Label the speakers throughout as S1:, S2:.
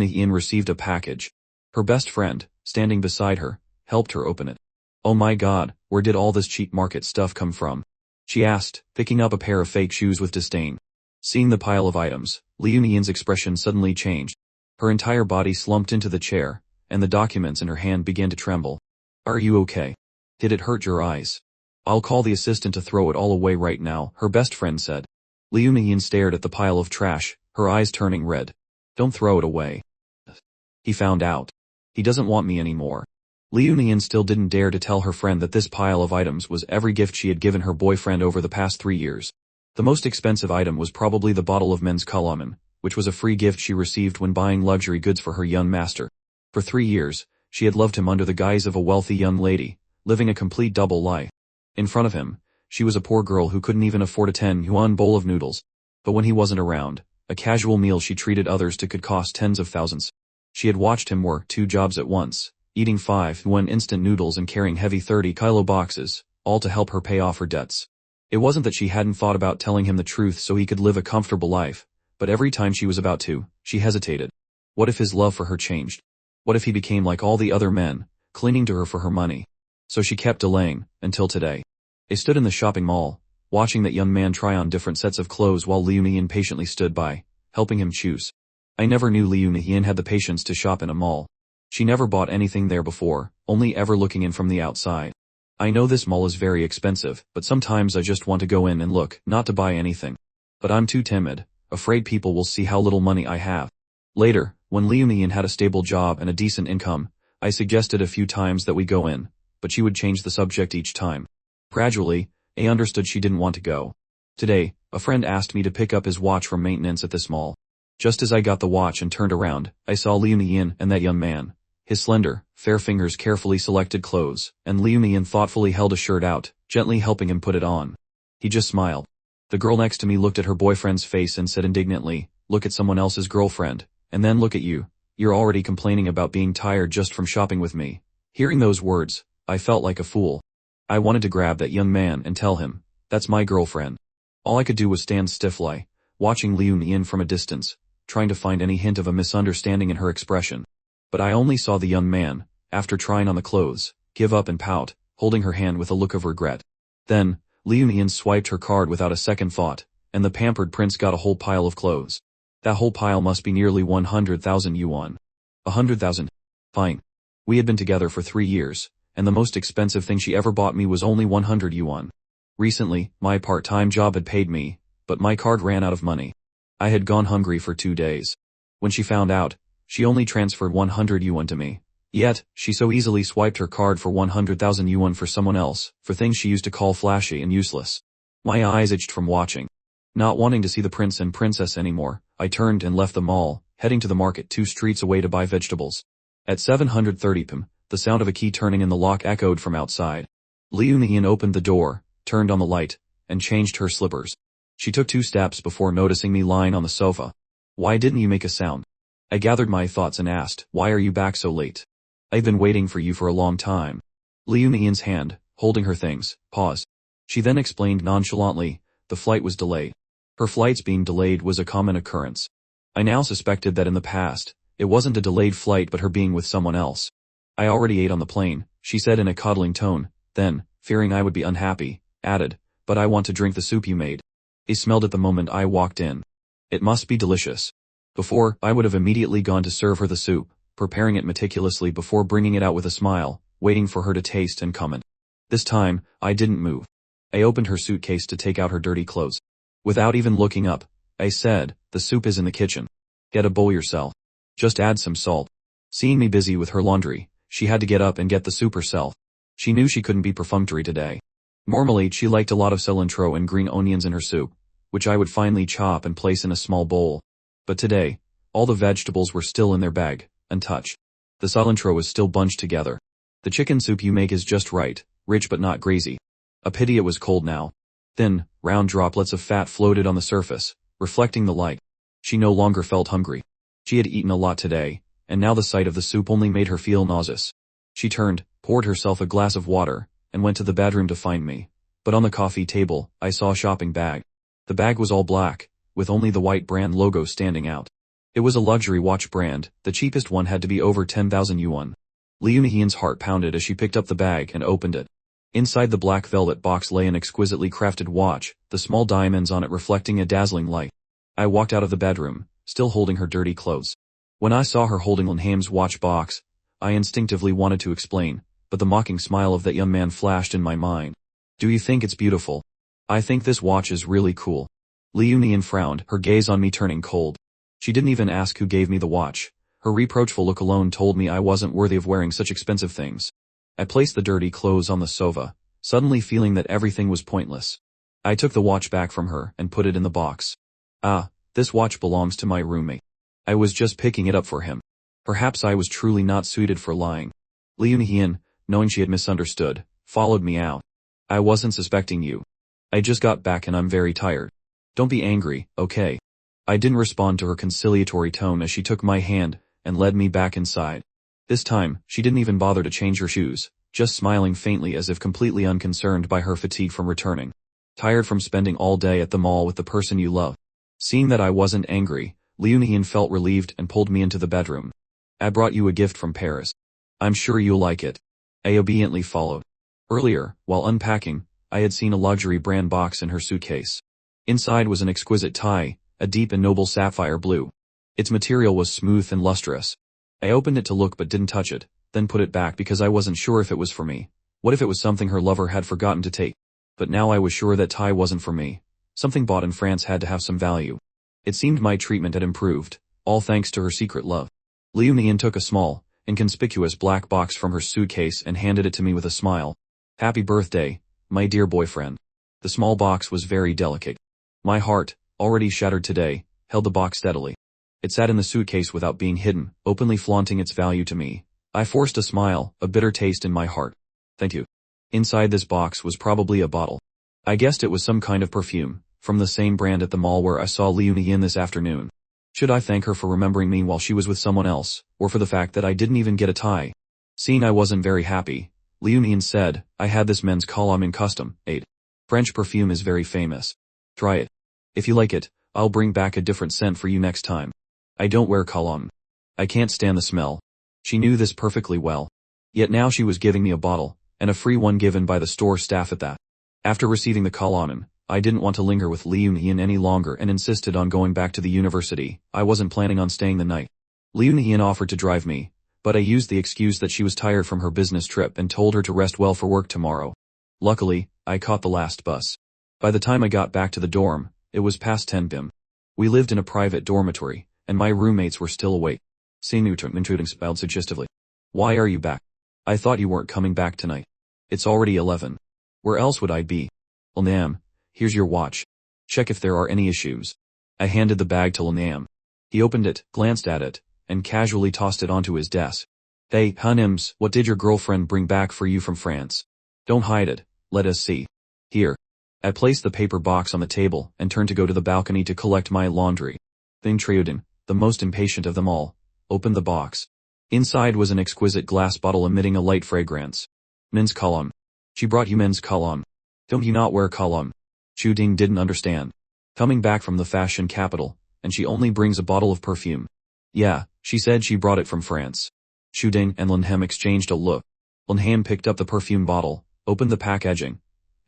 S1: Ian received a package. Her best friend, standing beside her, helped her open it. "Oh my god, where did all this cheap market stuff come from?" she asked, picking up a pair of fake shoes with disdain. Seeing the pile of items, Ian's expression suddenly changed. Her entire body slumped into the chair, and the documents in her hand began to tremble. "Are you okay? Did it hurt your eyes?" "I'll call the assistant to throw it all away right now," her best friend said. Ian stared at the pile of trash, her eyes turning red. "Don't throw it away. He found out. He doesn't want me anymore." Ian still didn't dare to tell her friend that this pile of items was every gift she had given her boyfriend over the past 3 years. The most expensive item was probably the bottle of men's cologne, which was a free gift she received when buying luxury goods for her young master. For 3 years, she had loved him under the guise of a wealthy young lady, living a complete double lie. In front of him, she was a poor girl who couldn't even afford a 10 yuan bowl of noodles. But when he wasn't around, a casual meal she treated others to could cost tens of thousands. She had watched him work 2 jobs at once, eating 5 yuan instant noodles and carrying heavy 30-kilo boxes, all to help her pay off her debts. It wasn't that she hadn't thought about telling him the truth so he could live a comfortable life, but every time she was about to, she hesitated. What if his love for her changed? What if he became like all the other men, clinging to her for her money? So she kept delaying, until today. They stood in the shopping mall, watching that young man try on different sets of clothes while Ian patiently stood by, helping him choose. I never knew Ian had the patience to shop in a mall. She never bought anything there before, only ever looking in from the outside. "I know this mall is very expensive, but sometimes I just want to go in and look, not to buy anything. But I'm too timid, afraid people will see how little money I have." Later, when Ian had a stable job and a decent income, I suggested a few times that we go in, but she would change the subject each time. Gradually, I understood she didn't want to go. Today, a friend asked me to pick up his watch from maintenance at this mall. Just as I got the watch and turned around, I saw Ian and that young man. His slender, fair fingers carefully selected clothes, and Ian thoughtfully held a shirt out, gently helping him put it on. He just smiled. The girl next to me looked at her boyfriend's face and said indignantly, "Look at someone else's girlfriend, and then look at you. You're already complaining about being tired just from shopping with me." Hearing those words, I felt like a fool. I wanted to grab that young man and tell him, "That's my girlfriend." All I could do was stand stiffly, watching Ian from a distance, trying to find any hint of a misunderstanding in her expression. But I only saw the young man, after trying on the clothes, give up and pout, holding her hand with a look of regret. Then, Ian swiped her card without a second thought, and the pampered prince got a whole pile of clothes. That whole pile must be nearly 100,000 yuan. 100,000. Fine. We had been together for 3 years, and the most expensive thing she ever bought me was only 100 yuan. Recently, my part-time job had paid me, but my card ran out of money. I had gone hungry for 2 days. When she found out, she only transferred 100 yuan to me. Yet, she so easily swiped her card for 100,000 yuan for someone else, for things she used to call flashy and useless. My eyes itched from watching. Not wanting to see the prince and princess anymore, I turned and left the mall, heading to the market 2 streets away to buy vegetables. At 7:30 p.m., the sound of a key turning in the lock echoed from outside. Ian opened the door, turned on the light, and changed her slippers. She took 2 steps before noticing me lying on the sofa. "Why didn't you make a sound?" I gathered my thoughts and asked, "Why are you back so late?" "I've been waiting for you for a long time." Ian's hand, holding her things, paused. She then explained nonchalantly, "The flight was delayed." Her flights being delayed was a common occurrence. I now suspected that in the past, it wasn't a delayed flight but her being with someone else. "I already ate on the plane," she said in a coddling tone, then, fearing I would be unhappy, added, "But I want to drink the soup you made." I smelled it the moment I walked in. It must be delicious. Before, I would have immediately gone to serve her the soup, preparing it meticulously before bringing it out with a smile, waiting for her to taste and comment. This time, I didn't move. I opened her suitcase to take out her dirty clothes. Without even looking up, I said, "The soup is in the kitchen. Get a bowl yourself. Just add some salt." Seeing me busy with her laundry, she had to get up and get the soup herself. She knew she couldn't be perfunctory today. Normally, she liked a lot of cilantro and green onions in her soup, which I would finely chop and place in a small bowl. But today, all the vegetables were still in their bag, untouched. The cilantro was still bunched together. "The chicken soup you make is just right, rich but not grazy." A pity it was cold now. Thin, round droplets of fat floated on the surface, reflecting the light. She no longer felt hungry. She had eaten a lot today, and now the sight of the soup only made her feel nauseous. She turned, poured herself a glass of water, and went to the bedroom to find me. But on the coffee table, I saw a shopping bag. The bag was all black, with only the white brand logo standing out. It was a luxury watch brand, the cheapest one had to be over 10,000 yuan. Liu Nian's heart pounded as she picked up the bag and opened it. Inside the black velvet box lay an exquisitely crafted watch, the small diamonds on it reflecting a dazzling light. I walked out of the bedroom, still holding her dirty clothes. When I saw her holding Lanham's watch box, I instinctively wanted to explain, but the mocking smile of that young man flashed in my mind. Do you think it's beautiful? I think this watch is really cool. Liu Nian frowned, her gaze on me turning cold. She didn't even ask who gave me the watch. Her reproachful look alone told me I wasn't worthy of wearing such expensive things. I placed the dirty clothes on the sofa, suddenly feeling that everything was pointless. I took the watch back from her and put it in the box. Ah, this watch belongs to my roommate. I was just picking it up for him. Perhaps I was truly not suited for lying. Liu Nian, knowing she had misunderstood, followed me out. I wasn't suspecting you. I just got back and I'm very tired. Don't be angry, okay? I didn't respond to her conciliatory tone as she took my hand and led me back inside. This time, she didn't even bother to change her shoes, just smiling faintly as if completely unconcerned by her fatigue from returning. Tired from spending all day at the mall with the person you love. Seeing that I wasn't angry, Liu Nian felt relieved and pulled me into the bedroom. I brought you a gift from Paris. I'm sure you'll like it. I obediently followed. Earlier, while unpacking, I had seen a luxury brand box in her suitcase. Inside was an exquisite tie, a deep and noble sapphire blue. Its material was smooth and lustrous. I opened it to look but didn't touch it, then put it back because I wasn't sure if it was for me. What if it was something her lover had forgotten to take? But now I was sure that tie wasn't for me. Something bought in France had to have some value. It seemed my treatment had improved, all thanks to her secret love. Liu Nian took a small, inconspicuous black box from her suitcase and handed it to me with a smile. Happy birthday, my dear boyfriend. The small box was very delicate. My heart, already shattered today, held the box steadily. It sat in the suitcase without being hidden, openly flaunting its value to me. I forced a smile, a bitter taste in my heart. Thank you. Inside this box was probably a bottle. I guessed it was some kind of perfume, from the same brand at the mall where I saw Liu Nian this afternoon. Should I thank her for remembering me while she was with someone else, or for the fact that I didn't even get a tie? Seeing I wasn't very happy, Liu Nian said, I had this men's cologne in custom, 8. French perfume is very famous. Try it. If you like it, I'll bring back a different scent for you next time. I don't wear cologne. I can't stand the smell. She knew this perfectly well. Yet now she was giving me a bottle, and a free one given by the store staff at that. After receiving the cologne, I didn't want to linger with Liu Nian any longer and insisted on going back to the university. I wasn't planning on staying the night. Liu Nian offered to drive me, but I used the excuse that she was tired from her business trip and told her to rest well for work tomorrow. Luckily, I caught the last bus. By the time I got back to the dorm, it was past 10 p.m. We lived in a private dormitory, and my roommates were still awake. Newton intruding smiled suggestively. Why are you back? I thought you weren't coming back tonight. It's already 11. Where else would I be? Lanam, here's your watch. Check if there are any issues. I handed the bag to Lanam. He opened it, glanced at it, and casually tossed it onto his desk. Hey, Hunims, what did your girlfriend bring back for you from France? Don't hide it, let us see. Here. I placed the paper box on the table and turned to go to the balcony to collect my laundry. Then Triodin, the most impatient of them all, opened the box. Inside was an exquisite glass bottle emitting a light fragrance. Men's cologne. She brought you men's cologne. Don't you not wear cologne? Chu Ding didn't understand. Coming back from the fashion capital, and she only brings a bottle of perfume. Yeah, she said she brought it from France. Chu Ding and Lanham exchanged a look. Lanham picked up the perfume bottle, opened the packaging,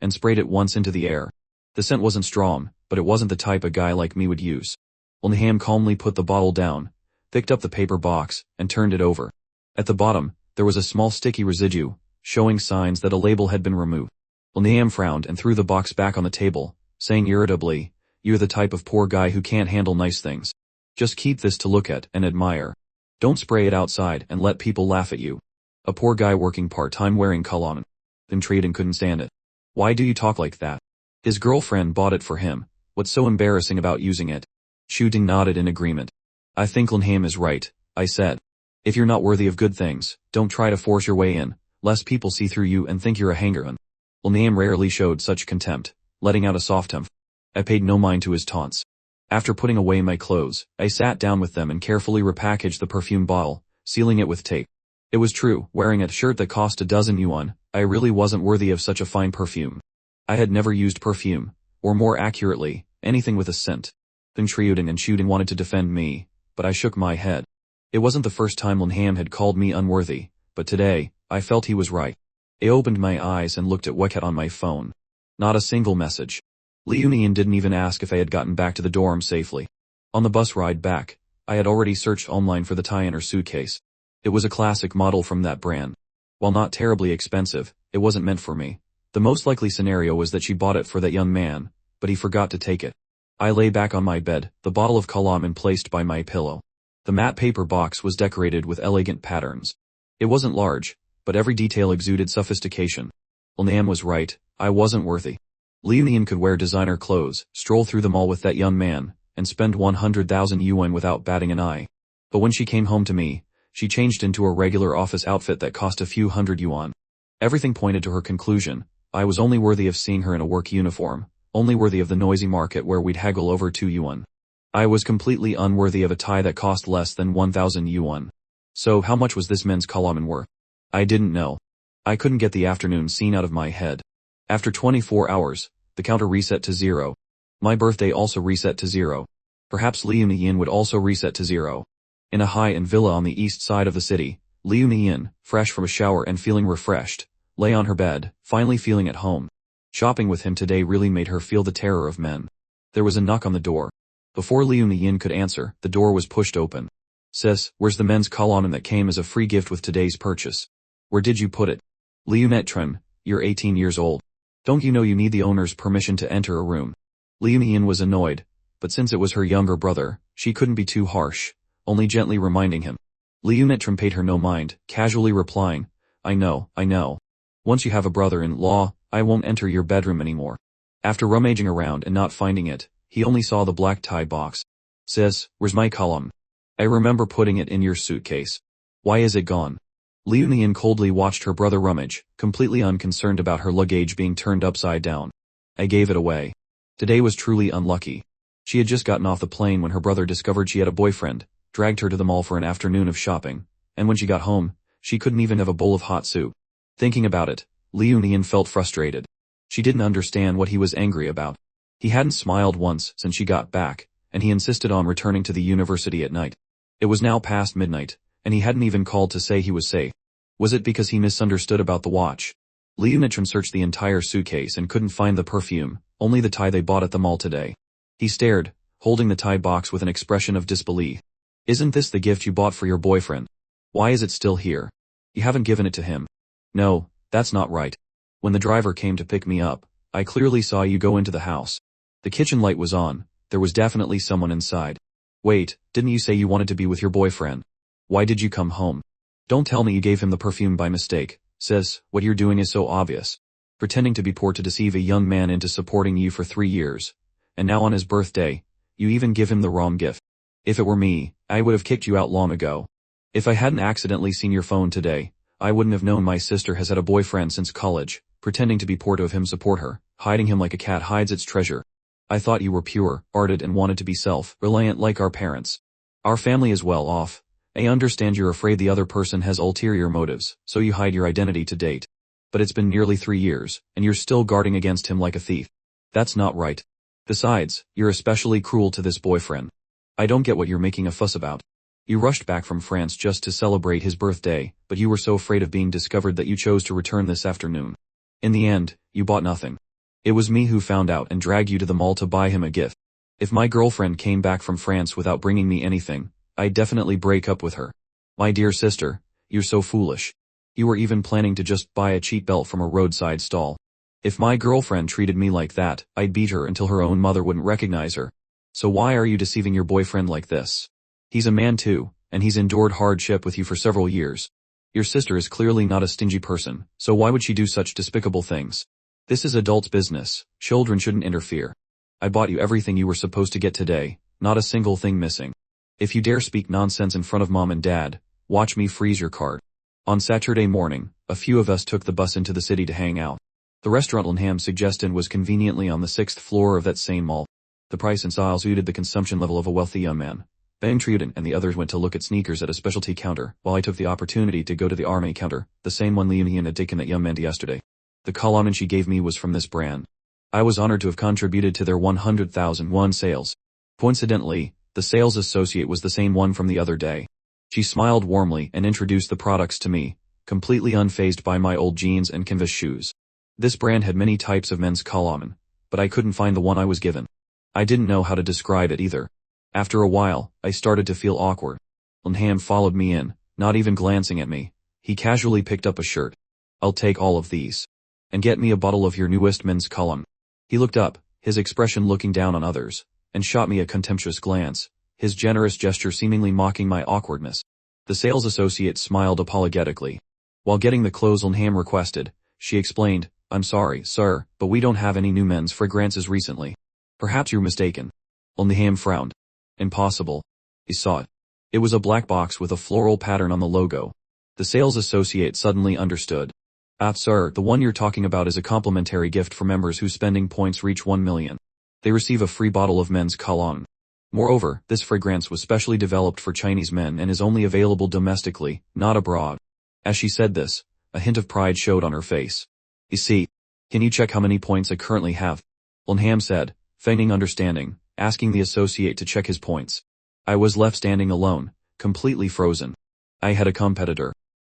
S1: and sprayed it once into the air. The scent wasn't strong, but it wasn't the type a guy like me would use. Lanham calmly put the bottle down, picked up the paper box, and turned it over. At the bottom, there was a small sticky residue, showing signs that a label had been removed. Lanham frowned and threw the box back on the table, saying irritably, You're the type of poor guy who can't handle nice things. Just keep this to look at and admire. Don't spray it outside and let people laugh at you. A poor guy working part-time wearing cologne. Then Traden couldn't stand it. Why do you talk like that? His girlfriend bought it for him. What's so embarrassing about using it? Shu Ding nodded in agreement. I think Lanham is right, I said. If you're not worthy of good things, don't try to force your way in, lest people see through you and think you're a hanger-on. Lanham rarely showed such contempt, letting out a soft humph. I paid no mind to his taunts. After putting away my clothes, I sat down with them and carefully repackaged the perfume bottle, sealing it with tape. It was true, wearing a shirt that cost 12 yuan, I really wasn't worthy of such a fine perfume. I had never used perfume, or more accurately, anything with a scent. Then Triudin and Shudin wanted to defend me, but I shook my head. It wasn't the first time Lanham had called me unworthy, but today, I felt he was right. I opened my eyes and looked at WhaCat on my phone. Not a single message. Leunian didn't even ask if I had gotten back to the dorm safely. On the bus ride back, I had already searched online for the tie in her suitcase. It was a classic model from that brand. While not terribly expensive, it wasn't meant for me. The most likely scenario was that she bought it for that young man, but he forgot to take it. I lay back on my bed, the bottle of cologne placed by my pillow. The matte paper box was decorated with elegant patterns. It wasn't large, but every detail exuded sophistication. Lanham was right, I wasn't worthy. Leunian could wear designer clothes, stroll through the mall with that young man, and spend 100,000 yuan without batting an eye. But when she came home to me, she changed into a regular office outfit that cost a few hundred yuan. Everything pointed to her conclusion. I was only worthy of seeing her in a work uniform, only worthy of the noisy market where we'd haggle over 2 yuan. I was completely unworthy of a tie that cost less than 1,000 yuan. So how much was this men's cologne worth? I didn't know. I couldn't get the afternoon scene out of my head. After 24 hours, the counter reset to 0. My birthday also reset to 0. Perhaps Leunian would also reset to 0. In a high-end villa on the east side of the city, Leunian, fresh from a shower and feeling refreshed, lay on her bed, finally feeling at home. Shopping with him today really made her feel the terror of men. There was a knock on the door. Before Leunian could answer, the door was pushed open. Sis, where's the men's cologne that came as a free gift with today's purchase? Where did you put it? Leunetron, you're 18 years old. Don't you know you need the owner's permission to enter a room? Leunian was annoyed, but since it was her younger brother, she couldn't be too harsh, only gently reminding him. Leunetron paid her no mind, casually replying, I know. Once you have a brother-in-law, I won't enter your bedroom anymore. After rummaging around and not finding it, he only saw the black tie box. Sis, where's my cologne? I remember putting it in your suitcase. Why is it gone? Leunian coldly watched her brother rummage, completely unconcerned about her luggage being turned upside down. I gave it away. Today was truly unlucky. She had just gotten off the plane when her brother discovered she had a boyfriend, dragged her to the mall for an afternoon of shopping, and when she got home, she couldn't even have a bowl of hot soup. Thinking about it, Leunian felt frustrated. She didn't understand what he was angry about. He hadn't smiled once since she got back, and he insisted on returning to the university at night. It was now past midnight, and he hadn't even called to say he was safe. Was it because he misunderstood about the watch? Leunetron searched the entire suitcase and couldn't find the perfume, only the tie they bought at the mall today. He stared, holding the tie box with an expression of disbelief. Isn't this the gift you bought for your boyfriend? Why is it still here? You haven't given it to him. No, that's not right. When the driver came to pick me up, I clearly saw you go into the house. The kitchen light was on, there was definitely someone inside. Wait, didn't you say you wanted to be with your boyfriend? Why did you come home? Don't tell me you gave him the perfume by mistake. Sis, what you're doing is so obvious. Pretending to be poor to deceive a young man into supporting you for 3 years. And now on his birthday, you even give him the wrong gift. If it were me, I would have kicked you out long ago. If I hadn't accidentally seen your phone today, I wouldn't have known my sister has had a boyfriend since college, pretending to be poor to have him support her, hiding him like a cat hides its treasure. I thought you were pure, ardent and wanted to be self-reliant like our parents. Our family is well off. I understand you're afraid the other person has ulterior motives, so you hide your identity to date. But it's been nearly 3 years, and you're still guarding against him like a thief. That's not right. Besides, you're especially cruel to this boyfriend. I don't get what you're making a fuss about. You rushed back from France just to celebrate his birthday, but you were so afraid of being discovered that you chose to return this afternoon. In the end, you bought nothing. It was me who found out and dragged you to the mall to buy him a gift. If my girlfriend came back from France without bringing me anything, I'd definitely break up with her. My dear sister, you're so foolish. You were even planning to just buy a cheap belt from a roadside stall. If my girlfriend treated me like that, I'd beat her until her own mother wouldn't recognize her. So why are you deceiving your boyfriend like this? He's a man too, and he's endured hardship with you for several years. Your sister is clearly not a stingy person, so why would she do such despicable things? This is adults' business, children shouldn't interfere. I bought you everything you were supposed to get today, not a single thing missing. If you dare speak nonsense in front of mom and dad, watch me freeze your card. On Saturday morning, a few of us took the bus into the city to hang out. The restaurant Lanham suggested was conveniently on the 6th floor of that same mall. The price and style suited the consumption level of a wealthy young man. Bang Truden and the others went to look at sneakers at a specialty counter, while I took the opportunity to go to the army counter, the same one Leunian had taken that young man to yesterday. The cologne she gave me was from this brand. I was honored to have contributed to their 100,000 won sales. Coincidentally, the The sales associate was the same one from the other day. She smiled warmly and introduced the products to me, completely unfazed by my old jeans and canvas shoes. This brand had many types of men's cologne, but I couldn't find the one I was given. I didn't know how to describe it either. After a while, I started to feel awkward. Lanham followed me in, not even glancing at me. He casually picked up a shirt. "I'll take all of these. And get me a bottle of your newest men's cologne." He looked up, his expression looking down on others, and shot me a contemptuous glance, his generous gesture seemingly mocking my awkwardness. The sales associate smiled apologetically. While getting the clothes Lanham requested, she explained, "I'm sorry, sir, but we don't have any new men's fragrances recently. Perhaps you're mistaken." Lanham frowned. "Impossible." He saw it. It was a black box with a floral pattern on the logo. The sales associate suddenly understood. "Ah, sir, the one you're talking about is a complimentary gift for members whose spending points reach 1 million. They receive a free bottle of men's cologne. Moreover, this fragrance was specially developed for Chinese men and is only available domestically, not abroad." As she said this, a hint of pride showed on her face. "You see, can you check how many points I currently have?" Lanham said, feigning understanding, asking the associate to check his points. I was left standing alone, completely frozen. I had a competitor.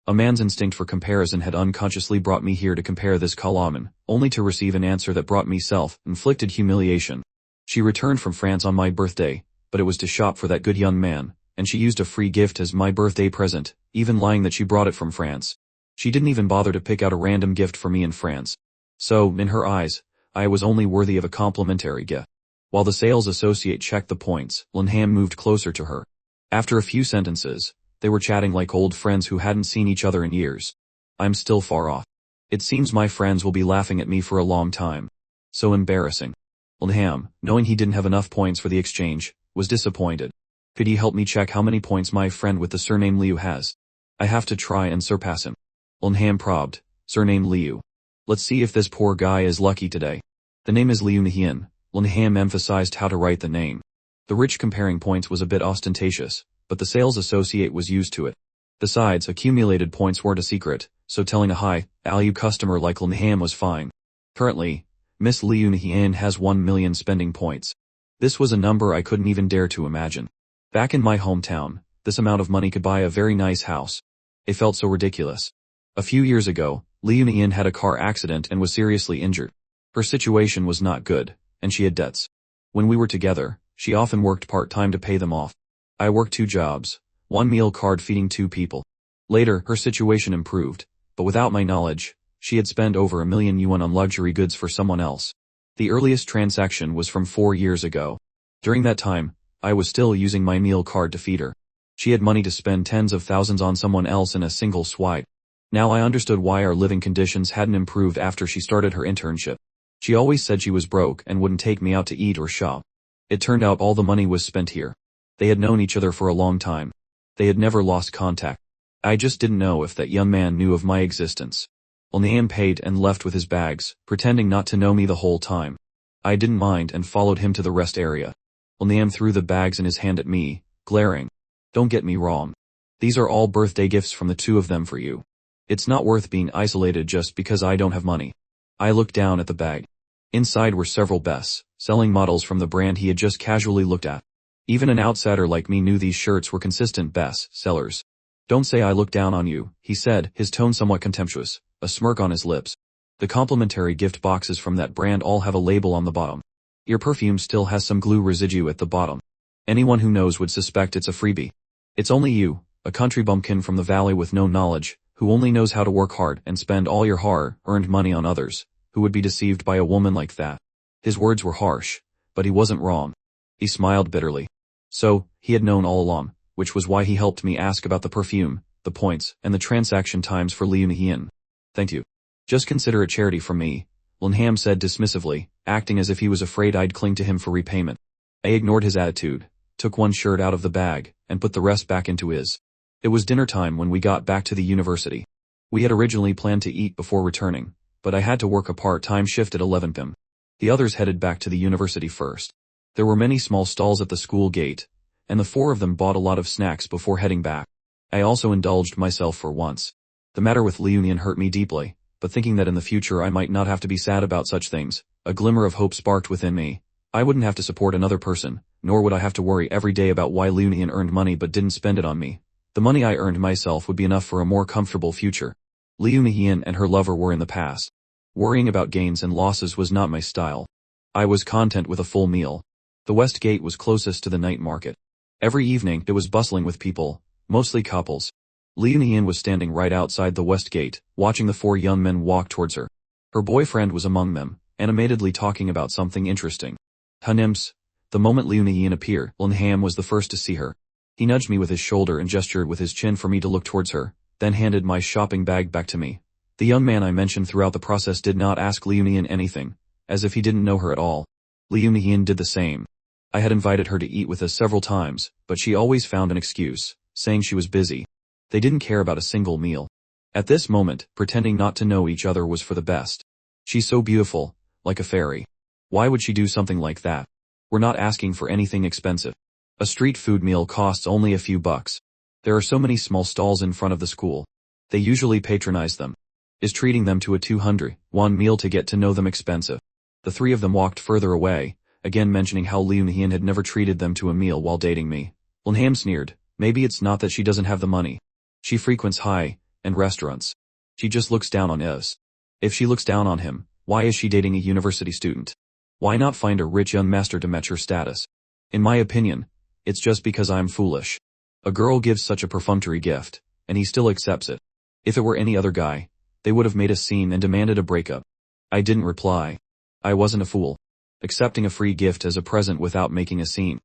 S1: A man's instinct for comparison had unconsciously brought me here to compare this cologne, only to receive an answer that brought me self-inflicted humiliation. She returned from France on my birthday, but it was to shop for that good young man, and she used a free gift as my birthday present, even lying that she brought it from France. She didn't even bother to pick out a random gift for me in France. So, in her eyes, I was only worthy of a complimentary gift. While the sales associate checked the points, Lanham moved closer to her. After a few sentences, they were chatting like old friends who hadn't seen each other in years. I'm still far off. It seems my friends will be laughing at me for a long time. So embarrassing. Lanham, knowing he didn't have enough points for the exchange, was disappointed. Could he help me check how many points my friend with the surname Liu has? I have to try and surpass him. Lanham probed, "Surname Liu. Let's see if this poor guy is lucky today." "The name is Liu Nihian." Lanham emphasized how to write the name. The rich comparing points was a bit ostentatious, but the sales associate was used to it. Besides, accumulated points weren't a secret, so telling a high-value customer like Lanham was fine. Currently, Miss Liu Nihian has 1 million spending points. This was a number I couldn't even dare to imagine. Back in my hometown, this amount of money could buy a very nice house. It felt so ridiculous. A few years ago, Liu Nihian had a car accident and was seriously injured. Her situation was not good, and she had debts. When we were together, she often worked part-time to pay them off. I worked 2 jobs, 1 meal card feeding 2 people. Later, her situation improved, but without my knowledge, she had spent over 1 million yuan on luxury goods for someone else. The earliest transaction was from 4 years ago. During that time, I was still using my meal card to feed her. She had money to spend tens of thousands on someone else in a single swipe. Now I understood why our living conditions hadn't improved after she started her internship. She always said she was broke and wouldn't take me out to eat or shop. It turned out all the money was spent here. They had known each other for a long time. They had never lost contact. I just didn't know if that young man knew of my existence. Lanham paid and left with his bags, pretending not to know me the whole time. I didn't mind and followed him to the rest area. Lanham threw the bags in his hand at me, glaring. "Don't get me wrong. These are all birthday gifts from the 2 of them for you. It's not worth being isolated just because I don't have money." I looked down at the bag. Inside were several best-selling models from the brand he had just casually looked at. Even an outsider like me knew these shirts were consistent best-sellers. "Don't say I look down on you," he said, his tone somewhat contemptuous, a smirk on his lips. "The complimentary gift boxes from that brand all have a label on the bottom. Your perfume still has some glue residue at the bottom. Anyone who knows would suspect it's a freebie. It's only you, a country bumpkin from the valley with no knowledge, who only knows how to work hard and spend all your hard-earned money on others, who would be deceived by a woman like that." His words were harsh, but he wasn't wrong. He smiled bitterly. So, he had known all along, which was why he helped me ask about the perfume, the points, and the transaction times for Liu Nihian. "Thank you. Just consider it charity from me," Lanham said dismissively, acting as if he was afraid I'd cling to him for repayment. I ignored his attitude, took 1 shirt out of the bag, and put the rest back into his. It was dinner time when we got back to the university. We had originally planned to eat before returning, but I had to work a part-time shift at 11 p.m. The others headed back to the university first. There were many small stalls at the school gate, and the 4 of them bought a lot of snacks before heading back. I also indulged myself for once. The matter with Liu Nihian hurt me deeply, but thinking that in the future I might not have to be sad about such things, a glimmer of hope sparked within me. I wouldn't have to support another person, nor would I have to worry every day about why Liu Nian earned money but didn't spend it on me. The money I earned myself would be enough for a more comfortable future. Liu Nian and her lover were in the past. Worrying about gains and losses was not my style. I was content with a full meal. The west gate was closest to the night market. Every evening it was bustling with people, mostly couples. Liu Nian was standing right outside the west gate, watching the 4 young men walk towards her. Her boyfriend was among them, animatedly talking about something interesting. Hanims. The moment Liu Nian appeared, Lin Ham was the first to see her. He nudged me with his shoulder and gestured with his chin for me to look towards her, then handed my shopping bag back to me. The young man I mentioned throughout the process did not ask Liu Nian anything, as if he didn't know her at all. Liu Nian did the same. I had invited her to eat with us several times, but she always found an excuse, saying she was busy. They didn't care about a single meal. At this moment, pretending not to know each other was for the best. She's so beautiful, like a fairy. Why would she do something like that? We're not asking for anything expensive. A street food meal costs only a few bucks. There are so many small stalls in front of the school. They usually patronize them. Is treating them to a 200 meal to get to know them expensive? The 3 of them walked further away, again mentioning how Liu Nian had never treated them to a meal while dating me. Lin Ham sneered, maybe it's not that she doesn't have the money. She frequents high-end restaurants. She just looks down on us. If she looks down on him, why is she dating a university student? Why not find a rich young master to match her status? In my opinion, it's just because I'm foolish. A girl gives such a perfunctory gift, and he still accepts it. If it were any other guy, they would have made a scene and demanded a breakup. I didn't reply. I wasn't a fool. Accepting a free gift as a present without making a scene.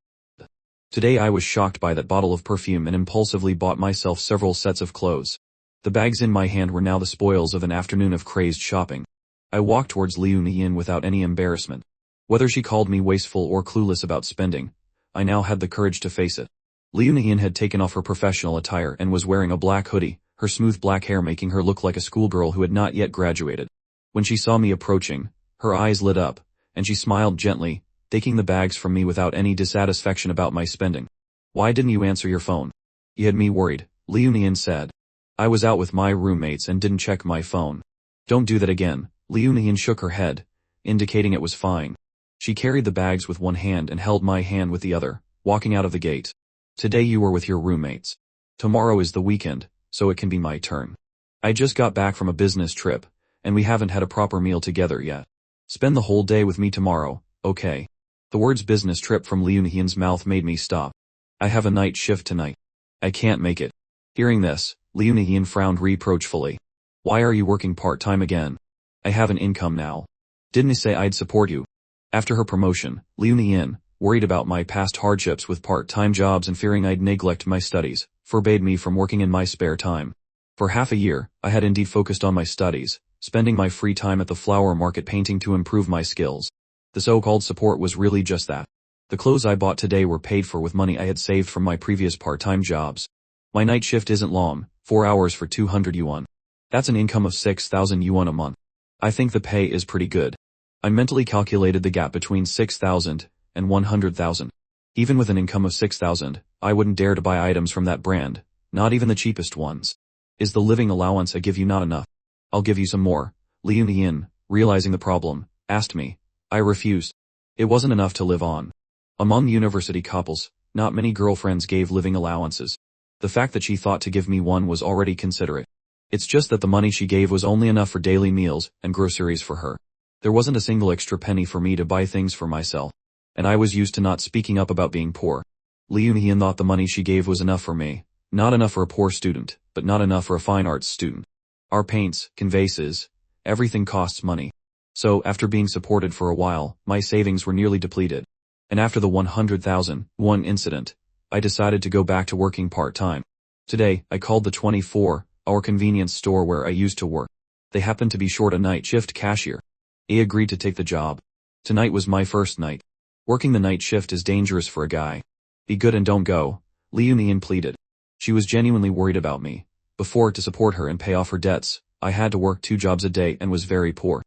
S1: Today I was shocked by that bottle of perfume and impulsively bought myself several sets of clothes. The bags in my hand were now the spoils of an afternoon of crazed shopping. I walked towards Liu Nian without any embarrassment. Whether she called me wasteful or clueless about spending, I now had the courage to face it. Liu Nian had taken off her professional attire and was wearing a black hoodie, her smooth black hair making her look like a schoolgirl who had not yet graduated. When she saw me approaching, her eyes lit up, and she smiled gently, taking the bags from me without any dissatisfaction about my spending. Why didn't you answer your phone? You had me worried, Liu Nian said. I was out with my roommates and didn't check my phone. Don't do that again. Liu Nian shook her head, indicating it was fine. She carried the bags with one hand and held my hand with the other, walking out of the gate. Today you were with your roommates. Tomorrow is the weekend, so it can be my turn. I just got back from a business trip, and we haven't had a proper meal together yet. Spend the whole day with me tomorrow, okay? The words business trip from Liu Nian's mouth made me stop. I have a night shift tonight. I can't make it. Hearing this, Liu Nian frowned reproachfully. Why are you working part-time again? I have an income now. Didn't I say I'd support you? After her promotion, Liu Nian, worried about my past hardships with part-time jobs and fearing I'd neglect my studies, forbade me from working in my spare time. For half a year, I had indeed focused on my studies, spending my free time at the flower market painting to improve my skills. The so-called support was really just that. The clothes I bought today were paid for with money I had saved from my previous part-time jobs. My night shift isn't long, 4 hours for 200 yuan. That's an income of 6,000 yuan a month. I think the pay is pretty good. I mentally calculated the gap between 6,000 and 100,000. Even with an income of 6,000, I wouldn't dare to buy items from that brand, not even the cheapest ones. Is the living allowance I give you not enough? I'll give you some more. Liu Nian, realizing the problem, asked me. I refused. It wasn't enough to live on. Among university couples, not many girlfriends gave living allowances. The fact that she thought to give me one was already considerate. It's just that the money she gave was only enough for daily meals and groceries for her. There wasn't a single extra penny for me to buy things for myself. And I was used to not speaking up about being poor. Liu Nian thought the money she gave was enough for me. Not enough for a poor student, but not enough for a fine arts student. Our paints, canvases, everything costs money. So, after being supported for a while, my savings were nearly depleted. And after the 100,000 incident, I decided to go back to working part-time. Today, I called the 24-hour convenience store where I used to work. They happened to be short a night shift cashier. I agreed to take the job. Tonight was my first night. Working the night shift is dangerous for a guy. Be good and don't go, Liu Nian pleaded. She was genuinely worried about me. Before, to support her and pay off her debts, I had to work 2 jobs a day and was very poor.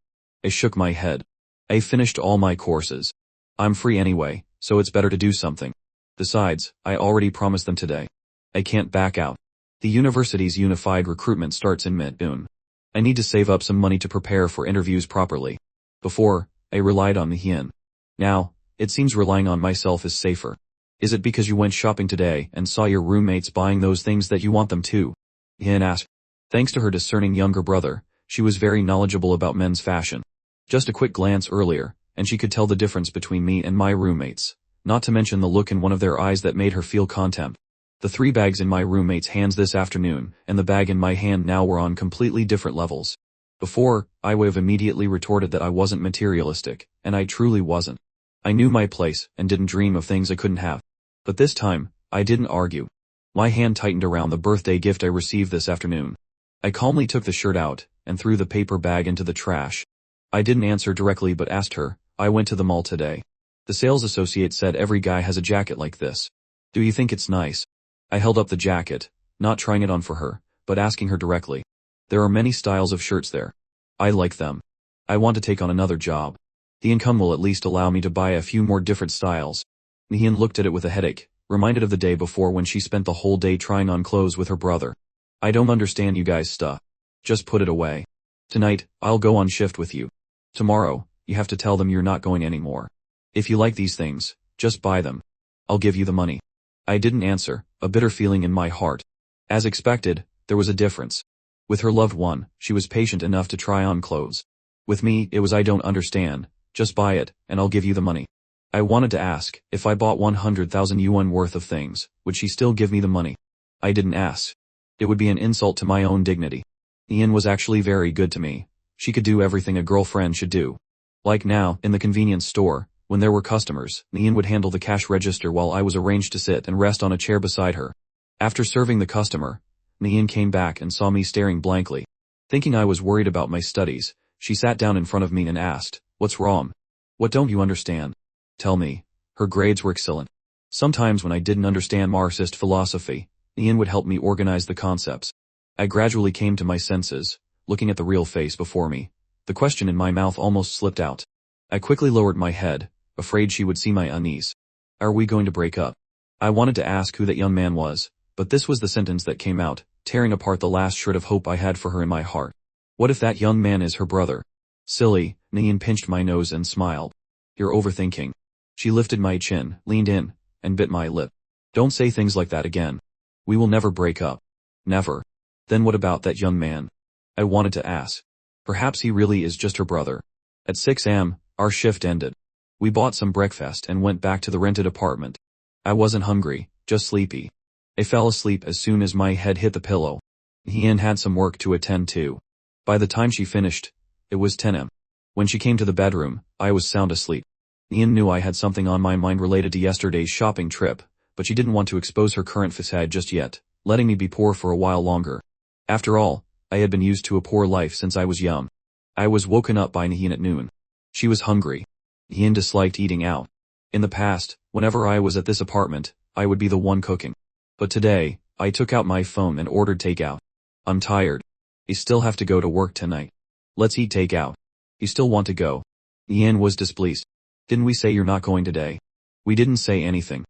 S1: I shook my head. I finished all my courses. I'm free anyway, so it's better to do something. Besides, I already promised them today. I can't back out. The university's unified recruitment starts in mid-June. I need to save up some money to prepare for interviews properly. Before, I relied on the Hien. Now, it seems relying on myself is safer. Is it because you went shopping today and saw your roommates buying those things that you want them too? Yin asked. Thanks to her discerning younger brother, she was very knowledgeable about men's fashion. Just a quick glance earlier, and she could tell the difference between me and my roommates, not to mention the look in one of their eyes that made her feel contempt. The 3 bags in my roommate's hands this afternoon, and the bag in my hand now were on completely different levels. Before, I would have immediately retorted that I wasn't materialistic, and I truly wasn't. I knew my place, and didn't dream of things I couldn't have. But this time, I didn't argue. My hand tightened around the birthday gift I received this afternoon. I calmly took the shirt out, and threw the paper bag into the trash. I didn't answer directly but asked her, I went to the mall today. The sales associate said every guy has a jacket like this. Do you think it's nice? I held up the jacket, not trying it on for her, but asking her directly. There are many styles of shirts there. I like them. I want to take on another job. The income will at least allow me to buy a few more different styles. Nian looked at it with a headache, reminded of the day before when she spent the whole day trying on clothes with her brother. I don't understand you guys' stuff. Just put it away. Tonight, I'll go on shift with you. Tomorrow, you have to tell them you're not going anymore. If you like these things, just buy them. I'll give you the money. I didn't answer, a bitter feeling in my heart. As expected, there was a difference. With her loved one, she was patient enough to try on clothes. With me, it was I don't understand, just buy it, and I'll give you the money. I wanted to ask, if I bought 100,000 yuan worth of things, would she still give me the money? I didn't ask. It would be an insult to my own dignity. Ian was actually very good to me. She could do everything a girlfriend should do. Like now, in the convenience store, when there were customers, Ian would handle the cash register while I was arranged to sit and rest on a chair beside her. After serving the customer, Ian came back and saw me staring blankly. Thinking I was worried about my studies, she sat down in front of me and asked, "What's wrong? What don't you understand? Tell me." Her grades were excellent. Sometimes when I didn't understand Marxist philosophy, Ian would help me organize the concepts. I gradually came to my senses, looking at the real face before me. The question in my mouth almost slipped out. I quickly lowered my head, afraid she would see my unease. Are we going to break up? I wanted to ask who that young man was, but this was the sentence that came out, tearing apart the last shred of hope I had for her in my heart. What if that young man is her brother? Silly, Ian pinched my nose and smiled. You're overthinking. She lifted my chin, leaned in, and bit my lip. Don't say things like that again. We will never break up. Never. Then what about that young man? I wanted to ask. Perhaps he really is just her brother. At 6 a.m., our shift ended. We bought some breakfast and went back to the rented apartment. I wasn't hungry, just sleepy. I fell asleep as soon as my head hit the pillow. Ian had some work to attend to. By the time she finished, it was 10 a.m. When she came to the bedroom, I was sound asleep. Ian knew I had something on my mind related to yesterday's shopping trip, but she didn't want to expose her current facade just yet, letting me be poor for a while longer. After all, I had been used to a poor life since I was young. I was woken up by Ian at noon. She was hungry. Ian disliked eating out. In the past, whenever I was at this apartment, I would be the one cooking. But today, I took out my phone and ordered takeout. I'm tired. I still have to go to work tonight. Let's eat takeout. You still want to go? Ian was displeased. Didn't we say you're not going today? We didn't say anything.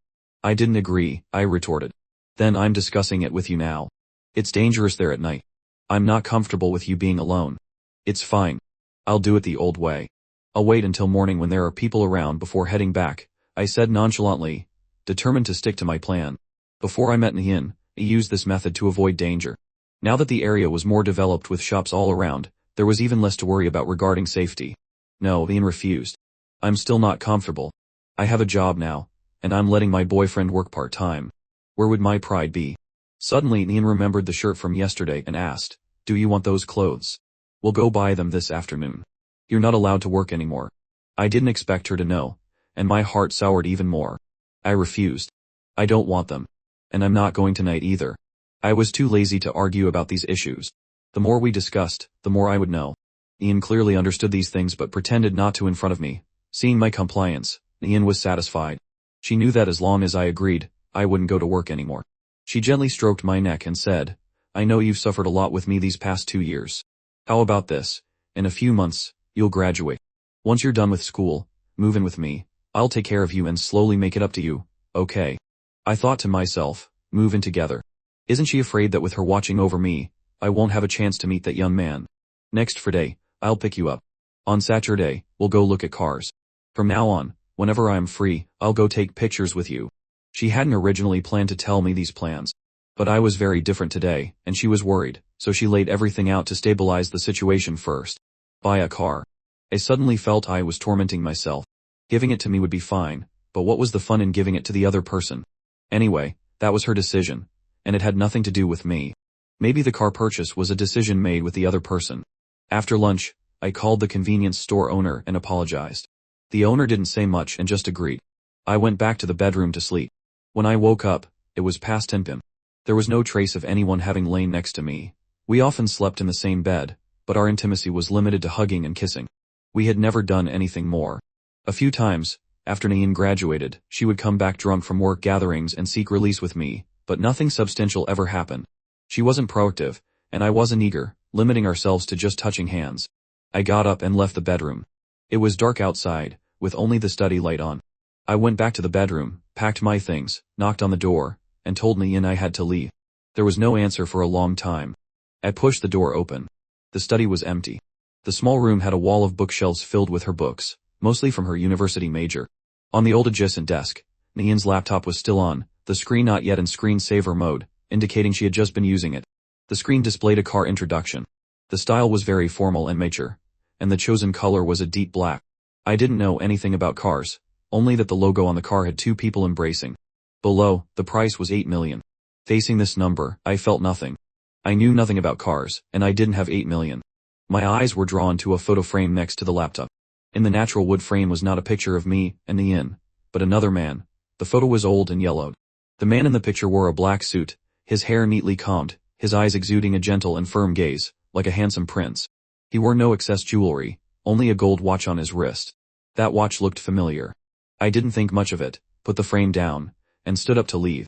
S1: I didn't agree, I retorted. Then I'm discussing it with you now. It's dangerous there at night. I'm not comfortable with you being alone. It's fine. I'll do it the old way. I'll wait until morning when there are people around before heading back, I said nonchalantly, determined to stick to my plan. Before I met Ian, I used this method to avoid danger. Now that the area was more developed with shops all around, there was even less to worry about regarding safety. No, Ian refused. I'm still not comfortable. I have a job now, and I'm letting my boyfriend work part-time. Where would my pride be? Suddenly Ian remembered the shirt from yesterday and asked, do you want those clothes? We'll go buy them this afternoon. You're not allowed to work anymore. I didn't expect her to know, and my heart soured even more. I refused. I don't want them. And I'm not going tonight either. I was too lazy to argue about these issues. The more we discussed, the more I would know. Ian clearly understood these things but pretended not to in front of me. Seeing my compliance, Ian was satisfied. She knew that as long as I agreed, I wouldn't go to work anymore. She gently stroked my neck and said, I know you've suffered a lot with me these past 2 years. How about this? In a few months, you'll graduate. Once you're done with school, move in with me. I'll take care of you and slowly make it up to you, okay? I thought to myself, move in together. Isn't she afraid that with her watching over me, I won't have a chance to meet that young man? Next Friday, I'll pick you up. On Saturday, we'll go look at cars. From now on, whenever I'm free, I'll go take pictures with you. She hadn't originally planned to tell me these plans. But I was very different today, and she was worried, so she laid everything out to stabilize the situation first. Buy a car. I suddenly felt I was tormenting myself. Giving it to me would be fine, but what was the fun in giving it to the other person? Anyway, that was her decision, and it had nothing to do with me. Maybe the car purchase was a decision made with the other person. After lunch, I called the convenience store owner and apologized. The owner didn't say much and just agreed. I went back to the bedroom to sleep. When I woke up, it was past 10 p.m. There was no trace of anyone having lain next to me. We often slept in the same bed, but our intimacy was limited to hugging and kissing. We had never done anything more. A few times, after Nayin graduated, she would come back drunk from work gatherings and seek release with me, but nothing substantial ever happened. She wasn't proactive, and I wasn't eager, limiting ourselves to just touching hands. I got up and left the bedroom. It was dark outside, with only the study light on. I went back to the bedroom, packed my things, knocked on the door, and told Nayin I had to leave. There was no answer for a long time. I pushed the door open. The study was empty. The small room had a wall of bookshelves filled with her books, mostly from her university major. On the old adjacent desk, Nayin's laptop was still on, the screen not yet in screensaver mode, indicating she had just been using it. The screen displayed a car introduction. The style was very formal and mature, and the chosen color was a deep black. I didn't know anything about cars, only that the logo on the car had two people embracing. Below, the price was 8 million. Facing this number, I felt nothing. I knew nothing about cars, and I didn't have 8 million. My eyes were drawn to a photo frame next to the laptop. In the natural wood frame was not a picture of me and Nayin, but another man. The photo was old and yellowed. The man in the picture wore a black suit, his hair neatly combed, his eyes exuding a gentle and firm gaze, like a handsome prince. He wore no excess jewelry, only a gold watch on his wrist. That watch looked familiar. I didn't think much of it, put the frame down, and stood up to leave.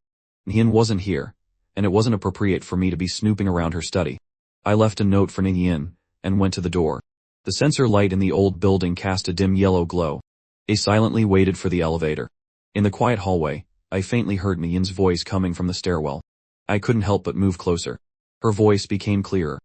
S1: Nayin wasn't here, and it wasn't appropriate for me to be snooping around her study. I left a note for Nayin, and went to the door. The sensor light in the old building cast a dim yellow glow. I silently waited for the elevator. In the quiet hallway, I faintly heard Nayin's voice coming from the stairwell. I couldn't help but move closer. Her voice became clearer.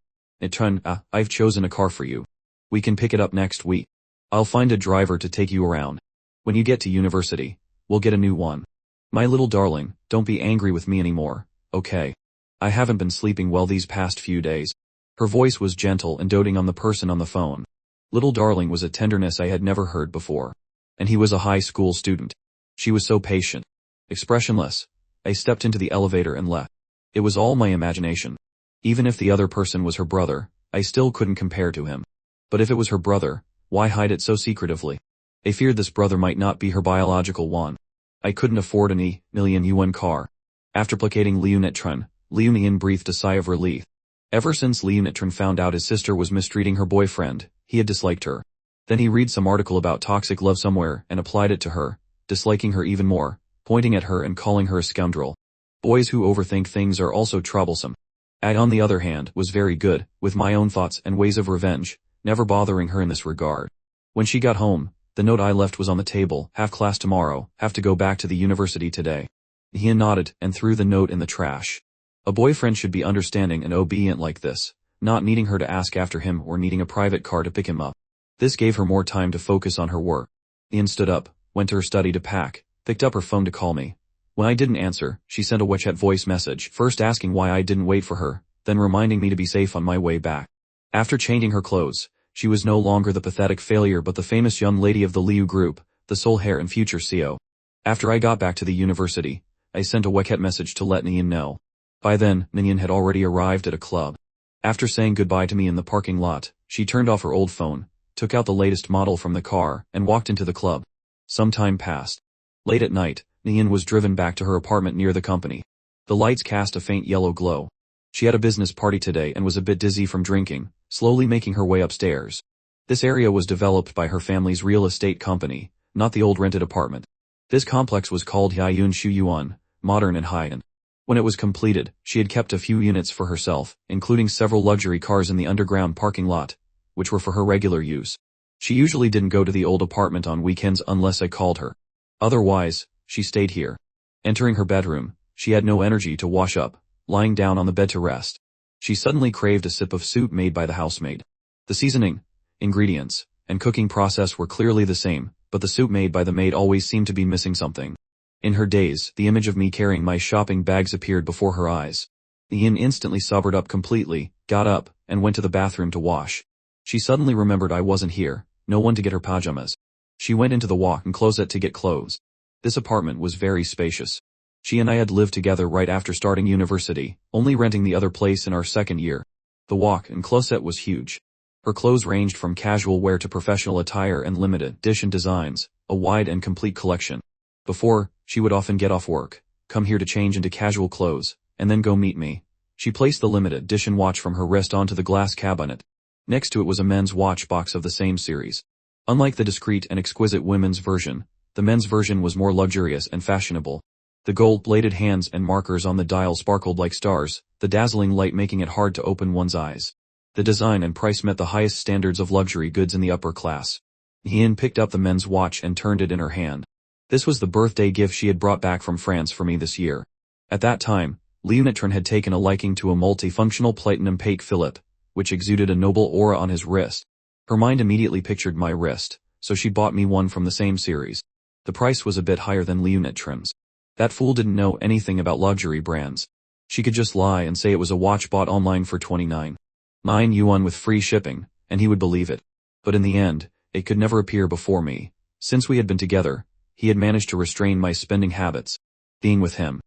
S1: I've chosen a car for you. We can pick it up next week. I'll find a driver to take you around. When you get to university, we'll get a new one. My little darling, don't be angry with me anymore, okay? I haven't been sleeping well these past few days. Her voice was gentle and doting on the person on the phone. Little darling was a tenderness I had never heard before. And he was a high school student. She was so patient. Expressionless. I stepped into the elevator and left. It was all my imagination. Even if the other person was her brother, I still couldn't compare to him. But if it was her brother, why hide it so secretively? I feared this brother might not be her biological one. I couldn't afford an €1 million car. After placating Leonitron, Leonian breathed a sigh of relief. Ever since Leonitron found out his sister was mistreating her boyfriend, he had disliked her. Then he read some article about toxic love somewhere and applied it to her, disliking her even more, pointing at her and calling her a scoundrel. Boys who overthink things are also troublesome. I, on the other hand, was very good, with my own thoughts and ways of revenge, never bothering her in this regard. When she got home, the note I left was on the table, have class tomorrow, have to go back to the university today. He nodded and threw the note in the trash. A boyfriend should be understanding and obedient like this, not needing her to ask after him or needing a private car to pick him up. This gave her more time to focus on her work. Ian stood up, went to her study to pack, picked up her phone to call me. When I didn't answer, she sent a WeChat voice message, first asking why I didn't wait for her, then reminding me to be safe on my way back. After changing her clothes, she was no longer the pathetic failure but the famous young lady of the Liu group, the sole heir and future CEO. After I got back to the university, I sent a WeChat message to let Nayin know. By then, Nayin had already arrived at a club. After saying goodbye to me in the parking lot, she turned off her old phone, took out the latest model from the car, and walked into the club. Some time passed. Late at night, Nayin was driven back to her apartment near the company. The lights cast a faint yellow glow. She had a business party today and was a bit dizzy from drinking, slowly making her way upstairs. This area was developed by her family's real estate company, not the old rented apartment. This complex was called Hyun Shuyuan, modern and high-end. When it was completed, she had kept a few units for herself, including several luxury cars in the underground parking lot, which were for her regular use. She usually didn't go to the old apartment on weekends unless I called her. Otherwise, she stayed here. Entering her bedroom, she had no energy to wash up, lying down on the bed to rest. She suddenly craved a sip of soup made by the housemaid. The seasoning, ingredients, and cooking process were clearly the same, but the soup made by the maid always seemed to be missing something. In her daze, the image of me carrying my shopping bags appeared before her eyes. Ian instantly sobered up completely, got up, and went to the bathroom to wash. She suddenly remembered I wasn't here, no one to get her pajamas. She went into the walk-in closet to get clothes. This apartment was very spacious. She and I had lived together right after starting university, only renting the other place in our second year. The walk-in closet was huge. Her clothes ranged from casual wear to professional attire and limited edition designs, a wide and complete collection. Before, she would often get off work, come here to change into casual clothes, and then go meet me. She placed the limited edition watch from her wrist onto the glass cabinet. Next to it was a men's watch box of the same series. Unlike the discreet and exquisite women's version, the men's version was more luxurious and fashionable. The gold-bladed hands and markers on the dial sparkled like stars, the dazzling light making it hard to open one's eyes. The design and price met the highest standards of luxury goods in the upper class. Ian picked up the men's watch and turned it in her hand. This was the birthday gift she had brought back from France for me this year. At that time, Leonitron had taken a liking to a multifunctional platinum Patek Philippe, which exuded a noble aura on his wrist. Her mind immediately pictured my wrist, so she bought me one from the same series. The price was a bit higher than Leonitron's. That fool didn't know anything about luxury brands. She could just lie and say it was a watch bought online for 29.9 yuan with free shipping, and he would believe it. But in the end, it could never appear before me. Since we had been together, he had managed to restrain my spending habits. Being with him.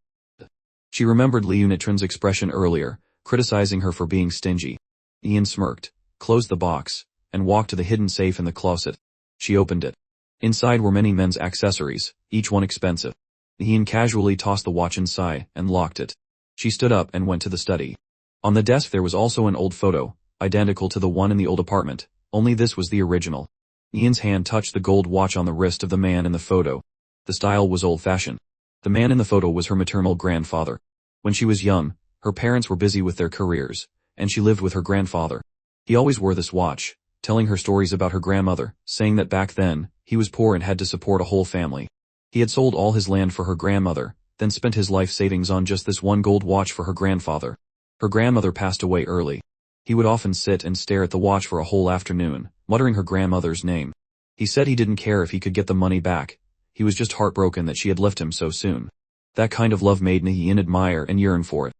S1: She remembered Leonitron's expression earlier, criticizing her for being stingy. Ian smirked, closed the box, and walked to the hidden safe in the closet. She opened it. Inside were many men's accessories, each one expensive. Ian casually tossed the watch inside and locked it. She stood up and went to the study. On the desk there was also an old photo, identical to the one in the old apartment, only this was the original. Ian's hand touched the gold watch on the wrist of the man in the photo. The style was old-fashioned. The man in the photo was her maternal grandfather. When she was young, her parents were busy with their careers, and she lived with her grandfather. He always wore this watch, telling her stories about her grandmother, saying that back then, he was poor and had to support a whole family. He had sold all his land for her grandmother, then spent his life savings on just this one gold watch for her grandfather. Her grandmother passed away early. He would often sit and stare at the watch for a whole afternoon, muttering her grandmother's name. He said he didn't care if he could get the money back. He was just heartbroken that she had left him so soon. That kind of love made Ian admire and yearn for it.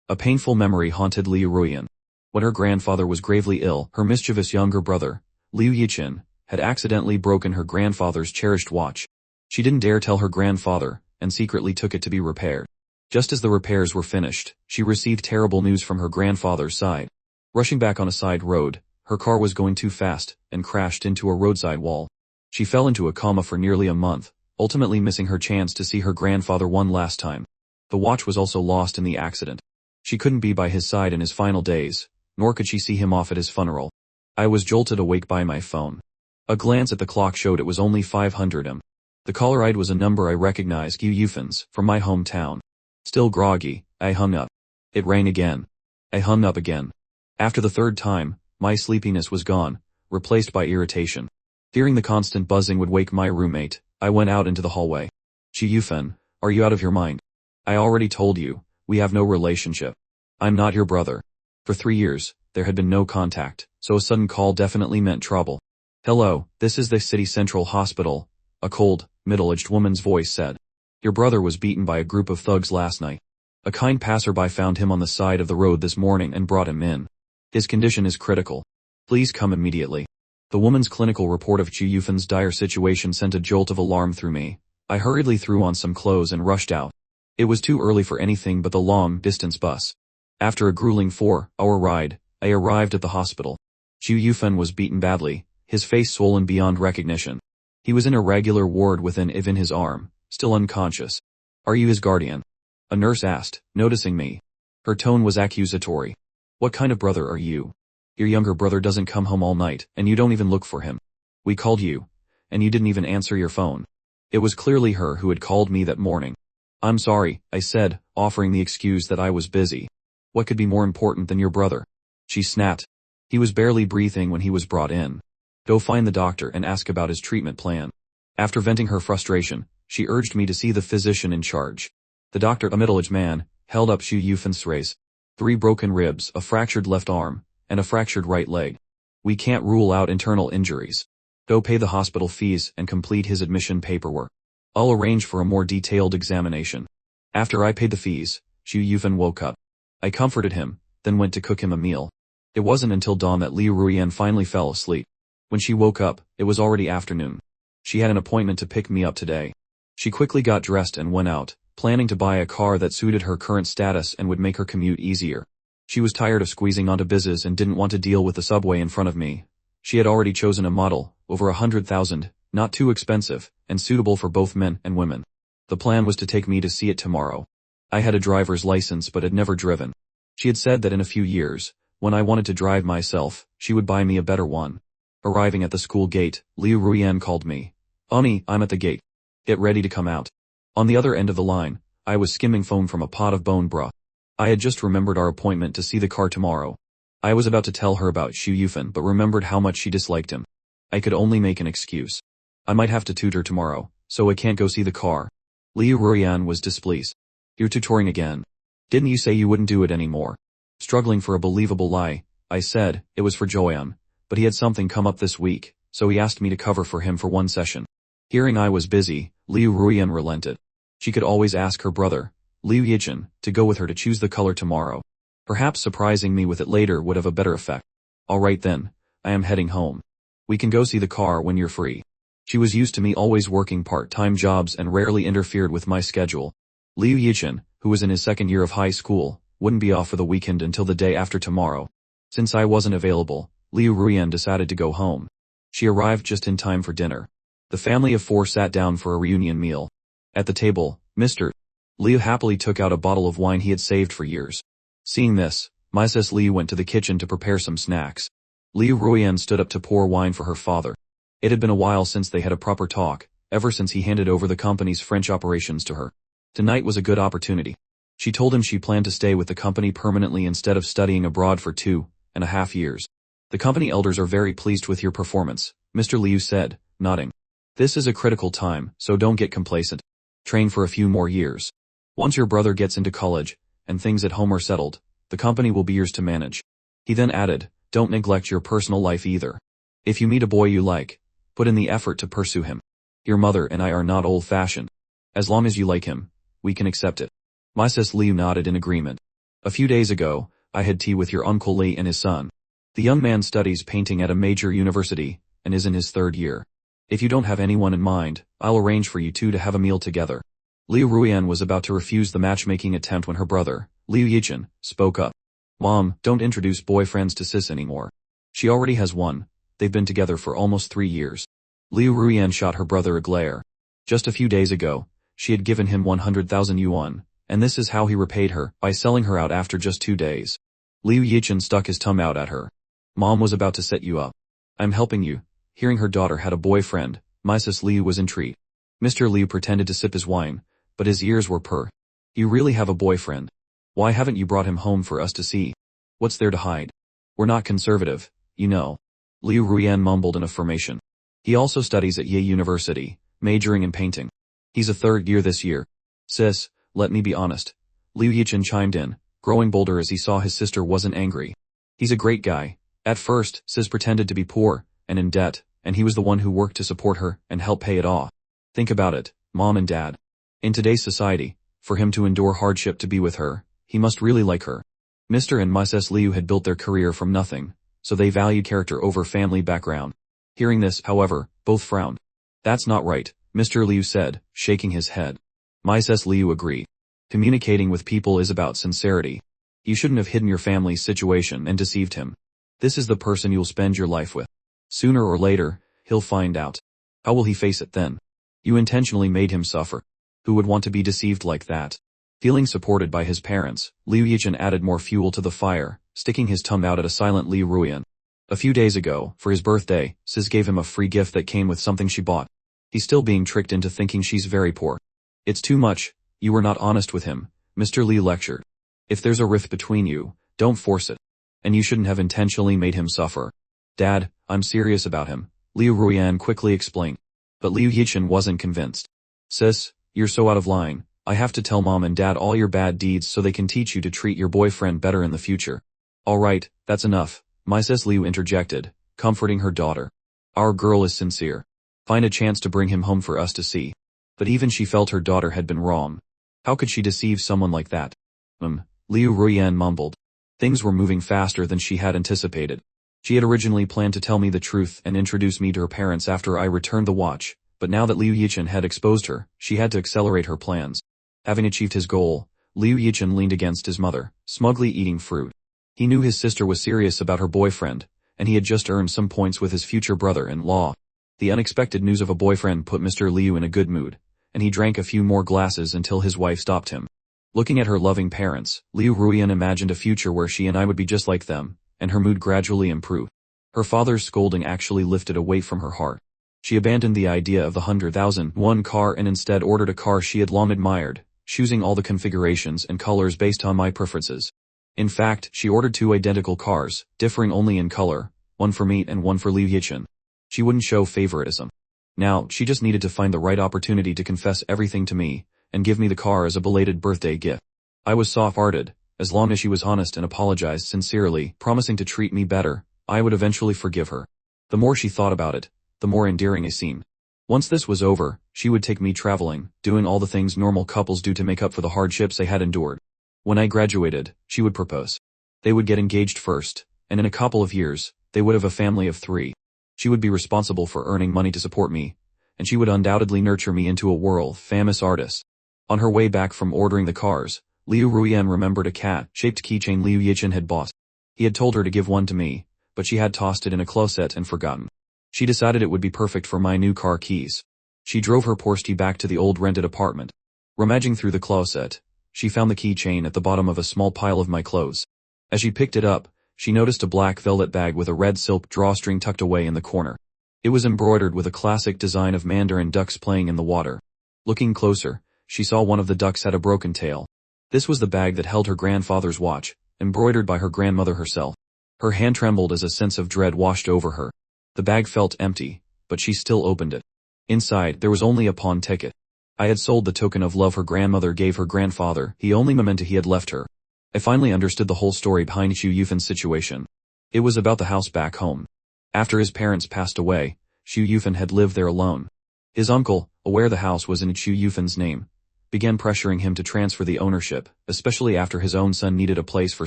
S1: A painful memory haunted Liu Ruyan. When her grandfather was gravely ill, her mischievous younger brother, Liu Yichin, had accidentally broken her grandfather's cherished watch. She didn't dare tell her grandfather, and secretly took it to be repaired. Just as the repairs were finished, she received terrible news from her grandfather's side. Rushing back on a side road, her car was going too fast, and crashed into a roadside wall. She fell into a coma for nearly a month, ultimately missing her chance to see her grandfather one last time. The watch was also lost in the accident. She couldn't be by his side in his final days, nor could she see him off at his funeral. I was jolted awake by my phone. A glance at the clock showed it was only 500 am. The caller ID was a number I recognized, Yufens, from my hometown. Still groggy, I hung up. It rang again. I hung up again. After the third time, my sleepiness was gone, replaced by irritation. Fearing the constant buzzing would wake my roommate, I went out into the hallway. Yufen, are you out of your mind? I already told you, we have no relationship. I'm not your brother. For 3 years, there had been no contact, so a sudden call definitely meant trouble. Hello, this is the City Central Hospital, a cold, middle-aged woman's voice said. Your brother was beaten by a group of thugs last night. A kind passerby found him on the side of the road this morning and brought him in. His condition is critical. Please come immediately. The woman's clinical report of Chu Yufen's dire situation sent a jolt of alarm through me. I hurriedly threw on some clothes and rushed out. It was too early for anything but the long-distance bus. After a grueling 4-hour ride, I arrived at the hospital. Chu Yufen was beaten badly, his face swollen beyond recognition. He was in a regular ward with an IV in his arm, still unconscious. Are you his guardian? A nurse asked, noticing me. Her tone was accusatory. What kind of brother are you? Your younger brother doesn't come home all night, and you don't even look for him. We called you, and you didn't even answer your phone. It was clearly her who had called me that morning. I'm sorry, I said, offering the excuse that I was busy. What could be more important than your brother? She snapped. He was barely breathing when he was brought in. Go find the doctor and ask about his treatment plan. After venting her frustration, she urged me to see the physician in charge. The doctor, a middle-aged man, held up Xu Yufen's race. 3 broken ribs, a fractured left arm, and a fractured right leg. We can't rule out internal injuries. Go pay the hospital fees and complete his admission paperwork. I'll arrange for a more detailed examination. After I paid the fees, Xu Yufan woke up. I comforted him, then went to cook him a meal. It wasn't until dawn that Liu Ruian finally fell asleep. When she woke up, it was already afternoon. She had an appointment to pick me up today. She quickly got dressed and went out, planning to buy a car that suited her current status and would make her commute easier. She was tired of squeezing onto buses and didn't want to deal with the subway in front of me. She had already chosen a model, over 100,000, not too expensive, and suitable for both men and women. The plan was to take me to see it tomorrow. I had a driver's license but had never driven. She had said that in a few years, when I wanted to drive myself, she would buy me a better one. Arriving at the school gate, Liu Ruian called me. "Ani, I'm at the gate. Get ready to come out." On the other end of the line, I was skimming foam from a pot of bone broth. I had just remembered our appointment to see the car tomorrow. I was about to tell her about Xu Yufan but remembered how much she disliked him. I could only make an excuse. I might have to tutor tomorrow, so I can't go see the car. Liu Ruian was displeased. "You're tutoring again. Didn't you say you wouldn't do it anymore?" Struggling for a believable lie, I said it was for Joanne, but he had something come up this week, so he asked me to cover for him for one session. Hearing I was busy, Liu Ruian relented. She could always ask her brother, Liu Yichin, to go with her to choose the color tomorrow. Perhaps surprising me with it later would have a better effect. "Alright then, I am heading home. We can go see the car when you're free." She was used to me always working part-time jobs and rarely interfered with my schedule. Liu Yichin, who was in his second year of high school, wouldn't be off for the weekend until the day after tomorrow. Since I wasn't available, Liu Ruian decided to go home. She arrived just in time for dinner. The family of four sat down for a reunion meal. At the table, Mr. Liu happily took out a bottle of wine he had saved for years. Seeing this, Mrs. Liu went to the kitchen to prepare some snacks. Liu Ruian stood up to pour wine for her father. It had been a while since they had a proper talk, ever since he handed over the company's French operations to her. Tonight was a good opportunity. She told him she planned to stay with the company permanently instead of studying abroad for 2.5 years. "The company elders are very pleased with your performance," Mr. Liu said, nodding. "This is a critical time, so don't get complacent. Train for a few more years. Once your brother gets into college, and things at home are settled, the company will be yours to manage." He then added, "Don't neglect your personal life either. If you meet a boy you like, put in the effort to pursue him. Your mother and I are not old-fashioned. As long as you like him, we can accept it." Mrs. Liu nodded in agreement. "A few days ago, I had tea with your Uncle Li and his son. The young man studies painting at a major university, and is in his third year. If you don't have anyone in mind, I'll arrange for you two to have a meal together." Liu Ruian was about to refuse the matchmaking attempt when her brother, Liu Yichin, spoke up. "Mom, don't introduce boyfriends to sis anymore. She already has one. They've been together for almost 3 years. Liu Ruian shot her brother a glare. Just a few days ago, she had given him 100,000 yuan, and this is how he repaid her, by selling her out after just 2 days. Liu Yichin stuck his tongue out at her. "Mom was about to set you up. I'm helping you." Hearing her daughter had a boyfriend, Mrs. Liu was intrigued. Mr. Liu pretended to sip his wine, but his ears were per. "You really have a boyfriend? Why haven't you brought him home for us to see? What's there to hide? We're not conservative, you know." Liu Ruian mumbled in affirmation. "He also studies at Ye University, majoring in painting. He's a third year this year." "Sis, let me be honest." Liu Yichin chimed in, growing bolder as he saw his sister wasn't angry. "He's a great guy. At first, Sis pretended to be poor, and in debt, and he was the one who worked to support her, and help pay it off. Think about it, Mom and Dad. In today's society, for him to endure hardship to be with her, he must really like her." Mr. and Mrs. Liu had built their career from nothing, so they valued character over family background. Hearing this, however, both frowned. "That's not right," Mr. Liu said, shaking his head. Mrs. Liu agreed. "Communicating with people is about sincerity. You shouldn't have hidden your family's situation and deceived him. This is the person you'll spend your life with. Sooner or later, he'll find out. How will he face it then? You intentionally made him suffer. Who would want to be deceived like that?" Feeling supported by his parents, Liu Yichin added more fuel to the fire, sticking his tongue out at a silent Liu Ruian. A few days ago, for his birthday, Sis gave him a free gift that came with something she bought. He's still being tricked into thinking she's very poor. "It's too much. You were not honest with him," Mr. Li lectured. "If there's a rift between you, don't force it. And you shouldn't have intentionally made him suffer." "Dad, I'm serious about him," Liu Ruian quickly explained. But Liu Yichin wasn't convinced. "Sis, you're so out of line. I have to tell Mom and Dad all your bad deeds so they can teach you to treat your boyfriend better in the future." "Alright, that's enough," Mrs. Liu interjected, comforting her daughter. "Our girl is sincere. Find a chance to bring him home for us to see." But even she felt her daughter had been wrong. How could she deceive someone like that? Liu Ruyan mumbled. Things were moving faster than she had anticipated. She had originally planned to tell me the truth and introduce me to her parents after I returned the watch, but now that Liu Yichen had exposed her, she had to accelerate her plans. Having achieved his goal, Liu Yichen leaned against his mother, smugly eating fruit. He knew his sister was serious about her boyfriend, and he had just earned some points with his future brother-in-law. The unexpected news of a boyfriend put Mr. Liu in a good mood, and he drank a few more glasses until his wife stopped him. Looking at her loving parents, Liu Ruyan imagined a future where she and I would be just like them, and her mood gradually improved. Her father's scolding actually lifted a weight from her heart. She abandoned the idea of the 100,000 car and instead ordered a car she had long admired, choosing all the configurations and colors based on my preferences. In fact, she ordered 2 identical cars, differing only in color, one for me and one for Liu Yichen. She wouldn't show favoritism. Now, she just needed to find the right opportunity to confess everything to me, and give me the car as a belated birthday gift. I was soft-hearted. As long as she was honest and apologized sincerely, promising to treat me better, I would eventually forgive her. The more she thought about it, the more endearing it seemed. Once this was over, she would take me traveling, doing all the things normal couples do to make up for the hardships they had endured. When I graduated, she would propose. They would get engaged first, and in a couple of years, they would have a family of 3. She would be responsible for earning money to support me, and she would undoubtedly nurture me into a world-famous artist. On her way back from ordering the cars, Liu Ruyan remembered a cat-shaped keychain Liu Yichen had bought. He had told her to give one to me, but she had tossed it in a closet and forgotten. She decided it would be perfect for my new car keys. She drove her Porsche back to the old rented apartment. Rummaging through the closet, she found the keychain at the bottom of a small pile of my clothes. As she picked it up, she noticed a black velvet bag with a red silk drawstring tucked away in the corner. It was embroidered with a classic design of mandarin ducks playing in the water. Looking closer, she saw one of the ducks had a broken tail. This was the bag that held her grandfather's watch, embroidered by her grandmother herself. Her hand trembled as a sense of dread washed over her. The bag felt empty, but she still opened it. Inside, there was only a pawn ticket. I had sold the token of love her grandmother gave her grandfather, the only memento he had left her. I finally understood the whole story behind Xu Yufen's situation. It was about the house back home. After his parents passed away, Xu Yufen had lived there alone. His uncle, aware the house was in Xu Yufen's name, began pressuring him to transfer the ownership, especially after his own son needed a place for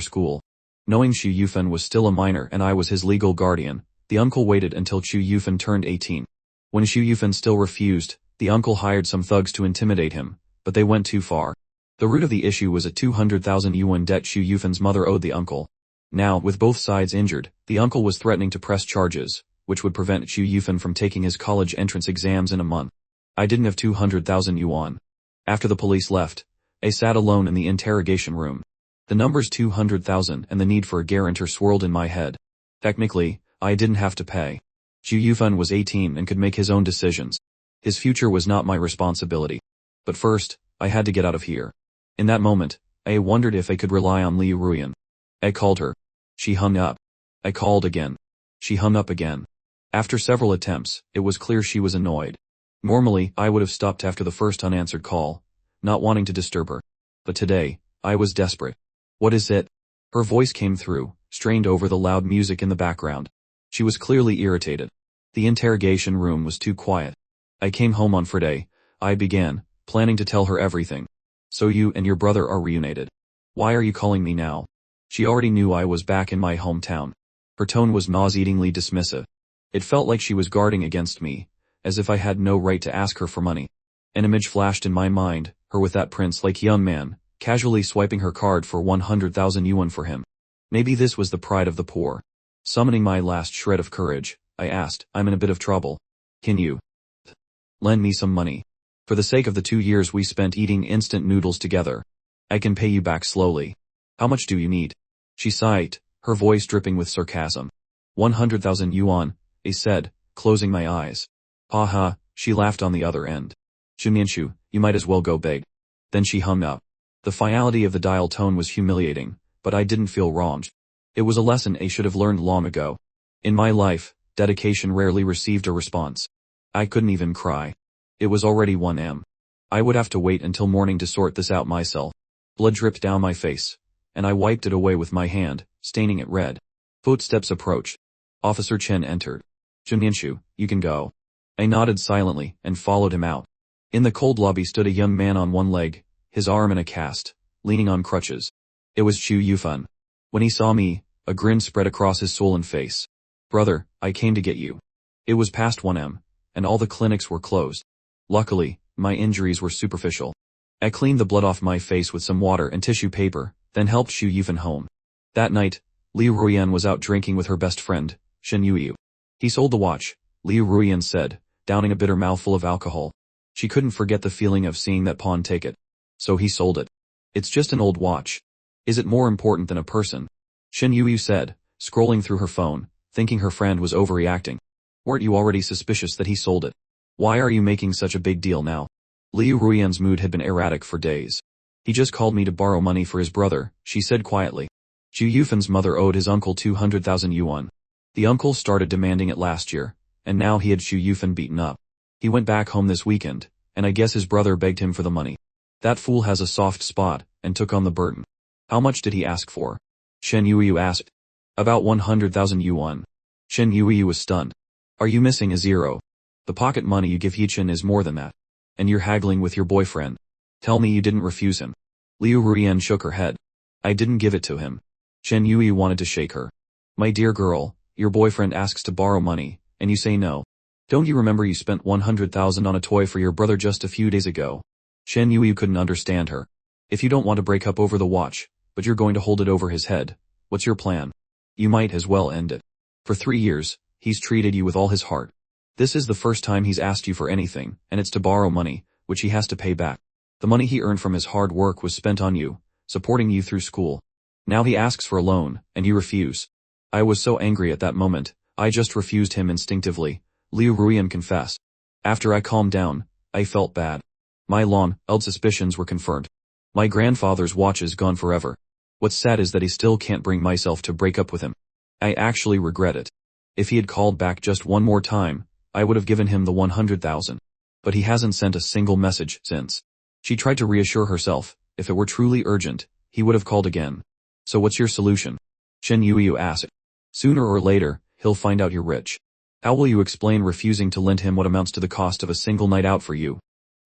S1: school. Knowing Xu Yufen was still a minor and I was his legal guardian, the uncle waited until Xu Yufen turned 18. When Xu Yufen still refused, the uncle hired some thugs to intimidate him, but they went too far. The root of the issue was a 200,000 yuan debt Xu Yufen's mother owed the uncle. Now, with both sides injured, the uncle was threatening to press charges, which would prevent Xu Yufen from taking his college entrance exams in a month. I didn't have 200,000 yuan. After the police left, I sat alone in the interrogation room. The numbers 200,000 and the need for a guarantor swirled in my head. Technically, I didn't have to pay. Xu Yufen was 18 and could make his own decisions. His future was not my responsibility. But first, I had to get out of here. In that moment, I wondered if I could rely on Liu Ruyan. I called her. She hung up. I called again. She hung up again. After several attempts, it was clear she was annoyed. Normally, I would have stopped after the first unanswered call, not wanting to disturb her. But today, I was desperate. What is it? Her voice came through, strained over the loud music in the background. She was clearly irritated. The interrogation room was too quiet. I came home on Friday, I began, planning to tell her everything. So you and your brother are reunited. Why are you calling me now? She already knew I was back in my hometown. Her tone was nauseatingly dismissive. It felt like she was guarding against me, as if I had no right to ask her for money. An image flashed in my mind, her with that prince-like young man, casually swiping her card for 100,000 yuan for him. Maybe this was the pride of the poor. Summoning my last shred of courage, I asked, I'm in a bit of trouble. Can you lend me some money? For the sake of the 2 years we spent eating instant noodles together. I can pay you back slowly. How much do you need? She sighed, her voice dripping with sarcasm. 100,000 yuan, I said, closing my eyes. Ha ha, she laughed on the other end. Xunianshu, you might as well go beg. Then she hung up. The finality of the dial tone was humiliating, but I didn't feel wronged. It was a lesson I should have learned long ago. In my life, dedication rarely received a response. I couldn't even cry. It was already 1 a.m. I would have to wait until morning to sort this out myself. Blood dripped down my face, and I wiped it away with my hand, staining it red. Footsteps approached. Officer Chen entered. Xunianshu, you can go. I nodded silently and followed him out. In the cold lobby stood a young man on one leg, his arm in a cast, leaning on crutches. It was Chu Yufan. When he saw me, a grin spread across his swollen face. "Brother, I came to get you." It was past 1 am, and all the clinics were closed. Luckily, my injuries were superficial. I cleaned the blood off my face with some water and tissue paper, then helped Xu Yufan home. That night, Liu Ruiyan was out drinking with her best friend, Shen Yuyu. "He sold the watch," Liu Ruiyan said, downing a bitter mouthful of alcohol. She couldn't forget the feeling of seeing that pawn take it. "So he sold it. It's just an old watch. Is it more important than a person?" Shen Yuyu said, scrolling through her phone, thinking her friend was overreacting. "Weren't you already suspicious that he sold it? Why are you making such a big deal now?" Liu Ruiyan's mood had been erratic for days. "He just called me to borrow money for his brother," she said quietly. Xu Yufan's mother owed his uncle 200,000 yuan. The uncle started demanding it last year, and now he had Xu Yufan beaten up. He went back home this weekend, and I guess his brother begged him for the money. That fool has a soft spot, and took on the burden. "How much did he ask for?" Shen Yuyu asked. "About 100,000 yuan. Shen Yuyu was stunned. "Are you missing a zero? The pocket money you give Hichin is more than that. And you're haggling with your boyfriend. Tell me you didn't refuse him." Liu Ruiyan shook her head. "I didn't give it to him." Shen Yuyu wanted to shake her. "My dear girl, your boyfriend asks to borrow money, and you say no. Don't you remember you spent 100,000 on a toy for your brother just a few days ago?" Shen Yuyu couldn't understand her. "If you don't want to break up over the watch, but you're going to hold it over his head, what's your plan? You might as well end it. For 3 years, he's treated you with all his heart. This is the first time he's asked you for anything, and it's to borrow money, which he has to pay back. The money he earned from his hard work was spent on you, supporting you through school. Now he asks for a loan, and you refuse." "I was so angry at that moment, I just refused him instinctively," Liu Ruiyan confessed. "After I calmed down, I felt bad. My long-held suspicions were confirmed. My grandfather's watch is gone forever. What's sad is that I still can't bring myself to break up with him. I actually regret it. If he had called back just one more time, I would have given him the 100,000. But he hasn't sent a single message since." She tried to reassure herself, if it were truly urgent, he would have called again. "So what's your solution?" Shen Yuyu asked. "Sooner or later, he'll find out you're rich. How will you explain refusing to lend him what amounts to the cost of a single night out for you?"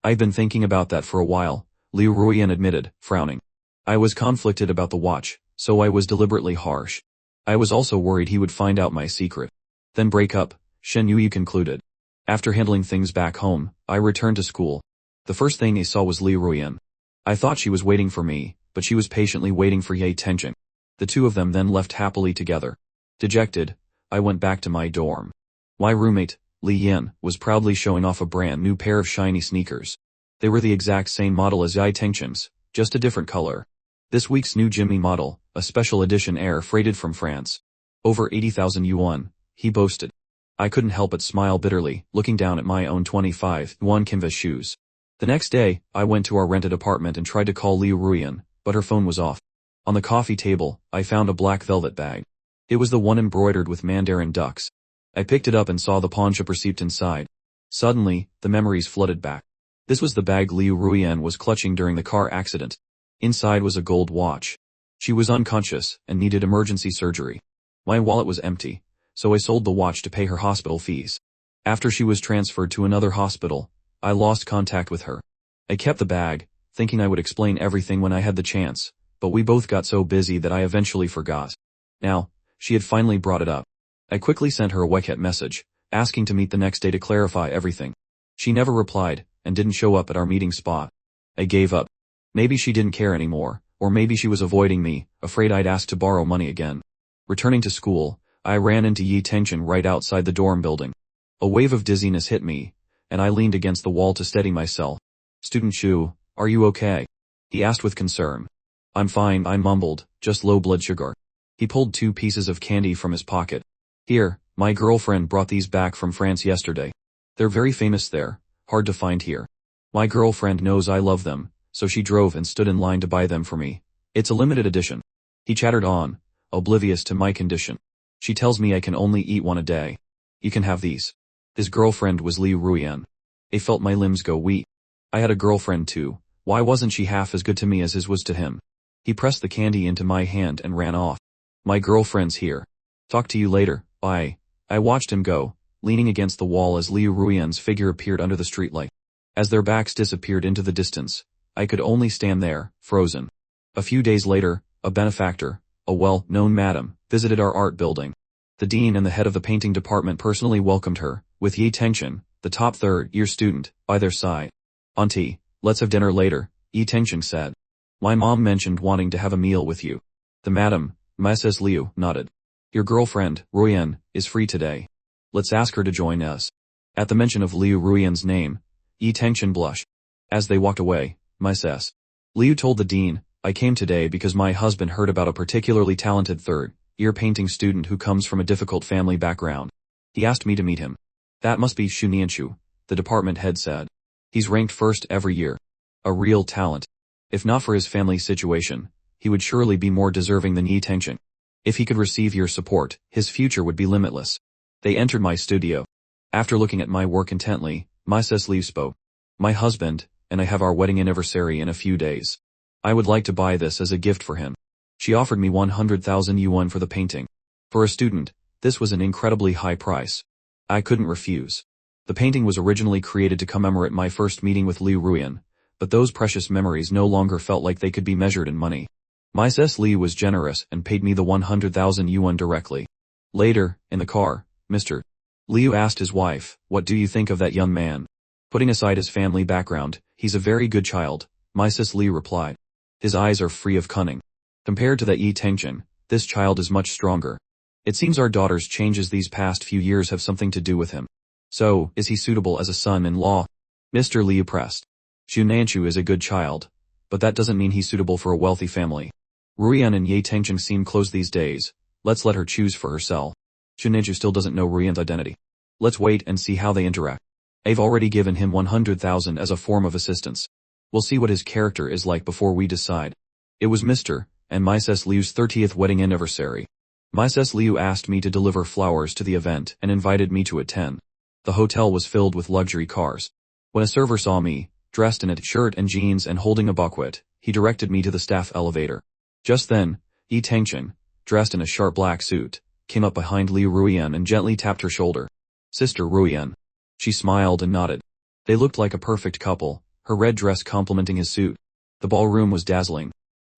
S1: "I've been thinking about that for a while," Liu Ruiyan admitted, frowning. "I was conflicted about the watch, so I was deliberately harsh. I was also worried he would find out my secret. Then break up," Shen Yuyu concluded. "After handling things back home, I returned to school. The first thing I saw was Liu Ruiyan. I thought she was waiting for me, but she was patiently waiting for Ye Tenjing. The two of them then left happily together. Dejected, I went back to my dorm. My roommate, Li Yan, was proudly showing off a brand new pair of shiny sneakers. They were the exact same model as Ye Tengjing's, just a different color. This week's new Jimmy model, a special edition air freighted from France. Over 80,000 yuan, he boasted. I couldn't help but smile bitterly, looking down at my own 25 yuan canvas shoes. The next day, I went to our rented apartment and tried to call Liu Ruiyan, but her phone was off. On the coffee table, I found a black velvet bag. It was the one embroidered with mandarin ducks. I picked it up and saw the pawnshop receipt inside. Suddenly, the memories flooded back. This was the bag Liu Ruiyan was clutching during the car accident. Inside was a gold watch. She was unconscious and needed emergency surgery. My wallet was empty, so I sold the watch to pay her hospital fees. After she was transferred to another hospital, I lost contact with her. I kept the bag, thinking I would explain everything when I had the chance, but we both got so busy that I eventually forgot. Now, she had finally brought it up. I quickly sent her a WeChat message, asking to meet the next day to clarify everything. She never replied, and didn't show up at our meeting spot. I gave up. Maybe she didn't care anymore, or maybe she was avoiding me, afraid I'd ask to borrow money again. Returning to school, I ran into Yi Tenjin right outside the dorm building. A wave of dizziness hit me, and I leaned against the wall to steady myself. "Student Shu, are you okay?" he asked with concern. "I'm fine," I mumbled, "just low blood sugar." He pulled 2 pieces of candy from his pocket. "Here, my girlfriend brought these back from France yesterday. They're very famous there, hard to find here. My girlfriend knows I love them, so she drove and stood in line to buy them for me. It's a limited edition." He chattered on, oblivious to my condition. "She tells me I can only eat one a day. You can have these." His girlfriend was Liu Ruiyan. I felt my limbs go weak. I had a girlfriend too. Why wasn't she half as good to me as his was to him? He pressed the candy into my hand and ran off. "My girlfriend's here. Talk to you later, bye." I watched him go, leaning against the wall as Liu Ruiyan's figure appeared under the streetlight. As their backs disappeared into the distance, I could only stand there, frozen. A few days later, a benefactor, a well-known madam, visited our art building. The dean and the head of the painting department personally welcomed her, with Yi Tengchen, the top third-year student, by their side. "Auntie, let's have dinner later," Yi Tengchen said. "My mom mentioned wanting to have a meal with you." The madam, Mrs. Liu, nodded. "Your girlfriend, Ruyan, is free today. Let's ask her to join us." At the mention of Liu Ruyan's name, Yi Tengchen blushed. As they walked away, Mrs. Liu told the dean, "I came today because my husband heard about a particularly talented third-year painting student who comes from a difficult family background. He asked me to meet him." "That must be Xu Nianshu," the department head said. "He's ranked first every year. A real talent. If not for his family situation, he would surely be more deserving than Yi Tengchen. If he could receive your support, his future would be limitless." They entered my studio. After looking at my work intently, Mrs. Liu spoke. "My husband and I have our wedding anniversary in a few days. I would like to buy this as a gift for him." She offered me 100,000 yuan for the painting. For a student, this was an incredibly high price. I couldn't refuse. The painting was originally created to commemorate my first meeting with Liu Ruyan, but those precious memories no longer felt like they could be measured in money. Mrs. Liu was generous and paid me the 100,000 yuan directly. Later, in the car, Mr. Liu asked his wife, "What do you think of that young man?" "Putting aside his family background, he's a very good child," Mrs. Liu replied. "His eyes are free of cunning. Compared to that Yi Tengchen, this child is much stronger. It seems our daughter's changes these past few years have something to do with him. So, is he suitable as a son-in-law?" Mr. Liu pressed. "Xu Nanchu is a good child, but that doesn't mean he's suitable for a wealthy family. Ruyan and Yi Tengchen seem close these days. Let's let her choose for herself. Xu Nanchu still doesn't know Ruyan's identity. Let's wait and see how they interact. I've already given him 100,000 as a form of assistance. We'll see what his character is like before we decide." It was Mr. and Mrs. Liu's 30th wedding anniversary. Mrs. Liu asked me to deliver flowers to the event and invited me to attend. The hotel was filled with luxury cars. When a server saw me, dressed in a shirt and jeans and holding a bucket, he directed me to the staff elevator. Just then, Yi Tengchen, dressed in a sharp black suit, came up behind Liu Ruyan and gently tapped her shoulder. "Sister Ruyan." She smiled and nodded. They looked like a perfect couple, her red dress complementing his suit. The ballroom was dazzling.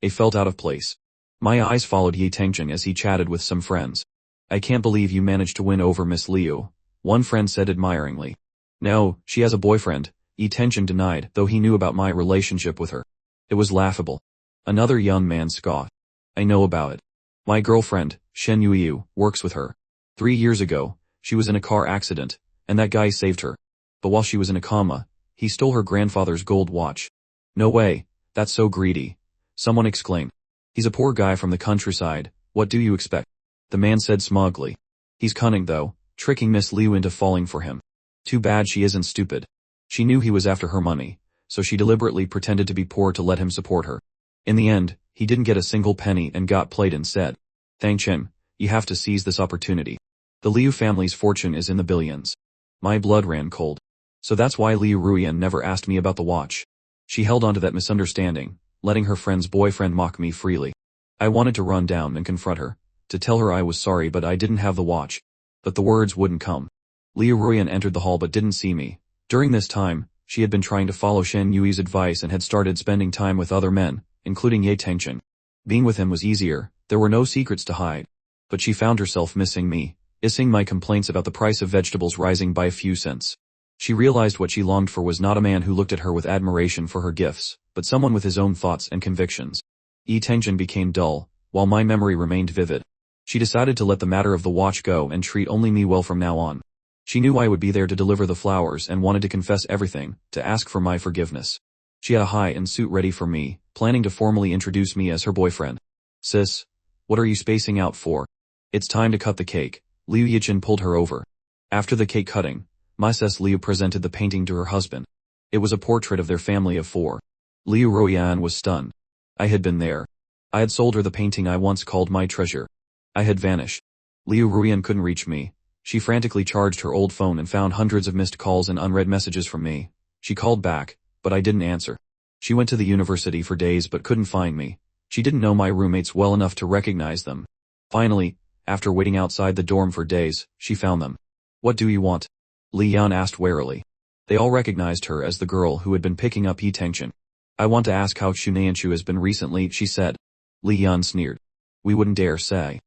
S1: I felt out of place. My eyes followed Yi Tengchen as he chatted with some friends. "I can't believe you managed to win over Miss Liu," one friend said admiringly. "No, she has a boyfriend," Yi Tengchen denied, though he knew about my relationship with her. It was laughable. Another young man scoffed. "I know about it. My girlfriend, Shen Yuyu, works with her. 3 years ago, she was in a car accident, and that guy saved her. But while she was in a coma, he stole her grandfather's gold watch." "No way, that's so greedy," someone exclaimed. "He's a poor guy from the countryside, what do you expect?" The man said smugly. "He's cunning though, tricking Miss Liu into falling for him. Too bad she isn't stupid. She knew he was after her money, so she deliberately pretended to be poor to let him support her. In the end, he didn't get a single penny and got played instead. Tengchen, you have to seize this opportunity. The Liu family's fortune is in the billions." My blood ran cold. So that's why Liu Ruyan never asked me about the watch. She held on to that misunderstanding, letting her friend's boyfriend mock me freely. I wanted to run down and confront her, to tell her I was sorry but I didn't have the watch. But the words wouldn't come. Liu Ruyan entered the hall but didn't see me. During this time, she had been trying to follow Shen Yui's advice and had started spending time with other men, including Yi Tengchen. Being with him was easier, there were no secrets to hide. But she found herself missing me, missing my complaints about the price of vegetables rising by a few cents. She realized what she longed for was not a man who looked at her with admiration for her gifts, but someone with his own thoughts and convictions. Yi Tengchen became dull, while my memory remained vivid. She decided to let the matter of the watch go and treat only me well from now on. She knew I would be there to deliver the flowers and wanted to confess everything, to ask for my forgiveness. She had a high-end suit ready for me, planning to formally introduce me as her boyfriend. "Sis, what are you spacing out for? It's time to cut the cake." Liu Yichen pulled her over. After the cake cutting, Mrs. Liu presented the painting to her husband. It was a portrait of their family of 4. Liu Ruyan was stunned. I had been there. I had sold her the painting I once called my treasure. I had vanished. Liu Ruyan couldn't reach me. She frantically charged her old phone and found hundreds of missed calls and unread messages from me. She called back, but I didn't answer. She went to the university for days but couldn't find me. She didn't know my roommates well enough to recognize them. Finally, after waiting outside the dorm for days, she found them. "What do you want?" Li Yan asked warily. They all recognized her as the girl who had been picking up Tension. I want to ask how Chunanshu has been recently, she said. Li Yun sneered. We wouldn't dare say.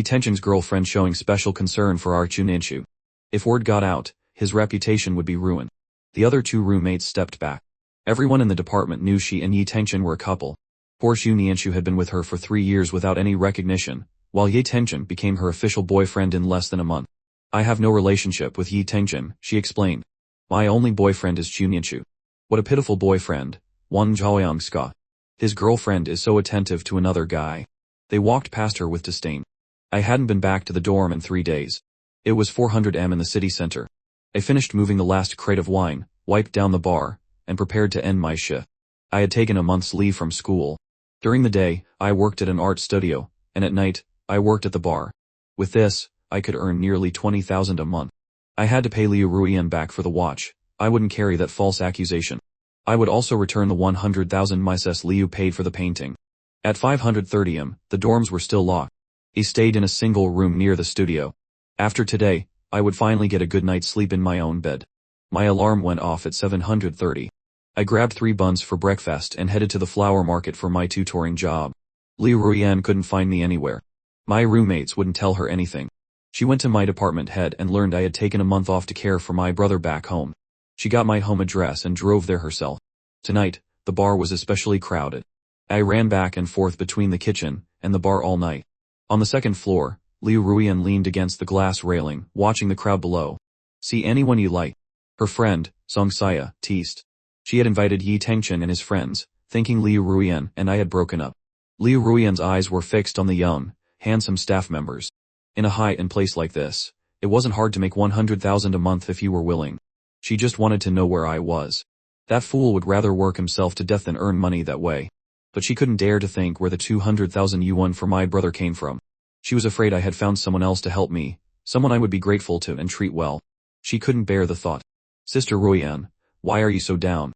S1: Tension's girlfriend showing special concern for our Chunanshu. If word got out, his reputation would be ruined. The other two roommates stepped back. Everyone in the department knew she and Tension were a couple. Poor Chunanshu had been with her for 3 years without any recognition, while Tension became her official boyfriend in less than a month. I have no relationship with Tension, she explained. My only boyfriend is Chunanshu. What a pitiful boyfriend, Won Jaoyangska. His girlfriend is so attentive to another guy. They walked past her with disdain. I hadn't been back to the dorm in 3 days. It was 400 m in the city center. I finished moving the last crate of wine, wiped down the bar, and prepared to end my shift. I had taken a month's leave from school. During the day, I worked at an art studio, and at night, I worked at the bar. With this, I could earn nearly 20,000 a month. I had to pay Liu Ruian back for the watch. I wouldn't carry that false accusation. I would also return the 100,000 Mises Liu paid for the painting. At 530 m, the dorms were still locked. He stayed in a single room near the studio. After today, I would finally get a good night's sleep in my own bed. My alarm went off at 7:30. I grabbed 3 buns for breakfast and headed to the flower market for my tutoring job. Liu Ruian couldn't find me anywhere. My roommates wouldn't tell her anything. She went to my department head and learned I had taken a month off to care for my brother back home. She got my home address and drove there herself. Tonight, the bar was especially crowded. I ran back and forth between the kitchen and the bar all night. On the second floor, Liu Ruian leaned against the glass railing, watching the crowd below. See anyone you like? Her friend, Song Saya, teased. She had invited Tension and his friends, thinking Liu Ruian and I had broken up. Liu Ruian's eyes were fixed on the young, handsome staff members. In a high-end place like this, it wasn't hard to make 100,000 a month if you were willing. She just wanted to know where I was. That fool would rather work himself to death than earn money that way. But she couldn't dare to think where the 200,000 yuan for my brother came from. She was afraid I had found someone else to help me, someone I would be grateful to and treat well. She couldn't bear the thought. Sister Ruian, why are you so down?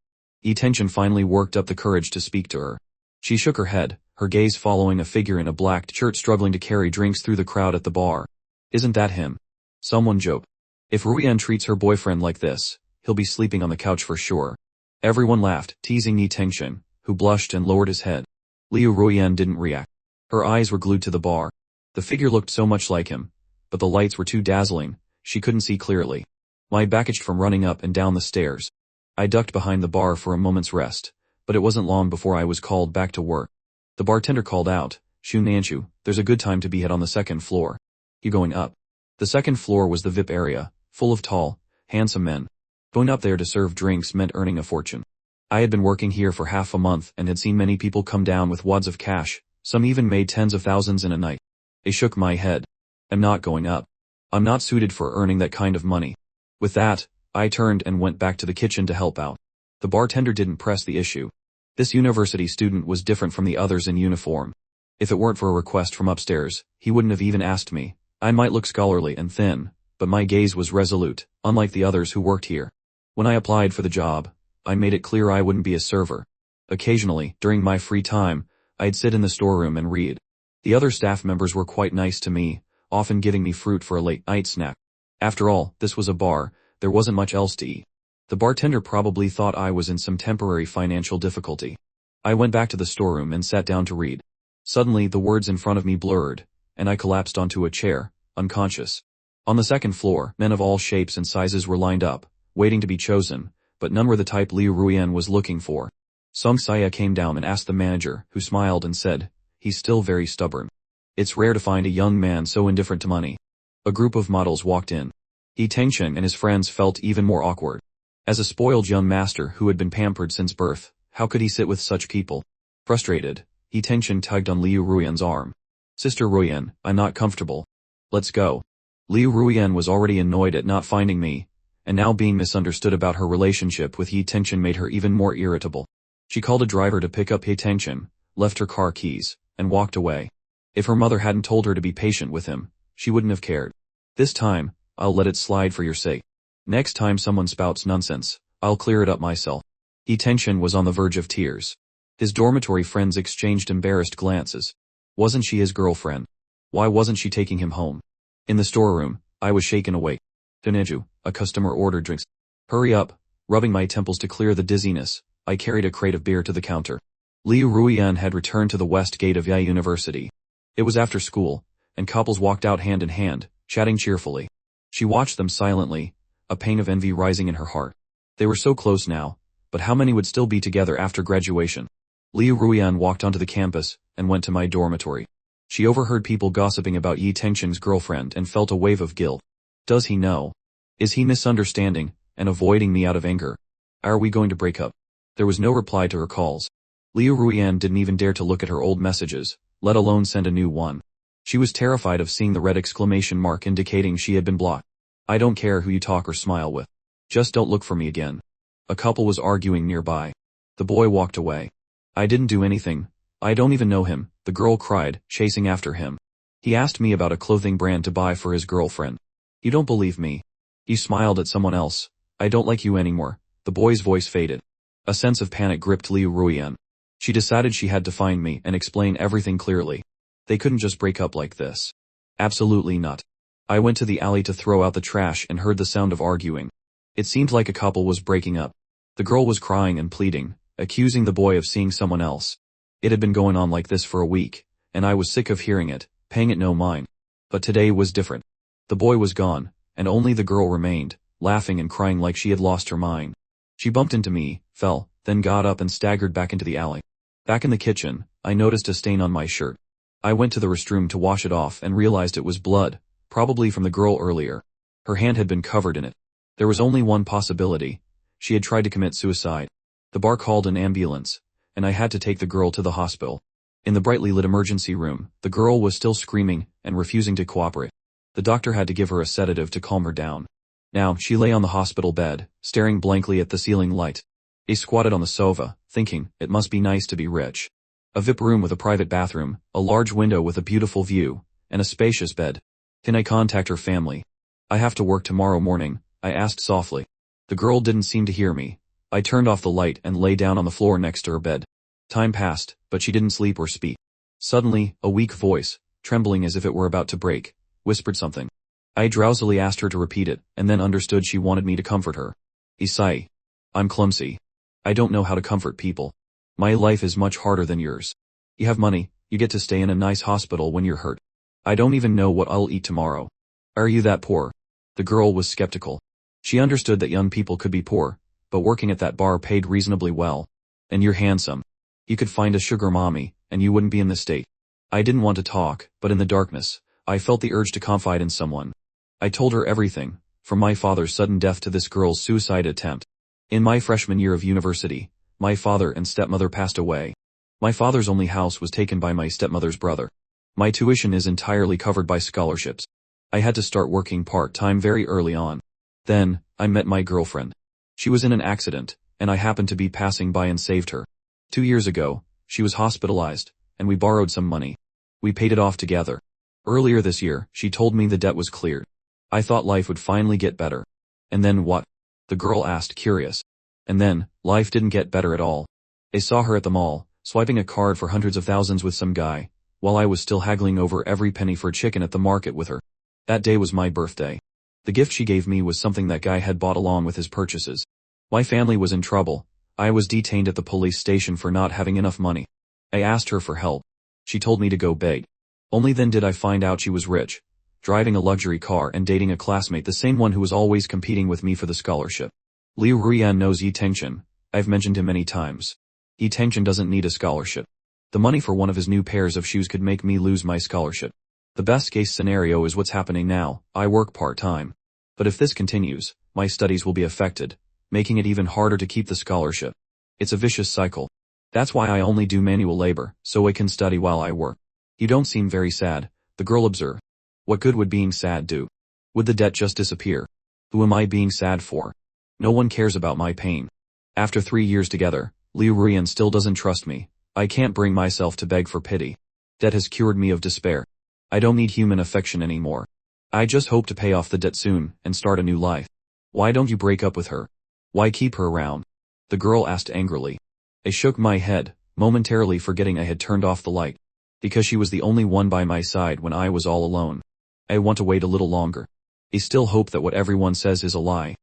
S1: Tension finally worked up the courage to speak to her. She shook her head, her gaze following a figure in a black shirt struggling to carry drinks through the crowd at the bar. Isn't that him? Someone joked. If Ruian treats her boyfriend like this, he'll be sleeping on the couch for sure. Everyone laughed, teasing Tension, who blushed and lowered his head. Liu Ruian didn't react. Her eyes were glued to the bar. The figure looked so much like him, but the lights were too dazzling, she couldn't see clearly. My back itched from running up and down the stairs. I ducked behind the bar for a moment's rest, but it wasn't long before I was called back to work. The bartender called out, Chunanshu, there's a good time to be had on the second floor. You going up? The second floor was the VIP area, full of tall, handsome men. Going up there to serve drinks meant earning a fortune. I had been working here for half a month and had seen many people come down with wads of cash, some even made tens of thousands in a night. I shook my head. I'm not going up. I'm not suited for earning that kind of money. With that, I turned and went back to the kitchen to help out. The bartender didn't press the issue. This university student was different from the others in uniform. If it weren't for a request from upstairs, he wouldn't have even asked me. I might look scholarly and thin, but my gaze was resolute, unlike the others who worked here. When I applied for the job, I made it clear I wouldn't be a server. Occasionally, during my free time, I'd sit in the storeroom and read. The other staff members were quite nice to me, often giving me fruit for a late-night snack. After all, this was a bar, there wasn't much else to eat. The bartender probably thought I was in some temporary financial difficulty. I went back to the storeroom and sat down to read. Suddenly the words in front of me blurred, and I collapsed onto a chair, unconscious. On the second floor, men of all shapes and sizes were lined up, waiting to be chosen, but none were the type Liu Ruian was looking for. Song Saya came down and asked the manager, who smiled and said, he's still very stubborn. It's rare to find a young man so indifferent to money. A group of models walked in. Tension and his friends felt even more awkward. As a spoiled young master who had been pampered since birth, how could he sit with such people? Frustrated, Tension tugged on Liu Ruian's arm. Sister Ruian, I'm not comfortable. Let's go. Liu Ruian was already annoyed at not finding me, and now being misunderstood about her relationship with Tension made her even more irritable. She called a driver to pick up Tension, left her car keys, and walked away. If her mother hadn't told her to be patient with him, she wouldn't have cared. This time, I'll let it slide for your sake. Next time someone spouts nonsense, I'll clear it up myself. Tension was on the verge of tears. His dormitory friends exchanged embarrassed glances. Wasn't she his girlfriend? Why wasn't she taking him home? In the storeroom, I was shaken awake. Teneju, a customer ordered drinks. Hurry up, Rubbing my temples to clear the dizziness, I carried a crate of beer to the counter. Liu Ruian had returned to the west gate of Yale University. It was after school, and couples walked out hand in hand, chatting cheerfully. She watched them silently, a pang of envy rising in her heart. They were so close now, but how many would still be together after graduation? Liu Ruian walked onto the campus and went to my dormitory. She overheard people gossiping about Yi Tengchen's girlfriend and felt a wave of guilt. Does he know? Is he misunderstanding and avoiding me out of anger? Are we going to break up? There was no reply to her calls. Liu Ruian didn't even dare to look at her old messages, let alone send a new one. She was terrified of seeing the red exclamation mark indicating she had been blocked. I don't care who you talk or smile with. Just don't look for me again. A couple was arguing nearby. The boy walked away. I didn't do anything. I don't even know him, the girl cried, chasing after him. He asked me about a clothing brand to buy for his girlfriend. You don't believe me. You smiled at someone else. I don't like you anymore. The boy's voice faded. A sense of panic gripped Liu Ruian. She decided she had to find me and explain everything clearly. They couldn't just break up like this. Absolutely not. I went to the alley to throw out the trash and heard the sound of arguing. It seemed like a couple was breaking up. The girl was crying and pleading, accusing the boy of seeing someone else. It had been going on like this for a week, and I was sick of hearing it, paying it no mind. But today was different. The boy was gone, and only the girl remained, laughing and crying like she had lost her mind. She bumped into me, fell, then got up and staggered back into the alley. Back in the kitchen, I noticed a stain on my shirt. I went to the restroom to wash it off and realized it was blood, probably from the girl earlier. Her hand had been covered in it. There was only one possibility. She had tried to commit suicide. The bar called an ambulance, and I had to take the girl to the hospital. In the brightly lit emergency room, the girl was still screaming and refusing to cooperate. The doctor had to give her a sedative to calm her down. Now, she lay on the hospital bed, staring blankly at the ceiling light. I squatted on the sofa, thinking, it must be nice to be rich. A VIP room with a private bathroom, a large window with a beautiful view, and a spacious bed. Can I contact her family? I have to work tomorrow morning, I asked softly. The girl didn't seem to hear me. I turned off the light and lay down on the floor next to her bed. Time passed, but she didn't sleep or speak. Suddenly, a weak voice, trembling as if it were about to break, whispered something. I drowsily asked her to repeat it, and then understood she wanted me to comfort her. Isai. I'm clumsy. I don't know how to comfort people. My life is much harder than yours. You have money, you get to stay in a nice hospital when you're hurt. I don't even know what I'll eat tomorrow. Are you that poor? The girl was skeptical. She understood that young people could be poor, but working at that bar paid reasonably well. And you're handsome. You could find a sugar mommy, and you wouldn't be in this state. I didn't want to talk, but in the darkness, I felt the urge to confide in someone. I told her everything, from my father's sudden death to this girl's suicide attempt. In my freshman year of university, my father and stepmother passed away. My father's only house was taken by my stepmother's brother. My tuition is entirely covered by scholarships. I had to start working part-time very early on. Then, I met my girlfriend. She was in an accident, and I happened to be passing by and saved her. 2 years ago, she was hospitalized, and we borrowed some money. We paid it off together. Earlier this year, she told me the debt was cleared. I thought life would finally get better. And then what? The girl asked, curious. And then, life didn't get better at all. I saw her at the mall, swiping a card for hundreds of thousands with some guy, while I was still haggling over every penny for chicken at the market with her. That day was my birthday. The gift she gave me was something that guy had bought along with his purchases. My family was in trouble. I was detained at the police station for not having enough money. I asked her for help. She told me to go beg. Only then did I find out she was rich, driving a luxury car and dating a classmate, the same one who was always competing with me for the scholarship. Liu Ruian knows Yi Tengchen. I've mentioned him many times. Yi Tengchen doesn't need a scholarship. The money for one of his new pairs of shoes could make me lose my scholarship. The best case scenario is what's happening now. I work part-time. But if this continues, my studies will be affected, making it even harder to keep the scholarship. It's a vicious cycle. That's why I only do manual labor, so I can study while I work. You don't seem very sad, the girl observed. What good would being sad do? Would the debt just disappear? Who am I being sad for? No one cares about my pain. After 3 years together, Liu Ruian still doesn't trust me. I can't bring myself to beg for pity. Debt has cured me of despair. I don't need human affection anymore. I just hope to pay off the debt soon and start a new life. Why don't you break up with her? Why keep her around? The girl asked angrily. I shook my head, momentarily forgetting I had turned off the light. Because she was the only one by my side when I was all alone. I want to wait a little longer. I still hope that what everyone says is a lie.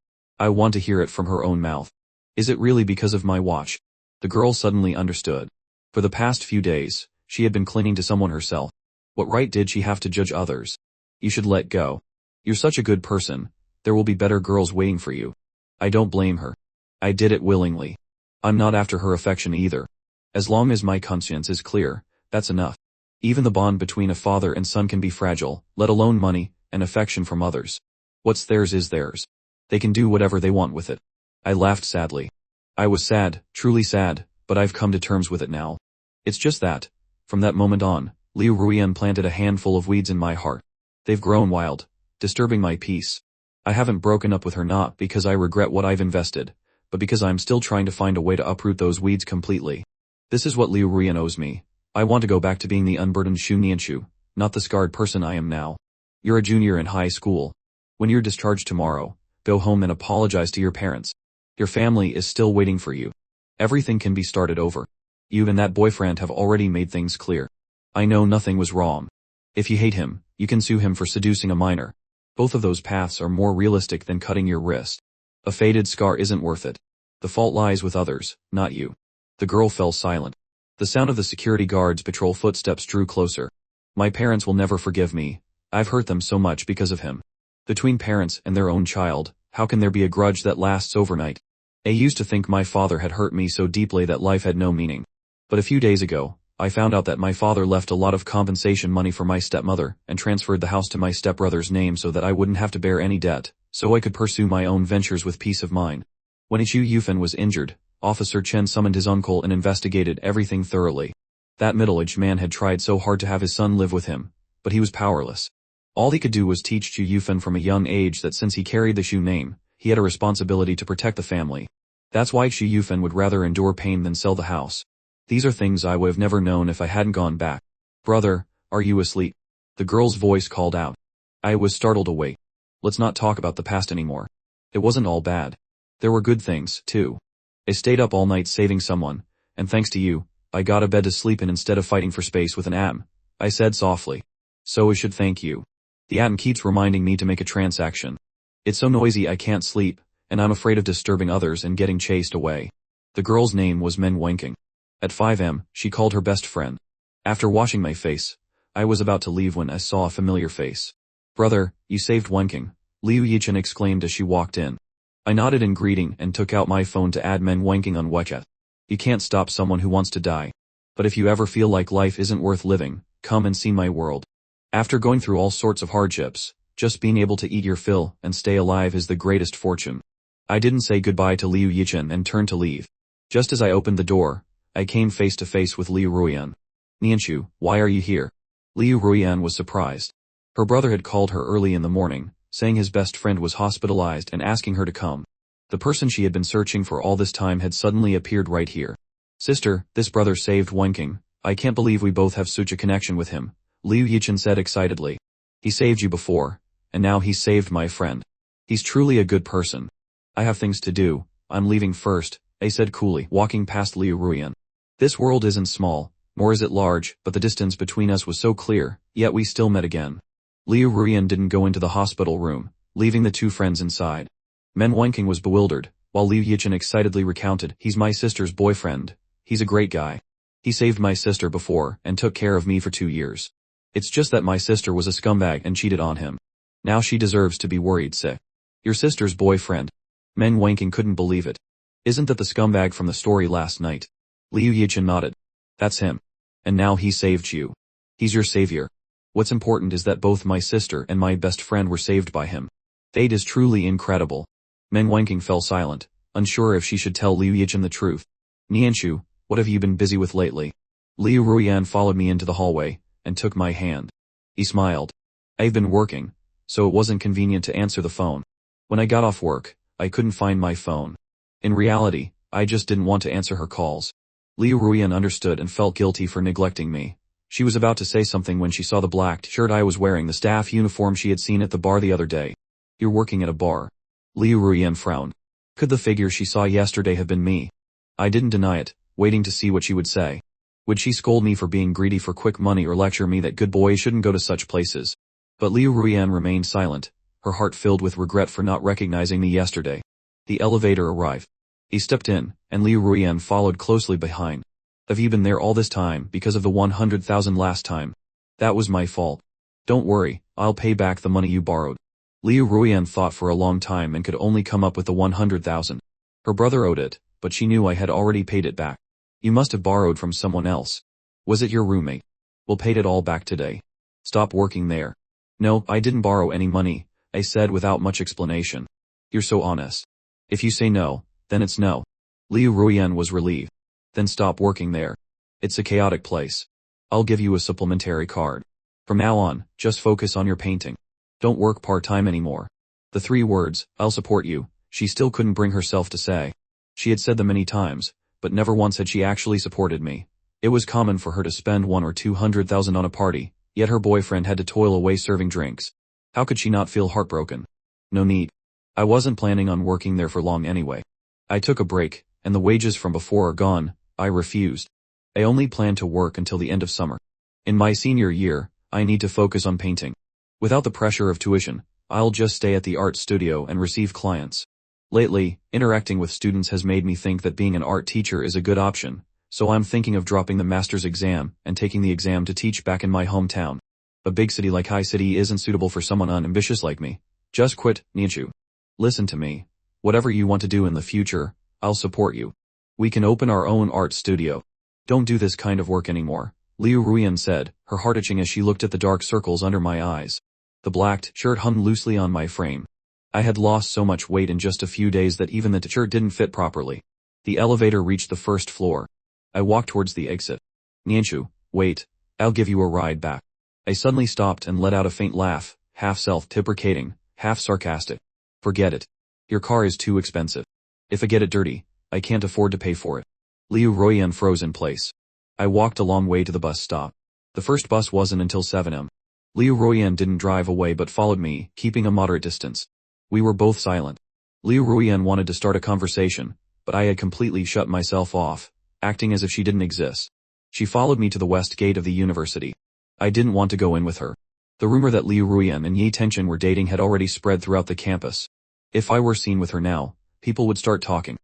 S1: I want to hear it from her own mouth. Is it really because of my watch? The girl suddenly understood. For the past few days, she had been clinging to someone herself. What right did she have to judge others? You should let go. You're such a good person. There will be better girls waiting for you. I don't blame her. I did it willingly. I'm not after her affection either. As long as my conscience is clear, that's enough. Even the bond between a father and son can be fragile, let alone money and affection from others. What's theirs is theirs. They can do whatever they want with it. I laughed sadly. I was sad, truly sad, but I've come to terms with it now. It's just that, from that moment on, Liu Ruian planted a handful of weeds in my heart. They've grown wild, disturbing my peace. I haven't broken up with her not because I regret what I've invested, but because I'm still trying to find a way to uproot those weeds completely. This is what Liu Ruian owes me. I want to go back to being the unburdened Shu Nianshu, not the scarred person I am now. You're a junior in high school. When you're discharged tomorrow, go home and apologize to your parents. Your family is still waiting for you. Everything can be started over. You and that boyfriend have already made things clear. I know nothing was wrong. If you hate him, you can sue him for seducing a minor. Both of those paths are more realistic than cutting your wrist. A faded scar isn't worth it. The fault lies with others, not you. The girl fell silent. The sound of the security guard's patrol footsteps drew closer. My parents will never forgive me. I've hurt them so much because of him. Between parents and their own child, how can there be a grudge that lasts overnight? I used to think my father had hurt me so deeply that life had no meaning. But a few days ago, I found out that my father left a lot of compensation money for my stepmother and transferred the house to my stepbrother's name so that I wouldn't have to bear any debt, so I could pursue my own ventures with peace of mind. When Ichu Yufan was injured, Officer Chen summoned his uncle and investigated everything thoroughly. That middle-aged man had tried so hard to have his son live with him, but he was powerless. All he could do was teach Chu Yufan from a young age that since he carried the Shu name, he had a responsibility to protect the family. That's why Chu Yufan would rather endure pain than sell the house. These are things I would have never known if I hadn't gone back. Brother, are you asleep? The girl's voice called out. I was startled awake. Let's not talk about the past anymore. It wasn't all bad. There were good things, too. I stayed up all night saving someone, and thanks to you, I got a bed to sleep in instead of fighting for space with an atom. I said softly. So I should thank you. The atom keeps reminding me to make a transaction. It's so noisy I can't sleep, and I'm afraid of disturbing others and getting chased away. The girl's name was Men Wenking. At 5 am, she called her best friend. After washing my face, I was about to leave when I saw a familiar face. Brother, you saved Wenking, Liu Yichen exclaimed as she walked in. I nodded in greeting and took out my phone to add Men Wenking on WeChat. You can't stop someone who wants to die. But if you ever feel like life isn't worth living, come and see my world. After going through all sorts of hardships, just being able to eat your fill and stay alive is the greatest fortune. I didn't say goodbye to Liu Yichen and turned to leave. Just as I opened the door, I came face to face with Liu Ruian. Nianshu, why are you here? Liu Ruian was surprised. Her brother had called her early in the morning, saying his best friend was hospitalized and asking her to come. The person she had been searching for all this time had suddenly appeared right here. Sister, this brother saved Wenking. I can't believe we both have such a connection with him, Liu Yichen said excitedly. He saved you before, and now he saved my friend. He's truly a good person. I have things to do, I'm leaving first, I said coolly, walking past Liu Ruian. This world isn't small, nor is it large, but the distance between us was so clear, yet we still met again. Liu Ruian didn't go into the hospital room, leaving the two friends inside. Men Wenking was bewildered, while Liu Yichen excitedly recounted, he's my sister's boyfriend. He's a great guy. He saved my sister before and took care of me for 2 years. It's just that my sister was a scumbag and cheated on him. Now she deserves to be worried sick. Your sister's boyfriend. Men Wenking couldn't believe it. Isn't that the scumbag from the story last night? Liu Yichen nodded. That's him. And now he saved you. He's your savior. What's important is that both my sister and my best friend were saved by him. Fate is truly incredible. Men Wenking fell silent, unsure if she should tell Liu Yichen the truth. Nianshu, what have you been busy with lately? Liu Ruian followed me into the hallway, and took my hand. He smiled. I've been working, so it wasn't convenient to answer the phone. When I got off work, I couldn't find my phone. In reality, I just didn't want to answer her calls. Liu Ruian understood and felt guilty for neglecting me. She was about to say something when she saw the black shirt I was wearing, the staff uniform she had seen at the bar the other day. You're working at a bar. Liu Ruian frowned. Could the figure she saw yesterday have been me? I didn't deny it, waiting to see what she would say. Would she scold me for being greedy for quick money or lecture me that good boys shouldn't go to such places? But Liu Ruian remained silent, her heart filled with regret for not recognizing me yesterday. The elevator arrived. He stepped in, and Liu Ruian followed closely behind. Have you been there all this time because of the 100,000 last time? That was my fault. Don't worry, I'll pay back the money you borrowed. Liu Ruian thought for a long time and could only come up with the 100,000. Her brother owed it, but she knew I had already paid it back. You must have borrowed from someone else. Was it your roommate? We'll pay it all back today. Stop working there. No, I didn't borrow any money, I said without much explanation. You're so honest. If you say no, then it's no. Liu Ruian was relieved. Then stop working there. It's a chaotic place. I'll give you a supplementary card. From now on, just focus on your painting. Don't work part-time anymore. The 3 words, I'll support you, she still couldn't bring herself to say. She had said them many times, but never once had she actually supported me. It was common for her to spend 100,000 or 200,000 on a party, yet her boyfriend had to toil away serving drinks. How could she not feel heartbroken? No need. I wasn't planning on working there for long anyway. I took a break, and the wages from before are gone. I refused. I only plan to work until the end of summer. In my senior year, I need to focus on painting. Without the pressure of tuition, I'll just stay at the art studio and receive clients. Lately, interacting with students has made me think that being an art teacher is a good option, so I'm thinking of dropping the master's exam and taking the exam to teach back in my hometown. A big city like High City isn't suitable for someone unambitious like me. Just quit, Nianchu. Listen to me. Whatever you want to do in the future, I'll support you. We can open our own art studio. Don't do this kind of work anymore, Liu Ruian said, her heart itching as she looked at the dark circles under my eyes. The black shirt hung loosely on my frame. I had lost so much weight in just a few days that even the shirt didn't fit properly. The elevator reached the first floor. I walked towards the exit. Nianchu, wait, I'll give you a ride back. I suddenly stopped and let out a faint laugh, half self-deprecating, half sarcastic. Forget it. Your car is too expensive. If I get it dirty, I can't afford to pay for it. Liu Ruian froze in place. I walked a long way to the bus stop. The first bus wasn't until 7 am. Liu Ruian didn't drive away but followed me, keeping a moderate distance. We were both silent. Liu Ruian wanted to start a conversation, but I had completely shut myself off, acting as if she didn't exist. She followed me to the west gate of the university. I didn't want to go in with her. The rumor that Liu Ruian and Yi Tenchen were dating had already spread throughout the campus. If I were seen with her now, people would start talking.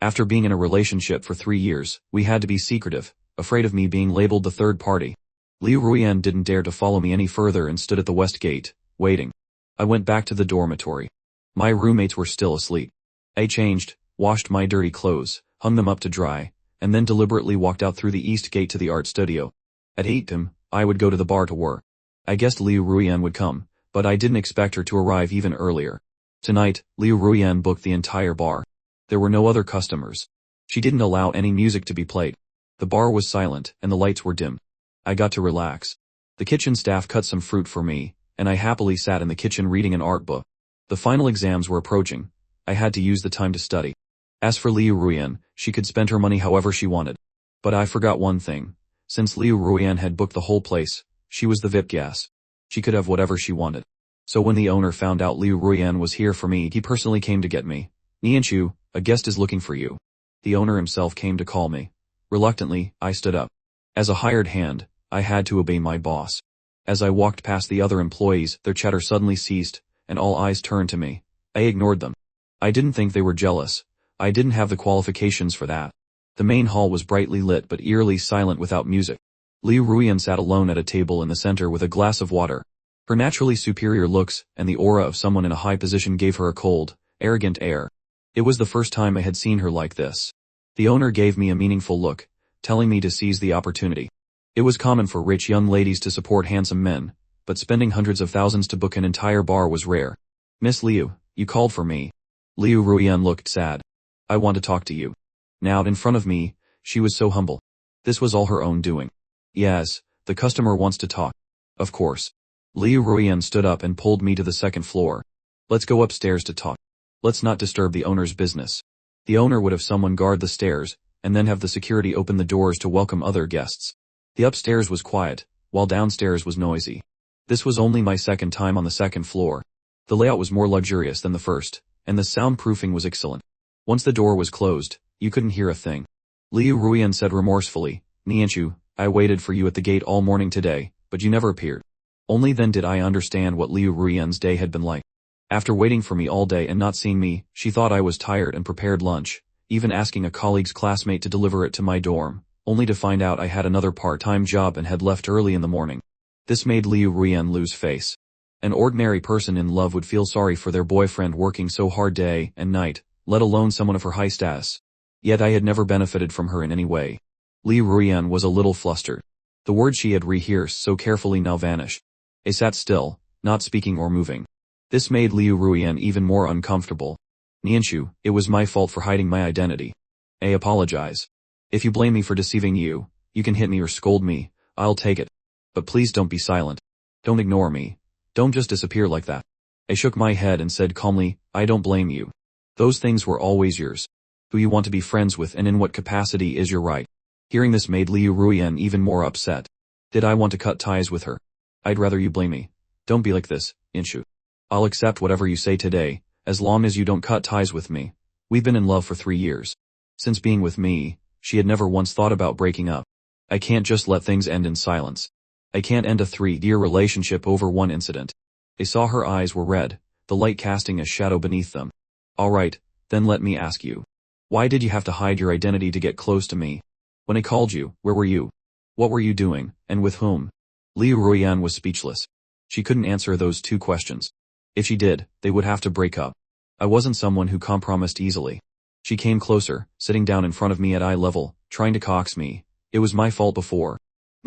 S1: After being in a relationship for 3 years, we had to be secretive, afraid of me being labeled the third party. Liu Ruian didn't dare to follow me any further and stood at the west gate, waiting. I went back to the dormitory. My roommates were still asleep. I changed, washed my dirty clothes, hung them up to dry, and then deliberately walked out through the east gate to the art studio. At 8 am, I would go to the bar to work. I guessed Liu Ruian would come, but I didn't expect her to arrive even earlier. Tonight, Liu Ruian booked the entire bar. There were no other customers. She didn't allow any music to be played. The bar was silent and the lights were dim. I got to relax. The kitchen staff cut some fruit for me, and I happily sat in the kitchen reading an art book. The final exams were approaching. I had to use the time to study. As for Liu Ruian, she could spend her money however she wanted. But I forgot one thing. Since Liu Ruian had booked the whole place, she was the VIP guest. She could have whatever she wanted. So when the owner found out Liu Ruian was here for me, he personally came to get me. Nianchu, a guest is looking for you. The owner himself came to call me. Reluctantly, I stood up. As a hired hand, I had to obey my boss. As I walked past the other employees, their chatter suddenly ceased, and all eyes turned to me. I ignored them. I didn't think they were jealous. I didn't have the qualifications for that. The main hall was brightly lit but eerily silent without music. Liu Ruian sat alone at a table in the center with a glass of water. Her naturally superior looks and the aura of someone in a high position gave her a cold, arrogant air. It was the first time I had seen her like this. The owner gave me a meaningful look, telling me to seize the opportunity. It was common for rich young ladies to support handsome men, but spending hundreds of thousands to book an entire bar was rare. Miss Liu, you called for me. Liu Ruian looked sad. I want to talk to you. Now in front of me, she was so humble. This was all her own doing. Yes, the customer wants to talk. Of course. Liu Ruian stood up and pulled me to the second floor. Let's go upstairs to talk. Let's not disturb the owner's business. The owner would have someone guard the stairs, and then have the security open the doors to welcome other guests. The upstairs was quiet, while downstairs was noisy. This was only my second time on the second floor. The layout was more luxurious than the first, and the soundproofing was excellent. Once the door was closed, you couldn't hear a thing. Liu Ruian said remorsefully, Nianchu, I waited for you at the gate all morning today, but you never appeared. Only then did I understand what Liu Ruian's day had been like. After waiting for me all day and not seeing me, she thought I was tired and prepared lunch, even asking a colleague's classmate to deliver it to my dorm, only to find out I had another part-time job and had left early in the morning. This made Liu Ruian lose face. An ordinary person in love would feel sorry for their boyfriend working so hard day and night, let alone someone of her high status. Yet I had never benefited from her in any way. Liu Ruian was a little flustered. The words she had rehearsed so carefully now vanished. I sat still, not speaking or moving. This made Liu Ruian even more uncomfortable. Nianshu, it was my fault for hiding my identity. I apologize. If you blame me for deceiving you, you can hit me or scold me, I'll take it. But please don't be silent. Don't ignore me. Don't just disappear like that. I shook my head and said calmly, I don't blame you. Those things were always yours. Who you want to be friends with and in what capacity is your right. Hearing this made Liu Ruian even more upset. Did I want to cut ties with her? I'd rather you blame me. Don't be like this, Inshu. I'll accept whatever you say today, as long as you don't cut ties with me. We've been in love for 3 years. Since being with me, she had never once thought about breaking up. I can't just let things end in silence. I can't end a 3-year relationship over one incident. I saw her eyes were red, the light casting a shadow beneath them. Alright, then let me ask you. Why did you have to hide your identity to get close to me? When I called you, where were you? What were you doing, and with whom? Liu Ruian was speechless. She couldn't answer those 2 questions. If she did, they would have to break up. I wasn't someone who compromised easily. She came closer, sitting down in front of me at eye level, trying to coax me. It was my fault before.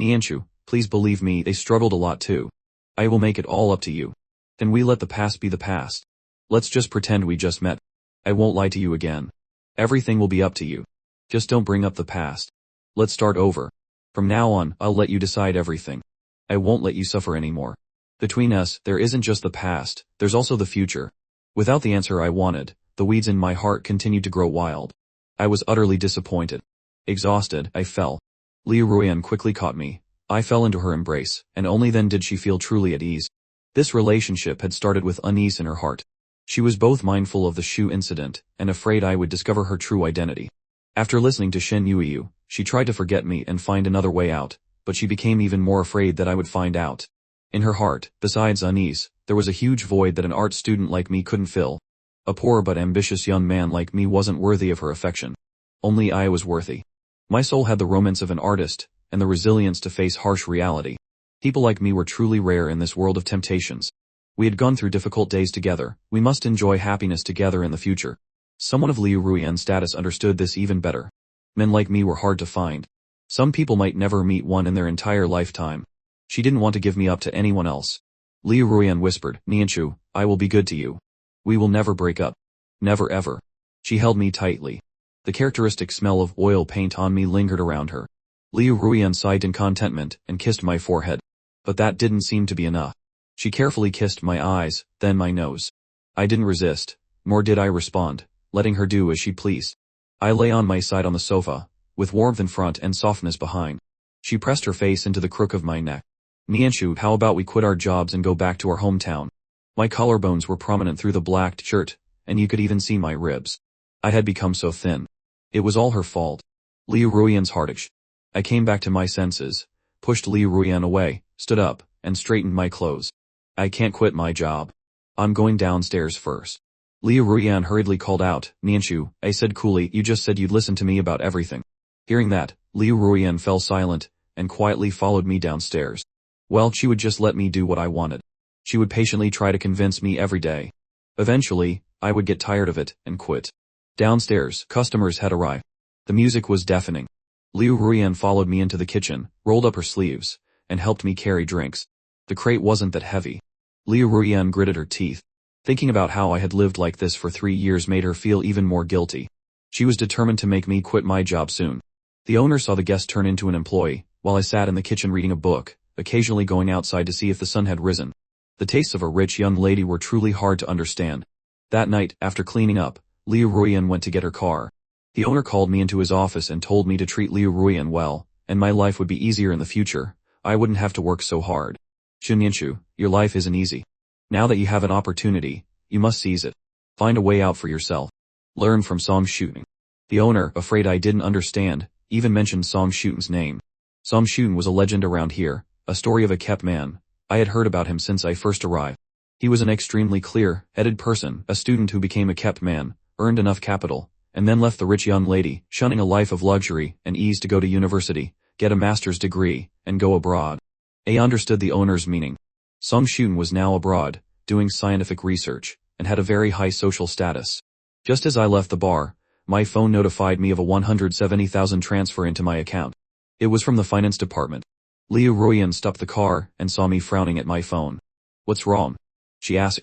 S1: Nianshu, please believe me, they struggled a lot too. I will make it all up to you. Then we let the past be the past. Let's just pretend we just met. I won't lie to you again. Everything will be up to you. Just don't bring up the past. Let's start over. From now on, I'll let you decide everything. I won't let you suffer anymore. Between us, there isn't just the past, there's also the future. Without the answer I wanted, the weeds in my heart continued to grow wild. I was utterly disappointed. Exhausted, I fell. Liu Ruian quickly caught me. I fell into her embrace, and only then did she feel truly at ease. This relationship had started with unease in her heart. She was both mindful of the shoe incident, and afraid I would discover her true identity. After listening to Shen Yuiyu, she tried to forget me and find another way out, but she became even more afraid that I would find out. In her heart, besides unease, there was a huge void that an art student like me couldn't fill. A poor but ambitious young man like me wasn't worthy of her affection. Only I was worthy. My soul had the romance of an artist, and the resilience to face harsh reality. People like me were truly rare in this world of temptations. We had gone through difficult days together, we must enjoy happiness together in the future. Someone of Liu Ruian's status understood this even better. Men like me were hard to find. Some people might never meet one in their entire lifetime. She didn't want to give me up to anyone else. Liu Ruian whispered, Nianshu, I will be good to you. We will never break up. Never ever. She held me tightly. The characteristic smell of oil paint on me lingered around her. Liu Ruian sighed in contentment and kissed my forehead. But that didn't seem to be enough. She carefully kissed my eyes, then my nose. I didn't resist, nor did I respond, letting her do as she pleased. I lay on my side on the sofa, with warmth in front and softness behind. She pressed her face into the crook of my neck. Nianshu, how about we quit our jobs and go back to our hometown? My collarbones were prominent through the blacked shirt, and you could even see my ribs. I had become so thin. It was all her fault. Liu Ruian's heartache. I came back to my senses, pushed Liu Ruian away, stood up, and straightened my clothes. I can't quit my job. I'm going downstairs first. Liu Ruian hurriedly called out, Nianshu, I said coolly, you just said you'd listen to me about everything. Hearing that, Liu Ruian fell silent, and quietly followed me downstairs. Well, she would just let me do what I wanted. She would patiently try to convince me every day. Eventually, I would get tired of it, and quit. Downstairs, customers had arrived. The music was deafening. Liu Ruian followed me into the kitchen, rolled up her sleeves, and helped me carry drinks. The crate wasn't that heavy. Liu Ruian gritted her teeth. Thinking about how I had lived like this for 3 years made her feel even more guilty. She was determined to make me quit my job soon. The owner saw the guest turn into an employee, while I sat in the kitchen reading a book, occasionally going outside to see if the sun had risen. The tastes of a rich young lady were truly hard to understand. That night, after cleaning up, Liu Ruian went to get her car. The owner called me into his office and told me to treat Liu Ruian well, and my life would be easier in the future. I wouldn't have to work so hard. Shunyanshu, your life isn't easy. Now that you have an opportunity, you must seize it. Find a way out for yourself. Learn from Song Shooting. The owner, afraid I didn't understand, even mentioned Song Shooting's name. Song Shooting was a legend around here, a story of a kept man. I had heard about him since I first arrived. He was an extremely clear-headed person, a student who became a kept man, earned enough capital, and then left the rich young lady, shunning a life of luxury and ease to go to university, get a master's degree, and go abroad. I understood the owner's meaning. Sung Shun was now abroad, doing scientific research, and had a very high social status. Just as I left the bar, my phone notified me of a 170,000 transfer into my account. It was from the finance department. Liu Ruyan stopped the car and saw me frowning at my phone. "What's wrong?" she asked.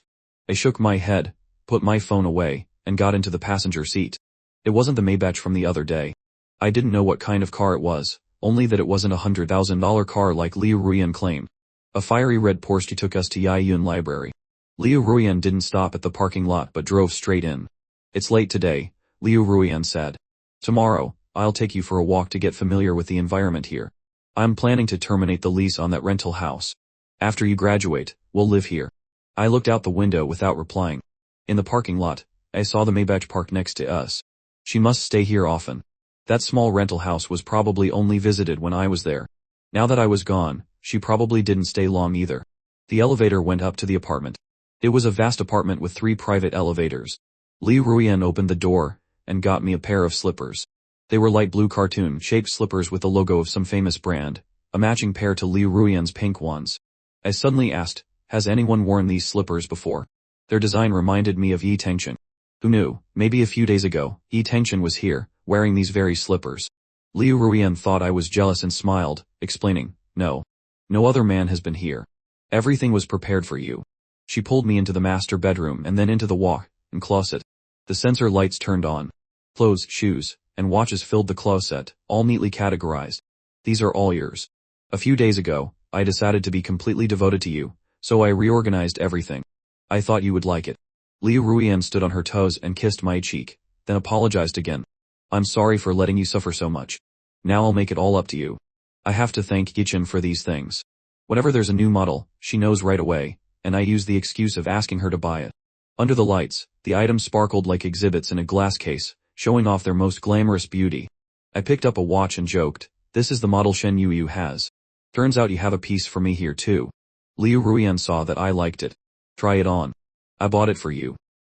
S1: I shook my head, put my phone away, and got into the passenger seat. It wasn't the Maybach from the other day. I didn't know what kind of car it was, only that it wasn't a $100,000 car like Liu Ruyan claimed. A fiery red Porsche took us to Yahyun Library. Liu Ruyan didn't stop at the parking lot but drove straight in. "It's late today," Liu Ruyan said. "Tomorrow, I'll take you for a walk to get familiar with the environment here. I'm planning to terminate the lease on that rental house. After you graduate, we'll live here." I looked out the window without replying. In the parking lot, I saw the Maybach parked next to us. She must stay here often. That small rental house was probably only visited when I was there. Now that I was gone, she probably didn't stay long either. The elevator went up to the apartment. It was a vast apartment with 3 private elevators. Liu Ruyan opened the door and got me a pair of slippers. They were light blue cartoon-shaped slippers with the logo of some famous brand, a matching pair to Liu Ruyan's pink ones. I suddenly asked, "Has anyone worn these slippers before?" Their design reminded me of Yi Tengchen. Who knew, maybe a few days ago, Yi Tengchen was here, wearing these very slippers. Liu Ruyan thought I was jealous and smiled, explaining, "No. No other man has been here. Everything was prepared for you." She pulled me into the master bedroom and then into the walk-in closet. The sensor lights turned on. Clothes, shoes, and watches filled the closet, all neatly categorized. "These are all yours. A few days ago, I decided to be completely devoted to you, so I reorganized everything. I thought you would like it." Liu Ruyan stood on her toes and kissed my cheek, then apologized again. "I'm sorry for letting you suffer so much. Now I'll make it all up to you. I have to thank Gichin for these things. Whenever there's a new model, she knows right away, and I use the excuse of asking her to buy it." Under the lights, the items sparkled like exhibits in a glass case, showing off their most glamorous beauty. I picked up a watch and joked, "This is the model Shen Yu has. Turns out you have a piece for me here too." Liu Ruyan saw that I liked it. "Try it on. I bought it for you."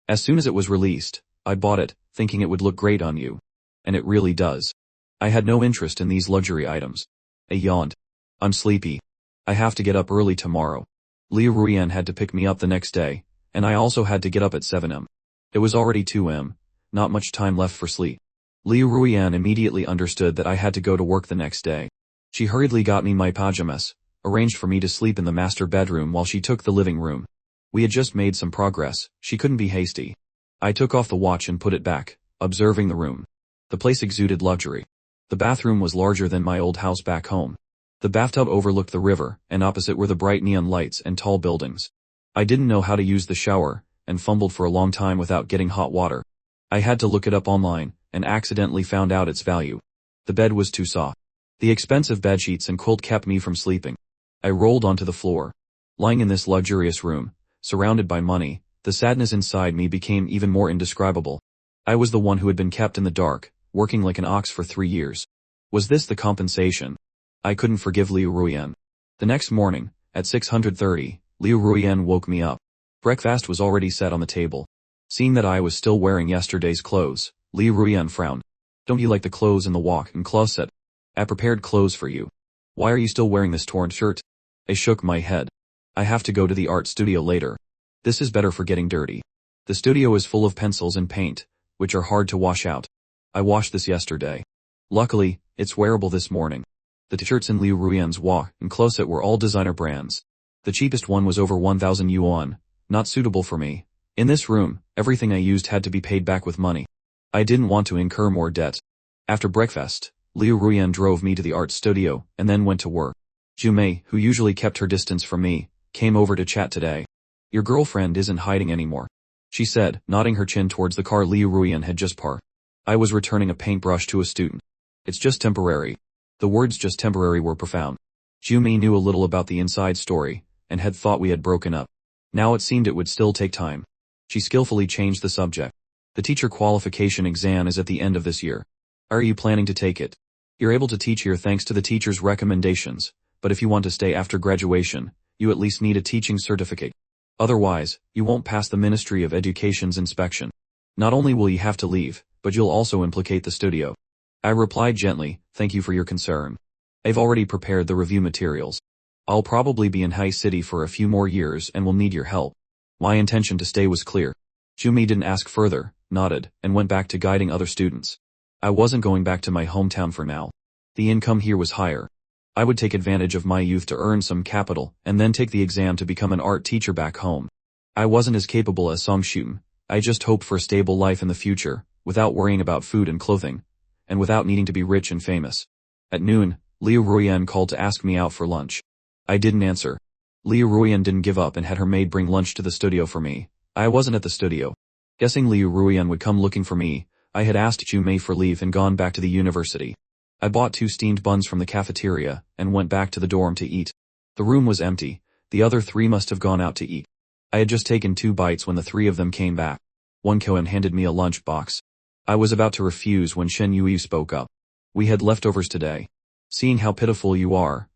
S1: As soon as it was released, I bought it, thinking it would look great on you. And it really does. I had no interest in these luxury items. I yawned. "I'm sleepy. I have to get up early tomorrow." Liu Ruyan had to pick me up the next day, and I also had to get up at 7 am. It was already 2 am, not much time left for sleep. Liu Ruyan immediately understood that I had to go to work the next day. She hurriedly got me my pajamas, arranged for me to sleep in the master bedroom while she took the living room. We had just made some progress, she couldn't be hasty. I took off the watch and put it back, observing the room. The place exuded luxury. The bathroom was larger than my old house back home. The bathtub overlooked the river, and opposite were the bright neon lights and tall buildings. I didn't know how to use the shower, and fumbled for a long time without getting hot water. I had to look it up online, and accidentally found out its value. The bed was too soft. The expensive bedsheets and quilt kept me from sleeping. I rolled onto the floor. Lying in this luxurious room, surrounded by money, the sadness inside me became even more indescribable. I was the one who had been kept in the dark, working like an ox for 3 years. Was this the compensation? I couldn't forgive Liu Ruyan. The next morning, at 6:30, Liu Ruyan woke me up. Breakfast was already set on the table. Seeing that I was still wearing yesterday's clothes, Liu Ruyan frowned. "Don't you like the clothes in the walk-in closet? I prepared clothes for you. Why are you still wearing this torn shirt?" I shook my head. "I have to go to the art studio later. This is better for getting dirty. The studio is full of pencils and paint, which are hard to wash out. I washed this yesterday. Luckily, it's wearable this morning." The t-shirts in Liu Ruyan's walk-in closet were all designer brands. The cheapest one was over 1,000 yuan, not suitable for me. In this room, everything I used had to be paid back with money. I didn't want to incur more debt. After breakfast, Liu Ruyan drove me to the art studio, and then went to work. Jumei, who usually kept her distance from me, came over to chat today. "Your girlfriend isn't hiding anymore," she said, nodding her chin towards the car Liu Ruyan had just parked. I was returning a paintbrush to a student. "It's just temporary." The words "just temporary" were profound. Jumei knew a little about the inside story, and had thought we had broken up. Now it seemed it would still take time. She skillfully changed the subject. "The teacher qualification exam is at the end of this year. Are you planning to take it? You're able to teach here thanks to the teacher's recommendations, but if you want to stay after graduation, you at least need a teaching certificate. Otherwise, you won't pass the Ministry of Education's inspection. Not only will you have to leave, but you'll also implicate the studio. I replied gently, thank you for your concern. I've already prepared the review materials. I'll probably be in High City for a few more years and will need your help. My intention to stay was clear. Jumi didn't ask further, nodded, and went back to guiding other students. I wasn't going back to my hometown for now. The income here was higher. I would take advantage of my youth to earn some capital and then take the exam to become an art teacher back home. I wasn't as capable as Songshun. I just hoped for a stable life in the future, without worrying about food and clothing, and without needing to be rich and famous. At noon, Liu Ruian called to ask me out for lunch. I didn't answer. Liu Ruian didn't give up and had her maid bring lunch to the studio for me. I wasn't at the studio. Guessing Liu Ruian would come looking for me, I had asked Jumei for leave and gone back to the university. I bought 2 steamed buns from the cafeteria and went back to the dorm to eat. The room was empty. The other 3 must have gone out to eat. I had just taken 2 bites when the 3 of them came back. One Koan handed me a lunch box. I was about to refuse when Shen Yuyu spoke up. We had leftovers today. Seeing how pitiful you are,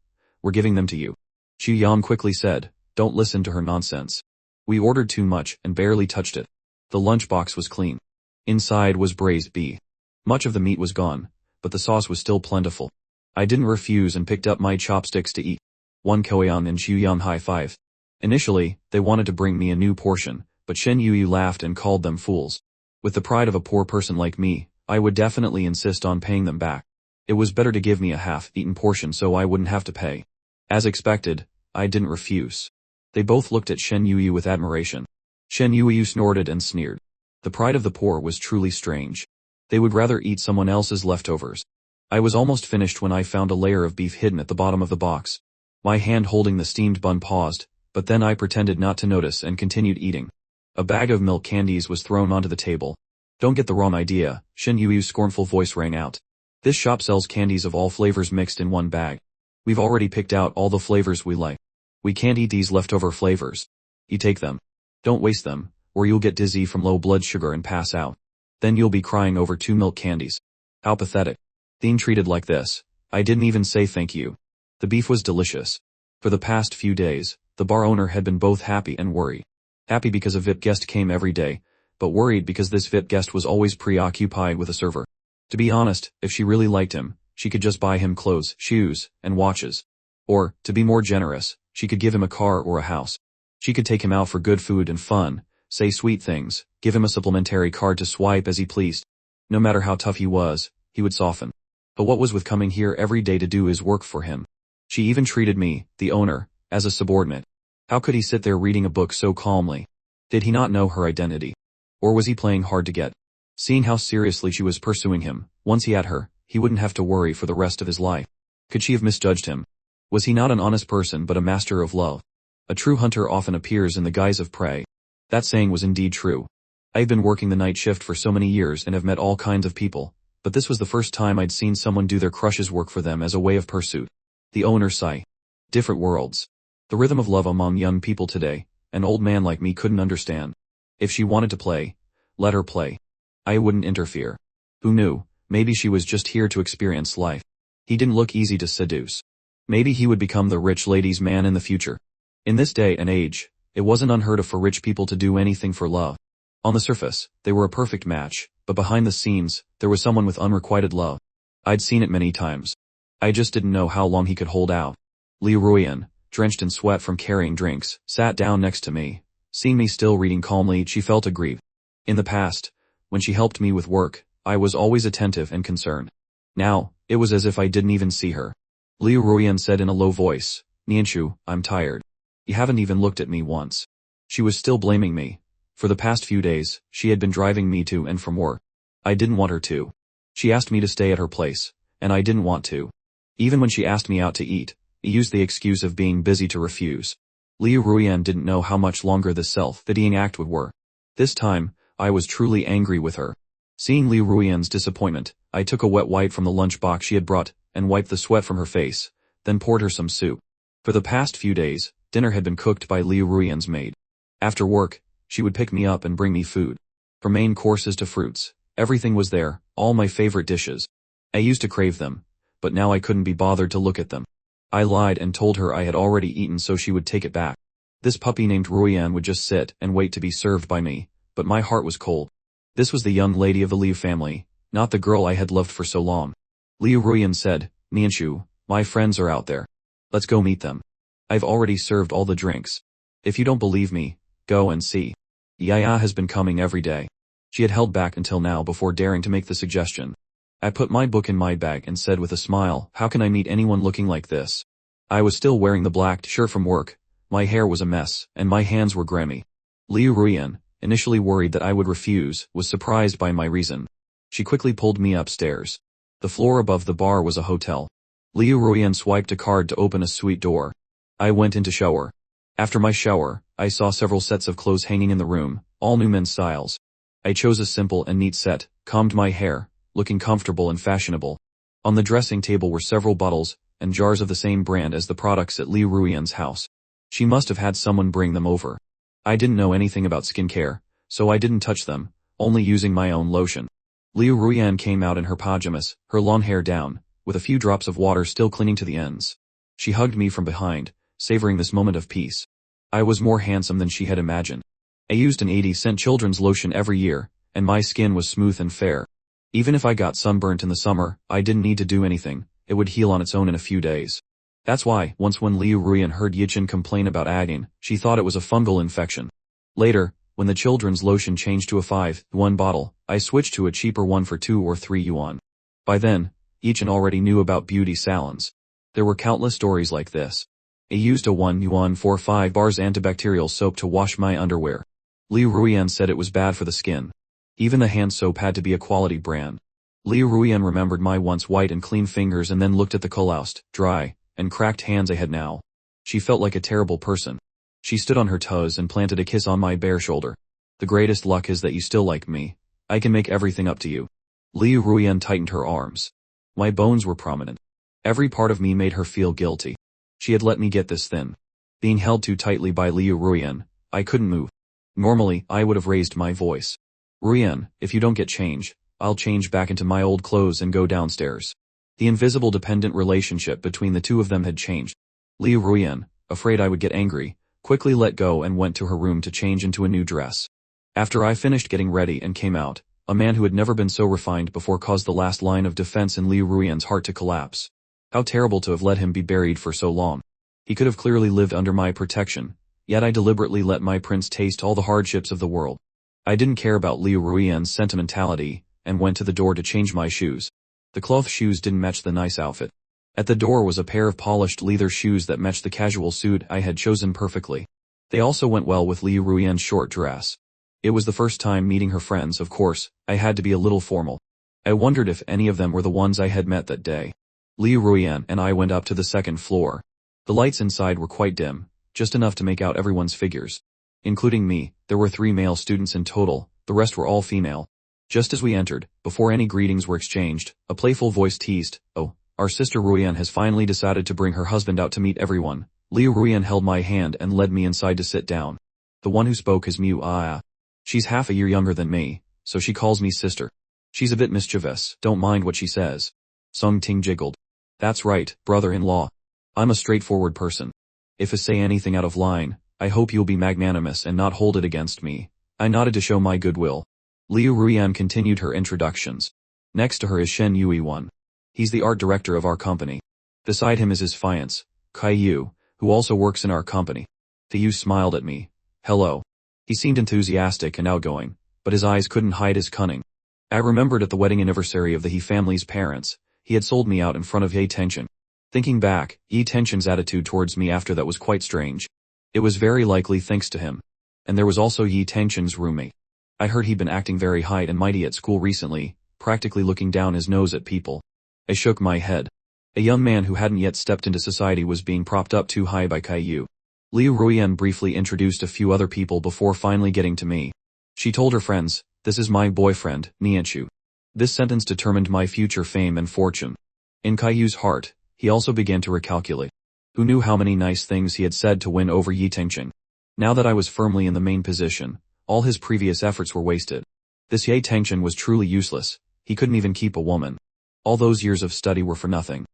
S1: we're giving them to you. Xu Yang quickly said, don't listen to her nonsense. We ordered too much and barely touched it. The lunchbox was clean. Inside was braised beef. Much of the meat was gone, but the sauce was still plentiful. I didn't refuse and picked up my chopsticks to eat. One Koyan and Xu Yang high-fived. Initially, they wanted to bring me a new portion, but Shen Yuyu laughed and called them fools. With the pride of a poor person like me, I would definitely insist on paying them back. It was better to give me a half-eaten portion so I wouldn't have to pay. As expected, I didn't refuse. They both looked at Shen Yuyu with admiration. Shen Yuyu snorted and sneered. The pride of the poor was truly strange. They would rather eat someone else's leftovers. I was almost finished when I found a layer of beef hidden at the bottom of the box. My hand holding the steamed bun paused, but then I pretended not to notice and continued eating. A bag of milk candies was thrown onto the table. Don't get the wrong idea, Shen Yu유's scornful voice rang out. This shop sells candies of all flavors mixed in one bag. We've already picked out all the flavors we like. We can't eat these leftover flavors. You take them. Don't waste them, or you'll get dizzy from low blood sugar and pass out. Then you'll be crying over 2 milk candies. How pathetic. Being treated like this, I didn't even say thank you. The beef was delicious. For the past few days, the bar owner had been both happy and worried. Happy because a VIP guest came every day, but worried because this VIP guest was always preoccupied with a server. To be honest, if she really liked him, she could just buy him clothes, shoes, and watches. Or, to be more generous, she could give him a car or a house. She could take him out for good food and fun, say sweet things, give him a supplementary card to swipe as he pleased. No matter how tough he was, he would soften. But what was with coming here every day to do his work for him? She even treated me, the owner, as a subordinate. How could he sit there reading a book so calmly? Did he not know her identity? Or was he playing hard to get? Seeing how seriously she was pursuing him, once he had her, he wouldn't have to worry for the rest of his life. Could she have misjudged him? Was he not an honest person but a master of love? A true hunter often appears in the guise of prey. That saying was indeed true. I've been working the night shift for so many years and have met all kinds of people, but this was the first time I'd seen someone do their crush's work for them as a way of pursuit. The owner sighed. Different worlds. The rhythm of love among young people today, an old man like me couldn't understand. If she wanted to play, let her play. I wouldn't interfere. Who knew, maybe she was just here to experience life. He didn't look easy to seduce. Maybe he would become the rich lady's man in the future. In this day and age, it wasn't unheard of for rich people to do anything for love. On the surface, they were a perfect match, but behind the scenes, there was someone with unrequited love. I'd seen it many times. I just didn't know how long he could hold out. Liu Ruian, drenched in sweat from carrying drinks, sat down next to me. Seeing me still reading calmly, she felt aggrieved. In the past, when she helped me with work, I was always attentive and concerned. Now, it was as if I didn't even see her. Liu Ruian said in a low voice, Nianshu, I'm tired. You haven't even looked at me once. She was still blaming me. For the past few days, she had been driving me to and from work. I didn't want her to. She asked me to stay at her place, and I didn't want to. Even when she asked me out to eat, I used the excuse of being busy to refuse. Liu Ruian didn't know how much longer this self-pitying act would work. This time, I was truly angry with her. Seeing Liu Ruian's disappointment, I took a wet wipe from the lunchbox she had brought, and wiped the sweat from her face, then poured her some soup. For the past few days, dinner had been cooked by Liu Ruian's maid. After work, she would pick me up and bring me food. From main courses to fruits, everything was there, all my favorite dishes. I used to crave them, but now I couldn't be bothered to look at them. I lied and told her I had already eaten so she would take it back. This puppy named Ruyan would just sit and wait to be served by me, but my heart was cold. This was the young lady of the Liu family, not the girl I had loved for so long. Liu Ruyan said, "Nianshu, my friends are out there. Let's go meet them. I've already served all the drinks. If you don't believe me, go and see. Yaya has been coming every day." She had held back until now before daring to make the suggestion. I put my book in my bag and said with a smile, "How can I meet anyone looking like this?" I was still wearing the black shirt from work, my hair was a mess, and my hands were grimy. Liu Ruyan, initially worried that I would refuse, was surprised by my reason. She quickly pulled me upstairs. The floor above the bar was a hotel. Liu Ruyan swiped a card to open a suite door. I went into shower. After my shower, I saw several sets of clothes hanging in the room, all new men's styles. I chose a simple and neat set, combed my hair, looking comfortable and fashionable. On the dressing table were several bottles and jars of the same brand as the products at Liu Ruyan's house. She must have had someone bring them over. I didn't know anything about skincare, so I didn't touch them, only using my own lotion. Liu Ruyan came out in her pajamas, her long hair down, with a few drops of water still clinging to the ends. She hugged me from behind, savoring this moment of peace. I was more handsome than she had imagined. I used an 80-cent children's lotion every year, and my skin was smooth and fair. Even if I got sunburnt in the summer, I didn't need to do anything, it would heal on its own in a few days. That's why, once when Liu Ruyan heard Yichin complain about aging, she thought it was a fungal infection. Later, when the children's lotion changed to a 5-yuan bottle, I switched to a cheaper one for 2 or 3 yuan. By then, Yichin already knew about beauty salons. There were countless stories like this. I used a 1 yuan for 5 bars antibacterial soap to wash my underwear. Liu Ruyan said it was bad for the skin. Even the hand soap had to be a quality brand. Liu Ruyan remembered my once white and clean fingers and then looked at the calloused, dry, and cracked hands I had now. She felt like a terrible person. She stood on her toes and planted a kiss on my bare shoulder. "The greatest luck is that you still like me. I can make everything up to you." Liu Ruyan tightened her arms. My bones were prominent. Every part of me made her feel guilty. She had let me get this thin. Being held too tightly by Liu Ruyan, I couldn't move. Normally, I would have raised my voice. "Ruyan, if you don't get change, I'll change back into my old clothes and go downstairs." The invisible dependent relationship between the two of them had changed. Liu Ruyan, afraid I would get angry, quickly let go and went to her room to change into a new dress. After I finished getting ready and came out, a man who had never been so refined before caused the last line of defense in Liu Ruyan's heart to collapse. How terrible to have let him be buried for so long. He could have clearly lived under my protection, yet I deliberately let my prince taste all the hardships of the world. I didn't care about Liu Ruyan's sentimentality, and went to the door to change my shoes. The cloth shoes didn't match the nice outfit. At the door was a pair of polished leather shoes that matched the casual suit I had chosen perfectly. They also went well with Liu Ruyan's short dress. It was the first time meeting her friends, of course, I had to be a little formal. I wondered if any of them were the ones I had met that day. Liu Ruyan and I went up to the second floor. The lights inside were quite dim, just enough to make out everyone's figures. Including me, there were 3 male students in total, the rest were all female. Just as we entered, before any greetings were exchanged, a playful voice teased, "Oh, our sister Ruyan has finally decided to bring her husband out to meet everyone." Liu Ruyan held my hand and led me inside to sit down. The one who spoke is Mu Aya. She's half a year younger than me, so she calls me sister. She's a bit mischievous, don't mind what she says. Sung Ting jiggled. "That's right, brother-in-law. I'm a straightforward person. If I say anything out of line, I hope you'll be magnanimous and not hold it against me." I nodded to show my goodwill. Liu Ruyan continued her introductions. Next to her is Shen Yuiwan. He's the art director of our company. Beside him is his fiancé, Kai Yu, who also works in our company. The Yu smiled at me. "Hello." He seemed enthusiastic and outgoing, but his eyes couldn't hide his cunning. I remembered at the wedding anniversary of the He family's parents, he had sold me out in front of Ye Tension. Thinking back, Ye Tension's attitude towards me after that was quite strange. It was very likely thanks to him. And there was also Ye Tension's roommate. I heard he'd been acting very high and mighty at school recently, practically looking down his nose at people. I shook my head. A young man who hadn't yet stepped into society was being propped up too high by Kai Yu. Liu Ruyan briefly introduced a few other people before finally getting to me. She told her friends, "This is my boyfriend, Nianshu." This sentence determined my future fame and fortune. In Kai Yu's heart, he also began to recalculate. Who knew how many nice things he had said to win over Yi Tingqing? Now that I was firmly in the main position, all his previous efforts were wasted. This Ye Tension was truly useless, he couldn't even keep a woman. All those years of study were for nothing.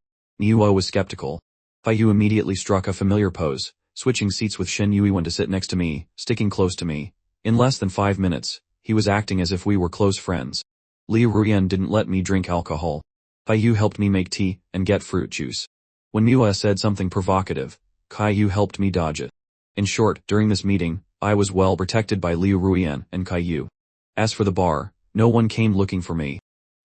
S1: Niuo was skeptical. Kai Yu immediately struck a familiar pose, switching seats with Shen Yui to sit next to me, sticking close to me. In less than 5 minutes, he was acting as if we were close friends. Liu Ruyan didn't let me drink alcohol. Caillou helped me make tea and get fruit juice. When Manhwa said something provocative, Caillou helped me dodge it. In short, during this meeting, I was well protected by Liu Ruyan and Caillou. As for the bar, no one came looking for me.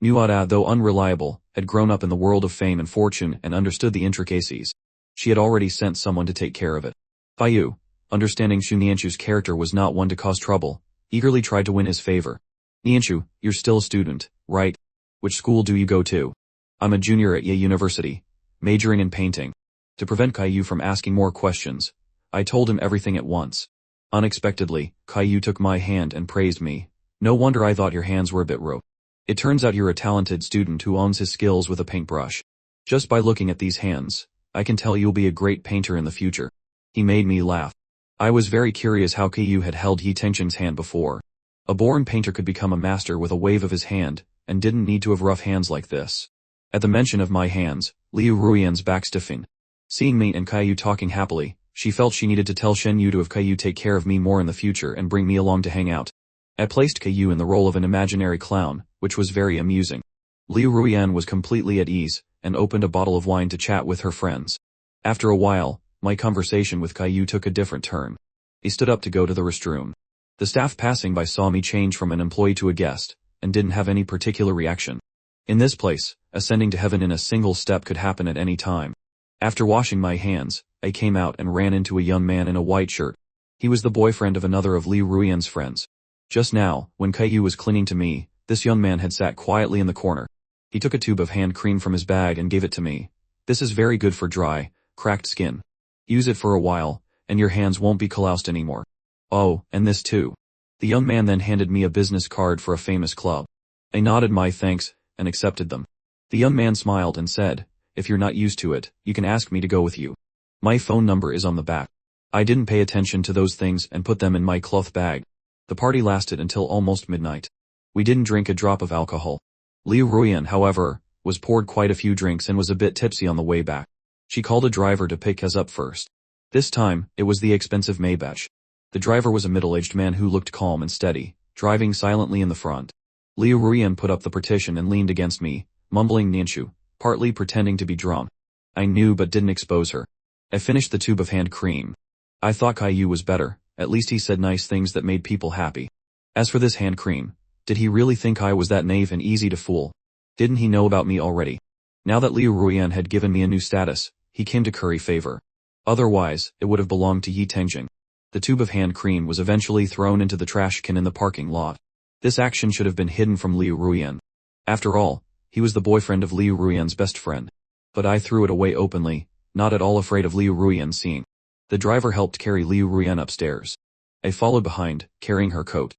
S1: Manhwa, though unreliable, had grown up in the world of fame and fortune and understood the intricacies. She had already sent someone to take care of it. Caillou, understanding Shu Nianchu's character was not one to cause trouble, eagerly tried to win his favor. Nianchu, you're still a student, right? Which school do you go to? I'm a junior at Ye University, majoring in painting. To prevent Caillou from asking more questions, I told him everything at once. Unexpectedly, Caillou took my hand and praised me. No wonder I thought your hands were a bit rough. It turns out you're a talented student who owns his skills with a paintbrush. Just by looking at these hands, I can tell you'll be a great painter in the future. He made me laugh. I was very curious how Caillou had held He Tension's hand before. A born painter could become a master with a wave of his hand, and didn't need to have rough hands like this. At the mention of my hands, Liu Ruyan's back stiffened. Seeing me and Caillou talking happily, she felt she needed to tell Shen Yu to have Caillou take care of me more in the future and bring me along to hang out. I placed Caillou in the role of an imaginary clown, which was very amusing. Liu Ruyan was completely at ease, and opened a bottle of wine to chat with her friends. After a while, my conversation with Caillou took a different turn. He stood up to go to the restroom. The staff passing by saw me change from an employee to a guest, and didn't have any particular reaction. In this place, ascending to heaven in a single step could happen at any time. After washing my hands, I came out and ran into a young man in a white shirt. He was the boyfriend of another of Liu Ruyan's friends. Just now, when Caillou was clinging to me, this young man had sat quietly in the corner. He took a tube of hand cream from his bag and gave it to me. This is very good for dry, cracked skin. Use it for a while, and your hands won't be calloused anymore. Oh, and this too. The young man then handed me a business card for a famous club. I nodded my thanks, and accepted them. The young man smiled and said, if you're not used to it, you can ask me to go with you. My phone number is on the back. I didn't pay attention to those things and put them in my cloth bag. The party lasted until almost midnight. We didn't drink a drop of alcohol. Liu Ruyan, however, was poured quite a few drinks and was a bit tipsy on the way back. She called a driver to pick us up first. This time, it was the expensive Maybach. The driver was a middle-aged man who looked calm and steady, driving silently in the front. Liu Ruyan put up the partition and leaned against me, mumbling Nianchu, partly pretending to be drunk. I knew but didn't expose her. I finished the tube of hand cream. I thought Caillou was better, at least he said nice things that made people happy. As for this hand cream, did he really think I was that naive and easy to fool? Didn't he know about me already? Now that Liu Ruyan had given me a new status, he came to curry favor. Otherwise, it would have belonged to Yi Tengjing. The tube of hand cream was eventually thrown into the trash can in the parking lot. This action should have been hidden from Liu Ruyan. After all, he was the boyfriend of Liu Ruyan's best friend. But I threw it away openly, not at all afraid of Liu Ruyan seeing. The driver helped carry Liu Ruyan upstairs. I followed behind, carrying her coat.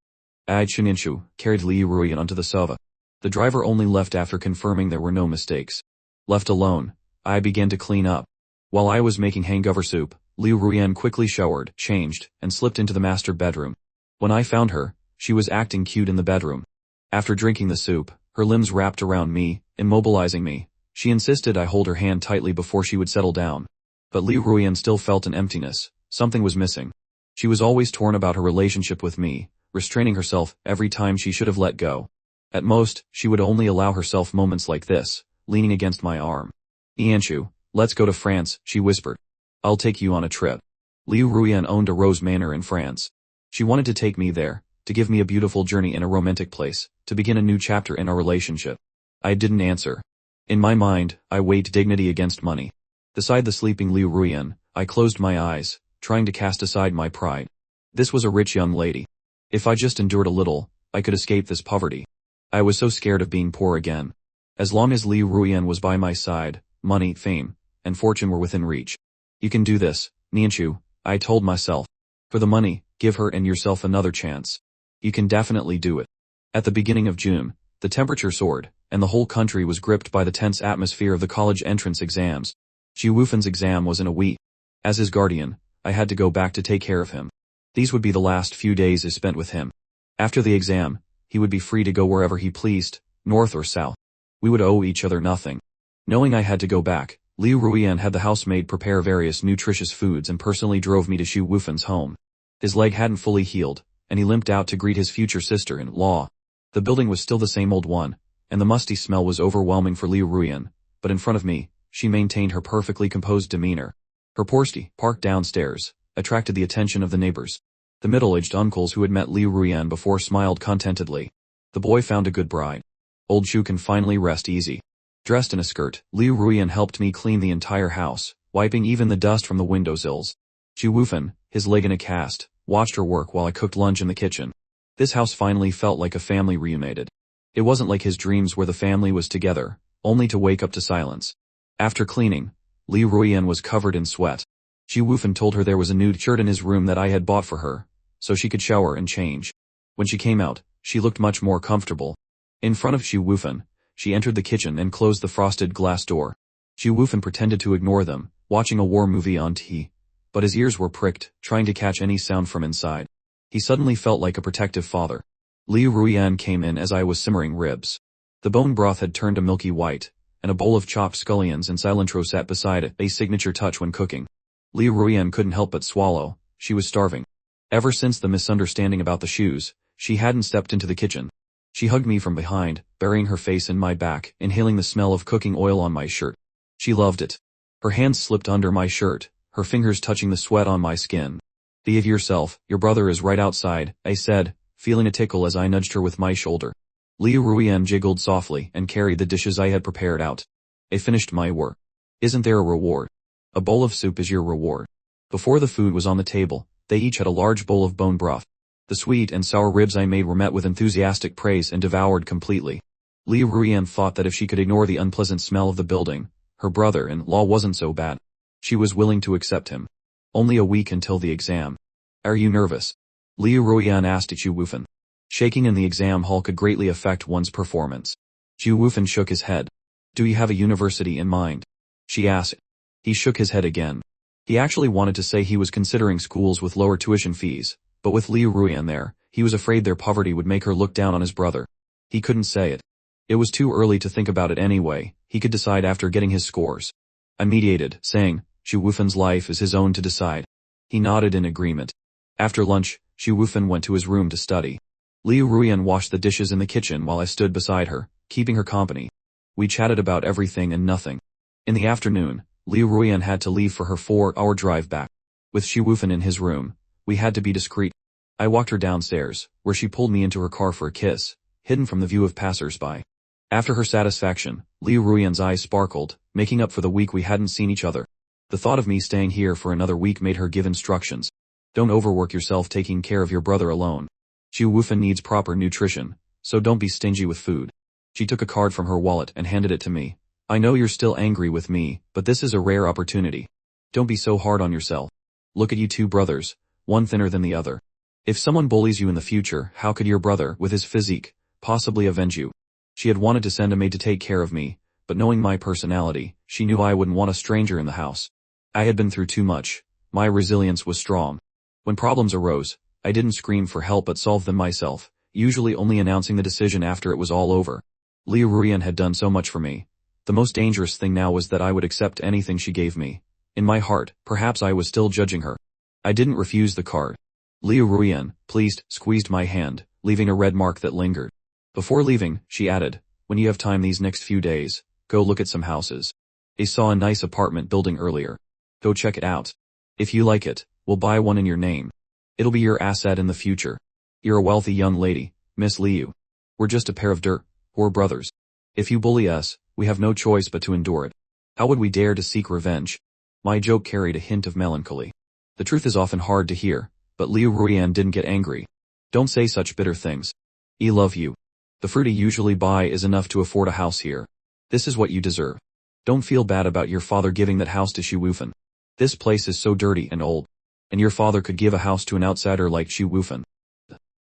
S1: Nianchu carried Liu Ruyan onto the sofa. The driver only left after confirming there were no mistakes. Left alone, I began to clean up. While I was making hangover soup, Liu Ruyan quickly showered, changed, and slipped into the master bedroom. When I found her, she was acting cute in the bedroom. After drinking the soup, her limbs wrapped around me, immobilizing me. She insisted I hold her hand tightly before she would settle down. But Liu Ruyan still felt an emptiness. Something was missing. She was always torn about her relationship with me, restraining herself every time she should have let go. At most, she would only allow herself moments like this, leaning against my arm. Nianchu, let's go to France, she whispered. I'll take you on a trip. Liu Ruyan owned a rose manor in France. She wanted to take me there, to give me a beautiful journey in a romantic place, to begin a new chapter in our relationship. I didn't answer. In my mind, I weighed dignity against money. Beside the sleeping Liu Ruyan, I closed my eyes, trying to cast aside my pride. This was a rich young lady. If I just endured a little, I could escape this poverty. I was so scared of being poor again. As long as Liu Ruyan was by my side, money, fame, and fortune were within reach. You can do this, Nianchu, I told myself. For the money, give her and yourself another chance. You can definitely do it. At the beginning of June, the temperature soared, and the whole country was gripped by the tense atmosphere of the college entrance exams. Xu Wufen's exam was in a week. As his guardian, I had to go back to take care of him. These would be the last few days I spent with him. After the exam, he would be free to go wherever he pleased, north or south. We would owe each other nothing. Knowing I had to go back, Liu Ruian had the housemaid prepare various nutritious foods and personally drove me to Xu Wufen's home. His leg hadn't fully healed, and he limped out to greet his future sister-in-law. The building was still the same old one, and the musty smell was overwhelming for Liu Ruian, but in front of me, she maintained her perfectly composed demeanor. Her Porsche, parked downstairs, attracted the attention of the neighbors. The middle-aged uncles who had met Liu Ruian before smiled contentedly. The boy found a good bride. Old Xu can finally rest easy. Dressed in a skirt, Liu Ruian helped me clean the entire house, wiping even the dust from the windowsills. Xu Wufen, his leg in a cast, watched her work while I cooked lunch in the kitchen. This house finally felt like a family reunited. It wasn't like his dreams where the family was together, only to wake up to silence. After cleaning, Liu Ruian was covered in sweat. Xu Wufen told her there was a nude shirt in his room that I had bought for her, so she could shower and change. When she came out, she looked much more comfortable. In front of Xu Wufen, she entered the kitchen and closed the frosted glass door. Xu Wufen pretended to ignore them, watching a war movie on TV, but his ears were pricked, trying to catch any sound from inside. He suddenly felt like a protective father. Liu Ruian came in as I was simmering ribs. The bone broth had turned a milky white, and a bowl of chopped scallions and cilantro sat beside it, a signature touch when cooking. Liu Ruian couldn't help but swallow. She was starving. Ever since the misunderstanding about the shoes, she hadn't stepped into the kitchen. She hugged me from behind, burying her face in my back, inhaling the smell of cooking oil on my shirt. She loved it. Her hands slipped under my shirt, her fingers touching the sweat on my skin. "Be it yourself, your brother is right outside," I said, feeling a tickle as I nudged her with my shoulder. Liu Ruian jiggled softly and carried the dishes I had prepared out. "I finished my work. Isn't there a reward? A bowl of soup is your reward." Before the food was on the table, they each had a large bowl of bone broth. The sweet and sour ribs I made were met with enthusiastic praise and devoured completely. Liu Ruian thought that if she could ignore the unpleasant smell of the building, her brother-in-law wasn't so bad. She was willing to accept him. Only a week until the exam. "Are you nervous?" Liu Ruian asked Xu Wufen. Shaking in the exam hall could greatly affect one's performance. Xu Wufen shook his head. "Do you have a university in mind?" she asked. He shook his head again. He actually wanted to say he was considering schools with lower tuition fees, but with Liu Ruian there, he was afraid their poverty would make her look down on his brother. He couldn't say it. It was too early to think about it anyway, he could decide after getting his scores. I mediated, saying, "Xu Wufen's life is his own to decide." He nodded in agreement. After lunch, Xu Wufen went to his room to study. Liu Ruian washed the dishes in the kitchen while I stood beside her, keeping her company. We chatted about everything and nothing. In the afternoon, Liu Ruian had to leave for her 4-hour drive back. With Xu Wufen in his room, we had to be discreet. I walked her downstairs, where she pulled me into her car for a kiss, hidden from the view of passers-by. After her satisfaction, Liu Ruian's eyes sparkled, making up for the week we hadn't seen each other. The thought of me staying here for another week made her give instructions. "Don't overwork yourself taking care of your brother alone. Xu Wufen needs proper nutrition, so don't be stingy with food." She took a card from her wallet and handed it to me. "I know you're still angry with me, but this is a rare opportunity. Don't be so hard on yourself. Look at you two brothers, one thinner than the other. If someone bullies you in the future, how could your brother, with his physique, possibly avenge you?" She had wanted to send a maid to take care of me, but knowing my personality, she knew I wouldn't want a stranger in the house. I had been through too much. My resilience was strong. When problems arose, I didn't scream for help but solved them myself, usually only announcing the decision after it was all over. Liu Ruian had done so much for me. The most dangerous thing now was that I would accept anything she gave me. In my heart, perhaps I was still judging her. I didn't refuse the card. Liu Ruian, pleased, squeezed my hand, leaving a red mark that lingered. Before leaving, she added, "When you have time these next few days, go look at some houses. I saw a nice apartment building earlier. Go check it out. If you like it, we'll buy one in your name. It'll be your asset in the future. You're a wealthy young lady, Miss Liu. We're just a pair of poor brothers. If you bully us, we have no choice but to endure it. How would we dare to seek revenge?" My joke carried a hint of melancholy. The truth is often hard to hear, but Liu Ruian didn't get angry. "Don't say such bitter things. I love you. The fruit I usually buy is enough to afford a house here. This is what you deserve. Don't feel bad about your father giving that house to Xu Wufen. This place is so dirty and old. And your father could give a house to an outsider like Xu Wufen.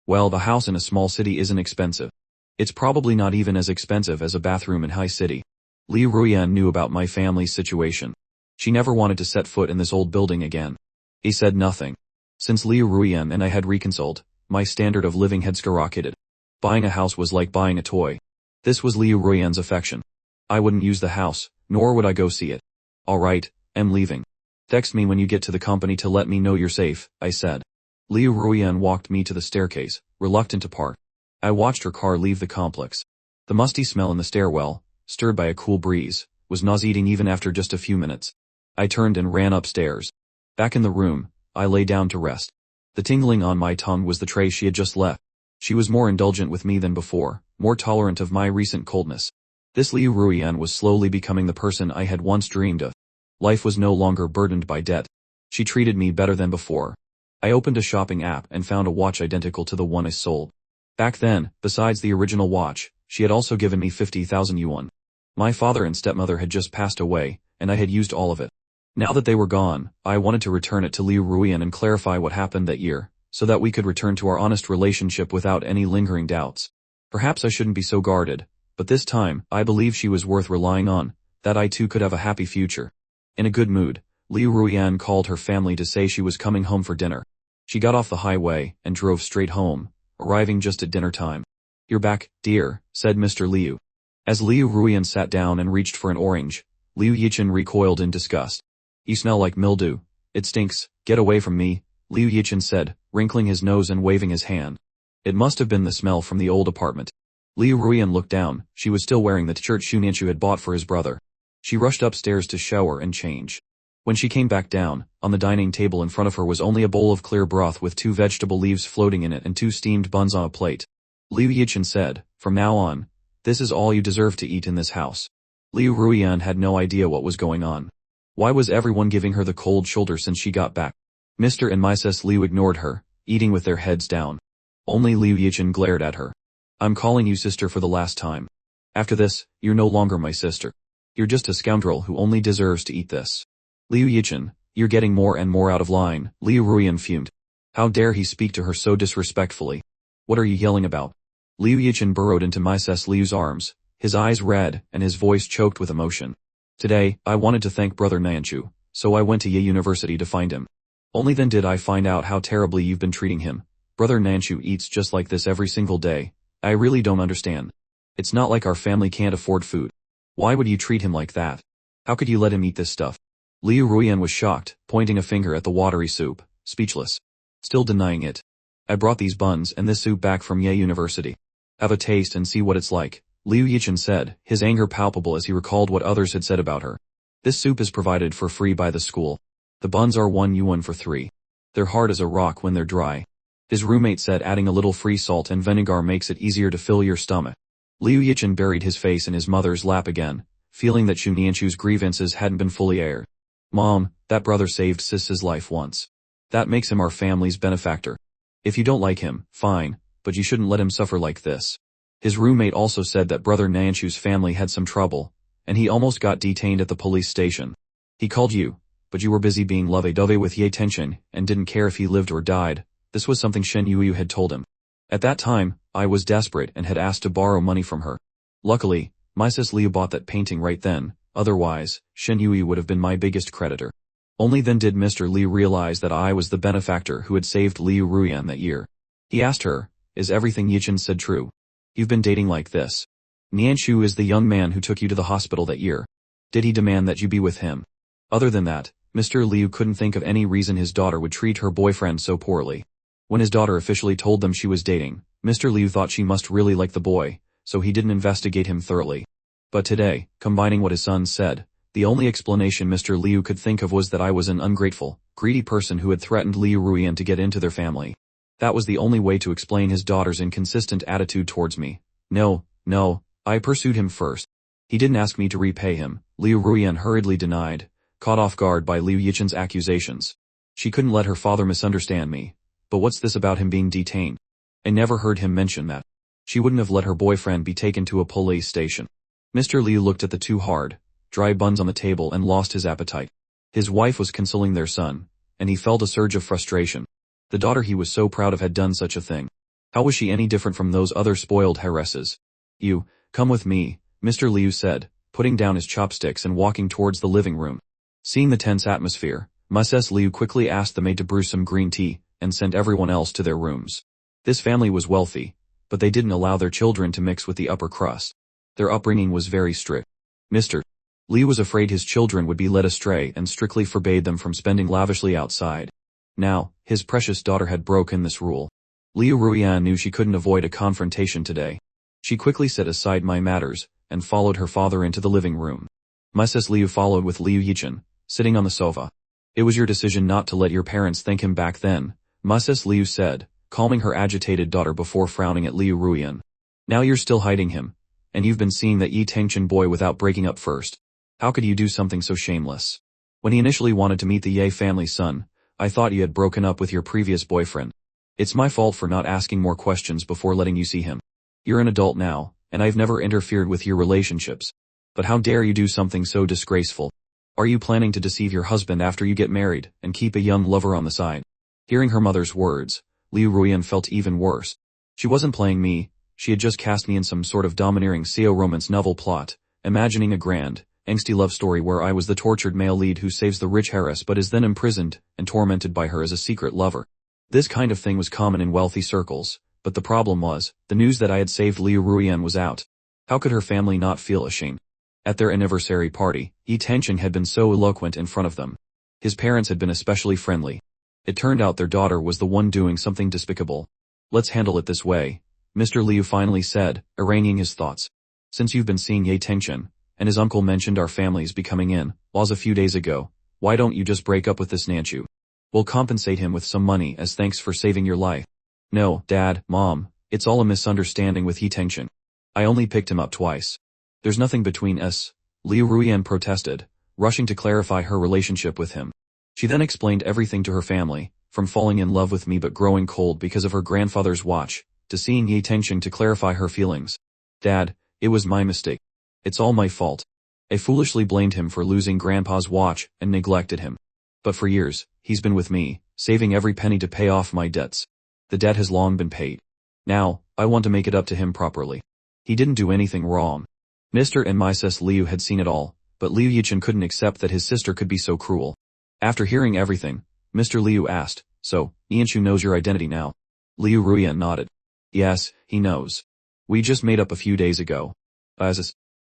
S1: Well, the house in a small city isn't expensive. It's probably not even as expensive as a bathroom in high city." Liu Ruian knew about my family's situation. She never wanted to set foot in this old building again. He said nothing. Since Liu Ruian and I had reconciled, my standard of living had skyrocketed. Buying a house was like buying a toy. This was Liu Ruian's affection. I wouldn't use the house, nor would I go see it. Alright, I'm leaving. Text me when you get to the company to let me know you're safe, I said. Liu Ruian walked me to the staircase, reluctant to part. I watched her car leave the complex. The musty smell in the stairwell, stirred by a cool breeze, was nauseating even after just a few minutes. I turned and ran upstairs. Back in the room, I lay down to rest. The tingling on my tongue was the tray she had just left. She was more indulgent with me than before, more tolerant of my recent coldness. This Liu Ruian was slowly becoming the person I had once dreamed of. Life was no longer burdened by debt. She treated me better than before. I opened a shopping app and found a watch identical to the one I sold. Back then, besides the original watch, she had also given me 50,000 yuan. My father and stepmother had just passed away, and I had used all of it. Now that they were gone, I wanted to return it to Liu Ruian and clarify what happened that year, so that we could return to our honest relationship without any lingering doubts. Perhaps I shouldn't be so guarded, but this time, I believe she was worth relying on, that I too could have a happy future. In a good mood, Liu Ruian called her family to say she was coming home for dinner. She got off the highway and drove straight home, arriving just at dinner time. You're back, dear, said Mr. Liu. As Liu Ruian sat down and reached for an orange, Liu Yichen recoiled in disgust. You smell like mildew. It stinks, get away from me, Liu Yichen said, wrinkling his nose and waving his hand. It must have been the smell from the old apartment. Liu Ruian looked down. She was still wearing the t-shirt Xu Nianchu had bought for his brother. She rushed upstairs to shower and change. When she came back down, on the dining table in front of her was only a bowl of clear broth with 2 vegetable leaves floating in it and 2 steamed buns on a plate. Liu Yichen said, from now on, this is all you deserve to eat in this house. Liu Ruian had no idea what was going on. Why was everyone giving her the cold shoulder since she got back? Mr. and Mrs. Liu ignored her, eating with their heads down. Only Liu Yichen glared at her. I'm calling you sister for the last time. After this, you're no longer my sister. You're just a scoundrel who only deserves to eat this. Liu Yichen, you're getting more and more out of line, Liu Ruian fumed. How dare he speak to her so disrespectfully? What are you yelling about? Liu Yichen burrowed into Mrs. Liu's arms, his eyes red and his voice choked with emotion. Today, I wanted to thank Brother Nanchu, so I went to Ye University to find him. Only then did I find out how terribly you've been treating him. Brother Nanchu eats just like this every single day. I really don't understand. It's not like our family can't afford food. Why would you treat him like that? How could you let him eat this stuff? Liu Ruian was shocked, pointing a finger at the watery soup, speechless. Still denying it. I brought these buns and this soup back from Ye University. Have a taste and see what it's like, Liu Yichen said, his anger palpable as he recalled what others had said about her. This soup is provided for free by the school. The buns are 1 yuan for 3. They're hard as a rock when they're dry. His roommate said adding a little free salt and vinegar makes it easier to fill your stomach. Liu Yichen buried his face in his mother's lap again, feeling that Xu Nianchu's grievances hadn't been fully aired. Mom, that brother saved Sis's life once. That makes him our family's benefactor. If you don't like him, fine, but you shouldn't let him suffer like this. His roommate also said that Brother Nanchu's family had some trouble, and he almost got detained at the police station. He called you, but you were busy being lovey-dovey with Ye Tenchen and didn't care if he lived or died. This was something Shen Yuyu had told him. At that time, I was desperate and had asked to borrow money from her. Luckily, Mrs. Liu bought that painting right then, otherwise, Shen Yuyu would have been my biggest creditor. Only then did Mr. Liu realize that I was the benefactor who had saved Liu Ruian that year. He asked her, is everything Yichen said true? You've been dating like this. Nianshu is the young man who took you to the hospital that year. Did he demand that you be with him? Other than that, Mr. Liu couldn't think of any reason his daughter would treat her boyfriend so poorly. When his daughter officially told them she was dating, Mr. Liu thought she must really like the boy, so he didn't investigate him thoroughly. But today, combining what his son said, the only explanation Mr. Liu could think of was that I was an ungrateful, greedy person who had threatened Liu Ruian to get into their family. That was the only way to explain his daughter's inconsistent attitude towards me. No, I pursued him first. He didn't ask me to repay him, Liu Ruian hurriedly denied, caught off guard by Liu Yichen's accusations. She couldn't let her father misunderstand me. But what's this about him being detained? I never heard him mention that. She wouldn't have let her boyfriend be taken to a police station. Mr. Liu looked at the 2 hard, dry buns on the table and lost his appetite. His wife was consoling their son, and he felt a surge of frustration. The daughter he was so proud of had done such a thing. How was she any different from those other spoiled heiresses? You, come with me, Mr. Liu said, putting down his chopsticks and walking towards the living room. Seeing the tense atmosphere, Mrs. Liu quickly asked the maid to brew some green tea, and sent everyone else to their rooms. This family was wealthy, but they didn't allow their children to mix with the upper crust. Their upbringing was very strict. Mr. Liu was afraid his children would be led astray and strictly forbade them from spending lavishly outside. Now, his precious daughter had broken this rule. Liu Ruian knew she couldn't avoid a confrontation today. She quickly set aside my matters, and followed her father into the living room. Mrs. Liu followed with Liu Yichen, sitting on the sofa. It was your decision not to let your parents thank him back then, Mrs. Liu said, calming her agitated daughter before frowning at Liu Ruian. Now you're still hiding him, and you've been seeing that Yi Tengchen boy without breaking up first. How could you do something so shameless? When he initially wanted to meet the Ye family's son, I thought you had broken up with your previous boyfriend. It's my fault for not asking more questions before letting you see him. You're an adult now, and I've never interfered with your relationships. But how dare you do something so disgraceful? Are you planning to deceive your husband after you get married, and keep a young lover on the side? Hearing her mother's words, Liu Ruian felt even worse. She wasn't playing me, she had just cast me in some sort of domineering Seo romance novel plot, imagining a grand, angsty love story where I was the tortured male lead who saves the rich heiress but is then imprisoned and tormented by her as a secret lover. This kind of thing was common in wealthy circles, but the problem was, the news that I had saved Liu Ruian was out. How could her family not feel ashamed? At their anniversary party, Yi Tengchen had been so eloquent in front of them. His parents had been especially friendly. It turned out their daughter was the one doing something despicable. Let's handle it this way, Mr. Liu finally said, arranging his thoughts. Since you've been seeing Yi Tengchen, and his uncle mentioned our families becoming in-laws a few days ago, why don't you just break up with this Nanchu? We'll compensate him with some money as thanks for saving your life. No, Dad, Mom, it's all a misunderstanding with Yi Tengchen. I only picked him up twice. There's nothing between us, Liu Ruian protested, rushing to clarify her relationship with him. She then explained everything to her family, from falling in love with me but growing cold because of her grandfather's watch, to seeing Yi Tengchen to clarify her feelings. Dad, it was my mistake. It's all my fault. I foolishly blamed him for losing Grandpa's watch and neglected him. But for years, he's been with me, saving every penny to pay off my debts. The debt has long been paid. Now, I want to make it up to him properly. He didn't do anything wrong. Mr. and Mrs. Liu had seen it all, but Liu Yichen couldn't accept that his sister could be so cruel. After hearing everything, Mr. Liu asked, so, Nianshu knows your identity now? Liu Ruian nodded. Yes, he knows. We just made up a few days ago.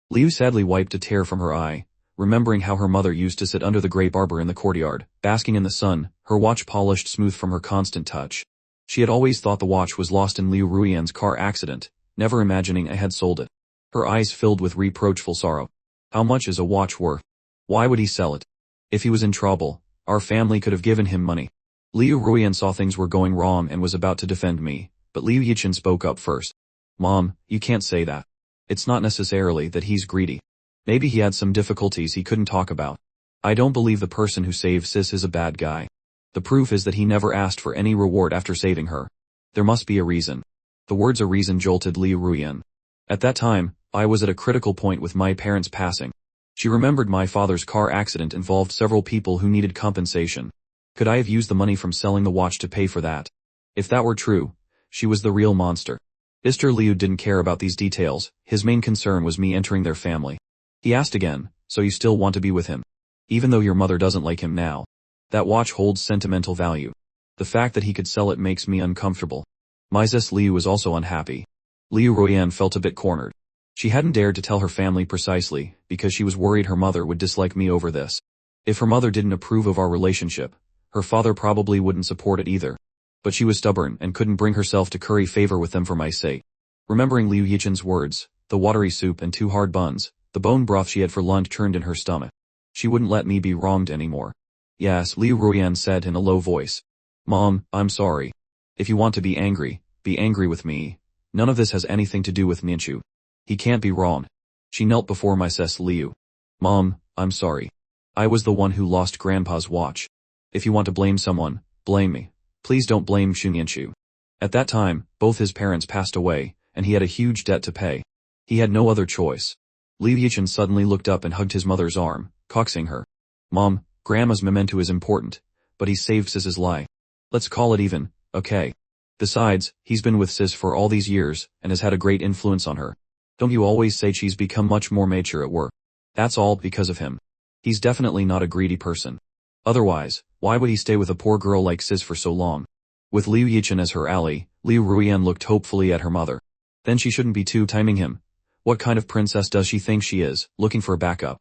S1: Liu sadly wiped a tear from her eye, remembering how her mother used to sit under the great arbor in the courtyard, basking in the sun, her watch polished smooth from her constant touch. She had always thought the watch was lost in Liu Ruian's car accident, never imagining I had sold it. Her eyes filled with reproachful sorrow. How much is a watch worth? Why would he sell it? If he was in trouble, our family could have given him money. Liu Ruian saw things were going wrong and was about to defend me, but Liu Yichen spoke up first. Mom, you can't say that. It's not necessarily that he's greedy. Maybe he had some difficulties he couldn't talk about. I don't believe the person who saved Sis is a bad guy. The proof is that he never asked for any reward after saving her. There must be a reason. The words "a reason" jolted Liu Ruian. At that time, I was at a critical point with my parents passing. She remembered my father's car accident involved several people who needed compensation. Could I have used the money from selling the watch to pay for that? If that were true, she was the real monster. Mr. Liu didn't care about these details, his main concern was me entering their family. He asked again, so you still want to be with him? Even though your mother doesn't like him now. That watch holds sentimental value. The fact that he could sell it makes me uncomfortable. Mrs. Liu was also unhappy. Liu Ruian felt a bit cornered. She hadn't dared to tell her family precisely, because she was worried her mother would dislike me over this. If her mother didn't approve of our relationship, her father probably wouldn't support it either. But she was stubborn and couldn't bring herself to curry favor with them for my sake. Remembering Liu Yichen's words, the watery soup and 2 hard buns, the bone broth she had for lunch turned in her stomach. She wouldn't let me be wronged anymore. Yes, Liu Ruian said in a low voice. Mom, I'm sorry. If you want to be angry with me. None of this has anything to do with Nianshu. He can't be wrong. She knelt before Mrs. Liu. Mom, I'm sorry. I was the one who lost Grandpa's watch. If you want to blame someone, blame me. Please don't blame Nianshu. At that time, both his parents passed away, and he had a huge debt to pay. He had no other choice. Liu Yichen suddenly looked up and hugged his mother's arm, coaxing her. Mom, Grandma's memento is important, but he saved Sis's life. Let's call it even, okay? Besides, he's been with Sis for all these years, and has had a great influence on her. Don't you always say she's become much more mature at work? That's all because of him. He's definitely not a greedy person. Otherwise, why would he stay with a poor girl like Sis for so long? With Liu Yichen as her ally, Liu Ruian looked hopefully at her mother. Then she shouldn't be too timing him. What kind of princess does she think she is, looking for a backup?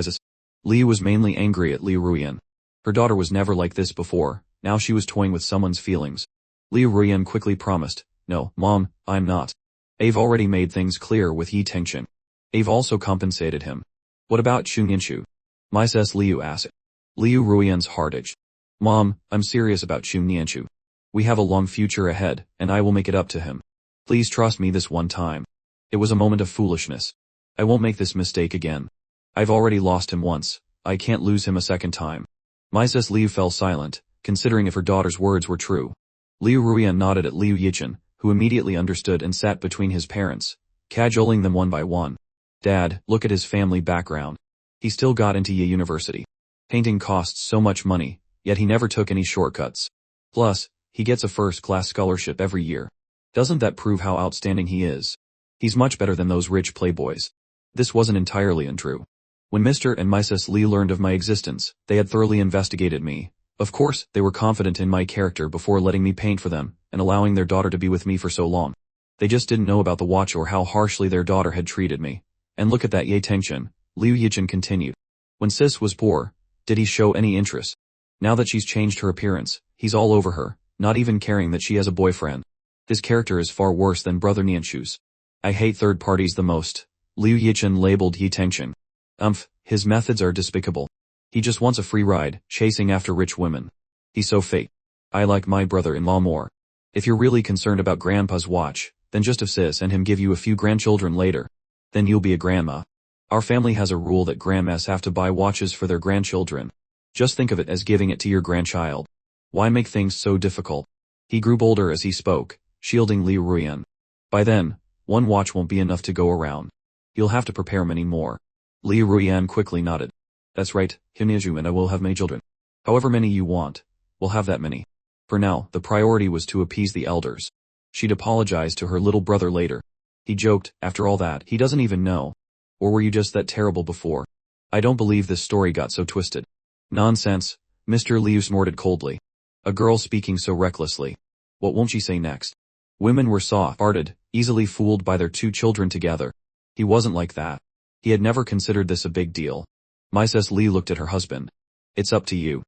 S1: Sis. Liu was mainly angry at Liu Ruian. Her daughter was never like this before, now she was toying with someone's feelings. Liu Ruian quickly promised, "No, Mom, I'm not. I've already made things clear with Yi Tengchen. I've also compensated him." "What about Xu Nianxu?" Mrs. Liu asked. Liu Ruian's heart ached. "Mom, I'm serious about Xu Nianxu. We have a long future ahead, and I will make it up to him. Please trust me this one time. It was a moment of foolishness. I won't make this mistake again. I've already lost him once, I can't lose him a second time." Mrs. Liu fell silent, considering if her daughter's words were true. Liu Ruian nodded at Liu Yichen, who immediately understood and sat between his parents, cajoling them one by one. "Dad, look at his family background. He still got into Yi University. Painting costs so much money, yet he never took any shortcuts. Plus, he gets a first-class scholarship every year. Doesn't that prove how outstanding he is? He's much better than those rich playboys." This wasn't entirely untrue. When Mr. and Mrs. Li learned of my existence, they had thoroughly investigated me. Of course, they were confident in my character before letting me paint for them, and allowing their daughter to be with me for so long. They just didn't know about the watch or how harshly their daughter had treated me. "And look at that Yi Tengchen," Liu Yichen continued. "When Sis was poor, did he show any interest? Now that she's changed her appearance, he's all over her, not even caring that she has a boyfriend. His character is far worse than Brother Nianxu's. I hate third parties the most." Liu Yichen labeled Yi Tengchen. His methods are despicable. He just wants a free ride, chasing after rich women. He's so fake. I like my brother-in-law more. If you're really concerned about Grandpa's watch, then just have Sis and him give you a few grandchildren later. Then you'll be a grandma. Our family has a rule that grandmas have to buy watches for their grandchildren. Just think of it as giving it to your grandchild. Why make things so difficult?" He grew bolder as he spoke, shielding Liu Ruian. "By then, one watch won't be enough to go around. You'll have to prepare many more." Liu Ruian quickly nodded. "That's right, Hiniju and I will have many children. However many you want, we'll have that many." For now, the priority was to appease the elders. She'd apologize to her little brother later. He joked, "After all that, he doesn't even know. Or were you just that terrible before? I don't believe this story got so twisted." "Nonsense," Mr. Liu snorted coldly. "A girl speaking so recklessly. What won't she say next?" Women were soft-hearted, easily fooled by their two children together. He wasn't like that. He had never considered this a big deal. Mrs. Li looked at her husband. "It's up to you."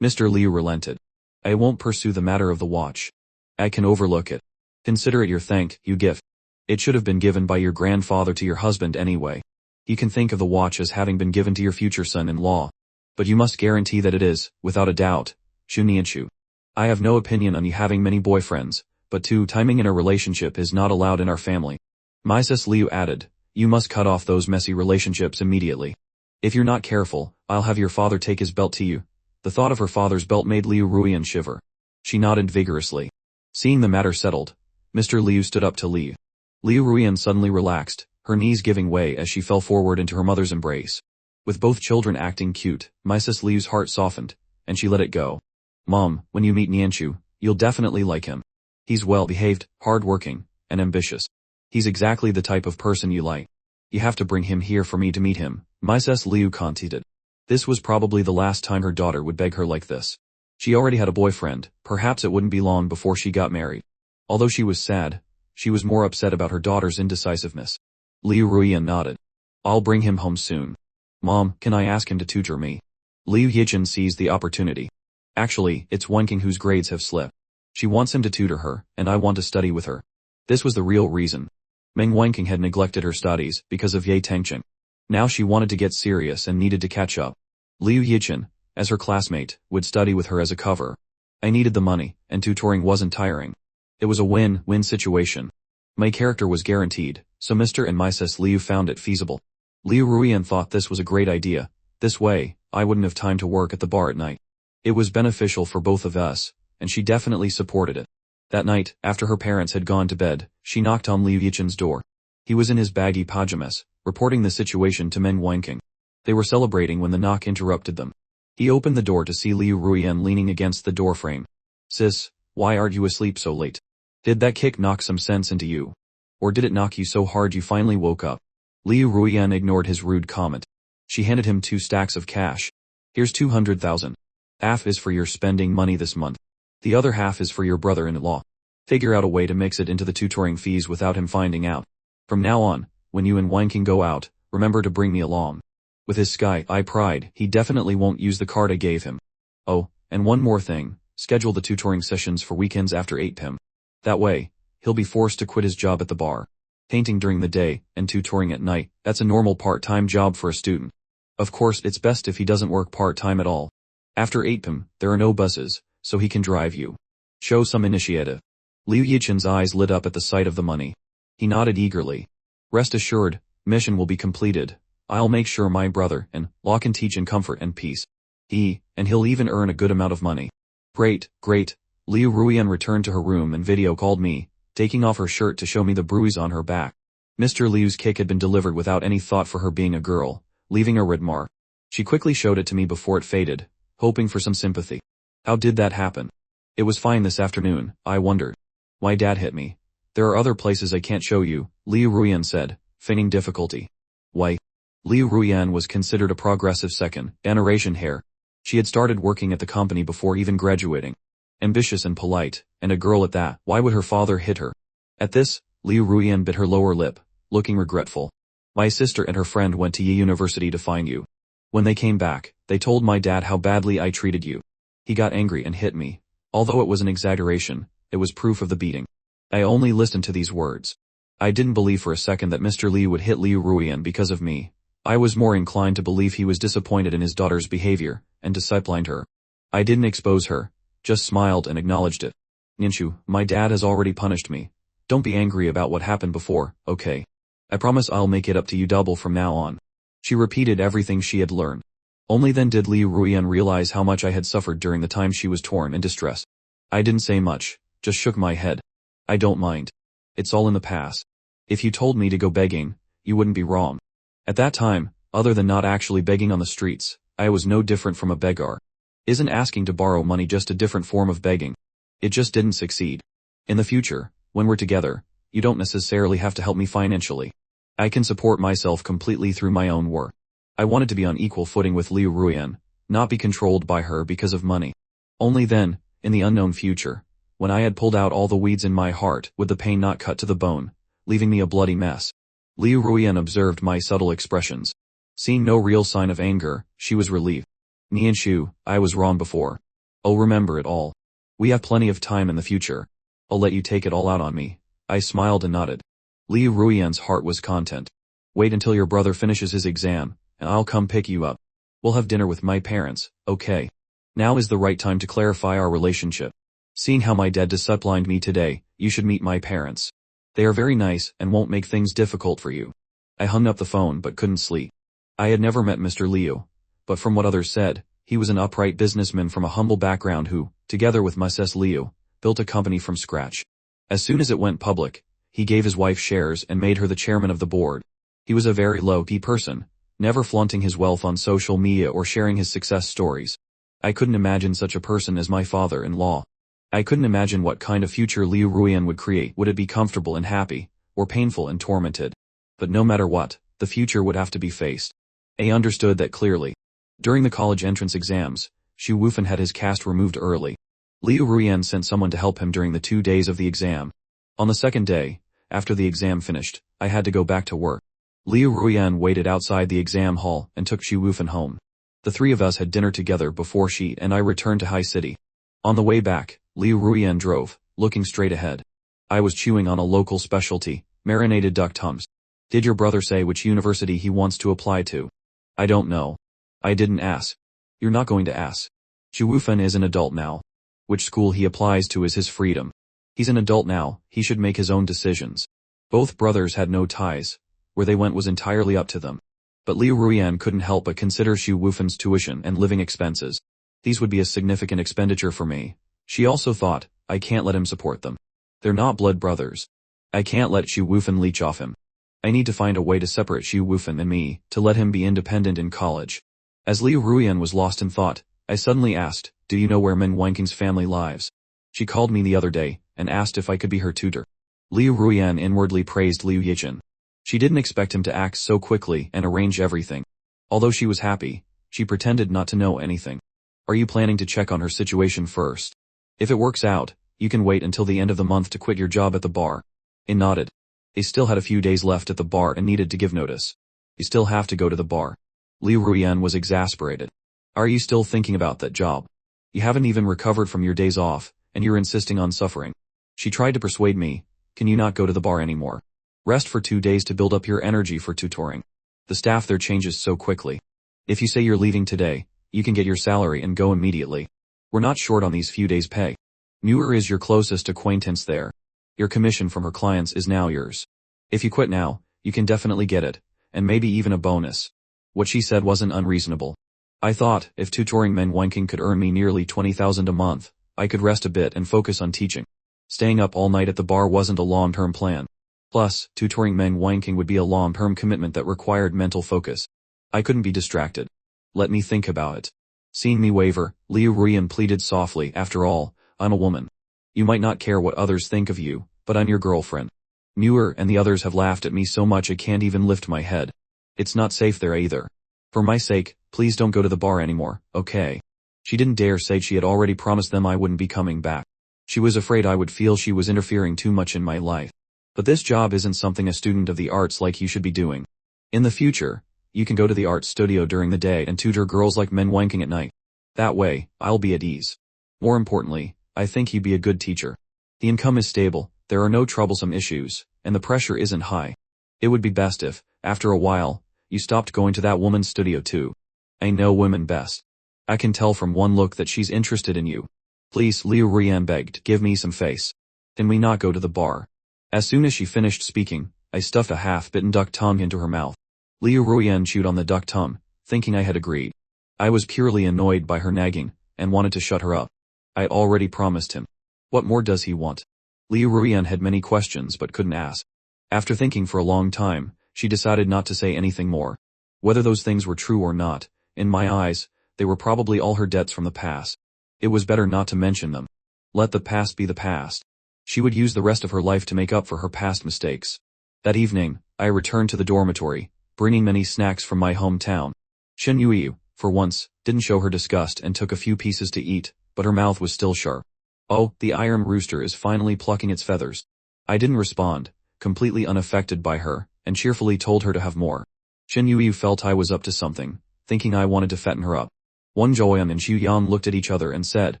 S1: Mr. Liu relented. "I won't pursue the matter of the watch. I can overlook it. Consider it your thank you gift. It should have been given by your grandfather to your husband anyway. You can think of the watch as having been given to your future son-in-law. But you must guarantee that it is, without a doubt, Xu Nianxu. I have no opinion on you having many boyfriends, but timing in a relationship is not allowed in our family." Mrs. Liu added, "You must cut off those messy relationships immediately. If you're not careful, I'll have your father take his belt to you." The thought of her father's belt made Liu Ruian shiver. She nodded vigorously. Seeing the matter settled, Mr. Liu stood up to leave. Liu Ruian suddenly relaxed, her knees giving way as she fell forward into her mother's embrace. With both children acting cute, Mrs. Liu's heart softened, and she let it go. "Mom, when you meet Nianxu, you'll definitely like him. He's well-behaved, hard-working, and ambitious. He's exactly the type of person you like. You have to bring him here for me to meet him," Mrs. Liu conceded. This was probably the last time her daughter would beg her like this. She already had a boyfriend, perhaps it wouldn't be long before she got married. Although she was sad, she was more upset about her daughter's indecisiveness. Liu Ruian nodded. "I'll bring him home soon. Mom, can I ask him to tutor me?" Liu Yichen seized the opportunity. "Actually, it's Wenking whose grades have slipped. She wants him to tutor her, and I want to study with her." This was the real reason. Meng Wenking had neglected her studies because of Yi Tengchen. Now she wanted to get serious and needed to catch up. Liu Yichen, as her classmate, would study with her as a cover. I needed the money, and tutoring wasn't tiring. It was a win-win situation. My character was guaranteed, so Mr. and Mrs. Liu found it feasible. Liu Ruian thought this was a great idea. This way, I wouldn't have time to work at the bar at night. It was beneficial for both of us, and she definitely supported it. That night, after her parents had gone to bed, she knocked on Liu Yichen's door. He was in his baggy pajamas, reporting the situation to Meng Wenking. They were celebrating when the knock interrupted them. He opened the door to see Liu Ruian leaning against the doorframe. "Sis, why aren't you asleep so late? Did that kick knock some sense into you? Or did it knock you so hard you finally woke up?" Liu Ruian ignored his rude comment. She handed him 2 stacks of cash. "Here's 200,000. Half is for your spending money this month. The other half is for your brother-in-law. Figure out a way to mix it into the tutoring fees without him finding out. From now on, when you and Wenking go out, remember to bring me along." With his sky-eye pride, he definitely won't use the card I gave him. Oh, and one more thing, schedule the tutoring sessions for weekends after 8 p.m. That way, he'll be forced to quit his job at the bar. Painting during the day and tutoring at night, that's a normal part-time job for a student. Of course, it's best if he doesn't work part-time at all. After 8 p.m., there are no buses, so he can drive you. Show some initiative. Liu Yichen's eyes lit up at the sight of the money. He nodded eagerly. Rest assured, mission will be completed. I'll make sure my brother and Law can teach in comfort and peace. And he'll even earn a good amount of money. Great, great. Liu Ruian returned to her room and video called me, taking off her shirt to show me the bruise on her back. Mr. Liu's kick had been delivered without any thought for her being a girl, leaving a red mark. She quickly showed it to me before it faded, hoping for some sympathy. How did that happen? It was fine this afternoon, I wondered. My dad hit me. There are other places I can't show you, Liu Ruian said, feigning difficulty. Why? Liu Ruian was considered a progressive second-generation heir. She had started working at the company before even graduating. Ambitious and polite, and a girl at that, why would her father hit her? At this, Liu Ruian bit her lower lip, looking regretful. My sister and her friend went to Yi University to find you. When they came back, they told my dad how badly I treated you. He got angry and hit me. Although it was an exaggeration, it was proof of the beating. I only listened to these words. I didn't believe for a second that Mr. Liu would hit Liu Ruian because of me. I was more inclined to believe he was disappointed in his daughter's behavior, and disciplined her. I didn't expose her, just smiled and acknowledged it. Ninshu, my dad has already punished me. Don't be angry about what happened before, okay? I promise I'll make it up to you double from now on. She repeated everything she had learned. Only then did Liu Ruian realize how much I had suffered during the time she was torn in distress. I didn't say much, just shook my head. I don't mind. It's all in the past. If you told me to go begging, you wouldn't be wrong. At that time, other than not actually begging on the streets, I was no different from a beggar. Isn't asking to borrow money just a different form of begging? It just didn't succeed. In the future, when we're together, you don't necessarily have to help me financially. I can support myself completely through my own work. I wanted to be on equal footing with Liu Ruian, not be controlled by her because of money. Only then, in the unknown future, when I had pulled out all the weeds in my heart, would the pain not cut to the bone, leaving me a bloody mess. Liu Ruian observed my subtle expressions. Seeing no real sign of anger, she was relieved. Nianshu, I was wrong before. I'll remember it all. We have plenty of time in the future. I'll let you take it all out on me. I smiled and nodded. Liu Ruian's heart was content. Wait until your brother finishes his exam, and I'll come pick you up. We'll have dinner with my parents, okay? Now is the right time to clarify our relationship. Seeing how my dad disciplined me today, you should meet my parents. They are very nice and won't make things difficult for you. I hung up the phone but couldn't sleep. I had never met Mr. Liu, but from what others said, he was an upright businessman from a humble background who, together with Mrs. Liu, built a company from scratch. As soon as it went public, he gave his wife shares and made her the chairman of the board. He was a very low-key person, never flaunting his wealth on social media or sharing his success stories. I couldn't imagine such a person as my father-in-law. I couldn't imagine what kind of future Liu Ruian would create. Would it be comfortable and happy, or painful and tormented? But no matter what, the future would have to be faced. I understood that clearly. During the college entrance exams, Xu Wufan had his cast removed early. Liu Ruian sent someone to help him during the 2 days of the exam. On the second day, after the exam finished, I had to go back to work. Liu Ruian waited outside the exam hall and took Xu Wufan home. The three of us had dinner together before she and I returned to High City. On the way back, Liu Ruian drove, looking straight ahead. I was chewing on a local specialty, marinated duck tongues. Did your brother say which university he wants to apply to? I don't know. I didn't ask. You're not going to ask. Xu Wufan is an adult now. Which school he applies to is his freedom. He's an adult now, he should make his own decisions. Both brothers had no ties. Where they went was entirely up to them. But Liu Ruian couldn't help but consider Xu Wufan's tuition and living expenses. These would be a significant expenditure for me. She also thought, I can't let him support them. They're not blood brothers. I can't let Xu Wufan leech off him. I need to find a way to separate Xu Wufan and me, to let him be independent in college. As Liu Ruian was lost in thought, I suddenly asked, do you know where Min Wanking's family lives? She called me the other day, and asked if I could be her tutor. Liu Ruian inwardly praised Liu Yichen. She didn't expect him to act so quickly and arrange everything. Although she was happy, she pretended not to know anything. Are you planning to check on her situation first? If it works out, you can wait until the end of the month to quit your job at the bar. I nodded. They still had a few days left at the bar and needed to give notice. You still have to go to the bar. Li Ruyan was exasperated. Are you still thinking about that job? You haven't even recovered from your days off, and you're insisting on suffering. She tried to persuade me, can you not go to the bar anymore? Rest for 2 days to build up your energy for tutoring. The staff there changes so quickly. If you say you're leaving today, you can get your salary and go immediately. We're not short on these few days' pay. Muir is your closest acquaintance there. Your commission from her clients is now yours. If you quit now, you can definitely get it, and maybe even a bonus. What she said wasn't unreasonable. I thought, if tutoring Manhwa could earn me nearly 20,000 a month, I could rest a bit and focus on teaching. Staying up all night at the bar wasn't a long-term plan. Plus, tutoring Manhwa would be a long-term commitment that required mental focus. I couldn't be distracted. Let me think about it. Seeing me waver, Liu Ruyan pleaded softly, after all, I'm a woman. You might not care what others think of you, but I'm your girlfriend. Muir and the others have laughed at me so much I can't even lift my head. It's not safe there either. For my sake, please don't go to the bar anymore, okay? She didn't dare say she had already promised them I wouldn't be coming back. She was afraid I would feel she was interfering too much in my life. But this job isn't something a student of the arts like you should be doing. In the future, you can go to the art studio during the day and tutor girls like Manhwa at night. That way, I'll be at ease. More importantly, I think you'd be a good teacher. The income is stable, there are no troublesome issues, and the pressure isn't high. It would be best if, after a while, you stopped going to that woman's studio too. I know women best. I can tell from one look that she's interested in you. Please, Liu Ruyan begged, give me some face. Can we not go to the bar? As soon as she finished speaking, I stuffed a half-bitten duck tongue into her mouth. Liu Ruyan chewed on the duck tongue, thinking I had agreed. I was purely annoyed by her nagging, and wanted to shut her up. I'd already promised him. What more does he want? Liu Ruyan had many questions but couldn't ask. After thinking for a long time, she decided not to say anything more. Whether those things were true or not, in my eyes, they were probably all her debts from the past. It was better not to mention them. Let the past be the past. She would use the rest of her life to make up for her past mistakes. That evening, I returned to the dormitory, bringing many snacks from my hometown. Shen Yuyu, for once, didn't show her disgust and took a few pieces to eat, but her mouth was still sharp. Oh, the iron rooster is finally plucking its feathers. I didn't respond, completely unaffected by her, and cheerfully told her to have more. Shen Yuyu felt I was up to something, thinking I wanted to fatten her up. Wang Zhuoyan and Xu Yan looked at each other and said,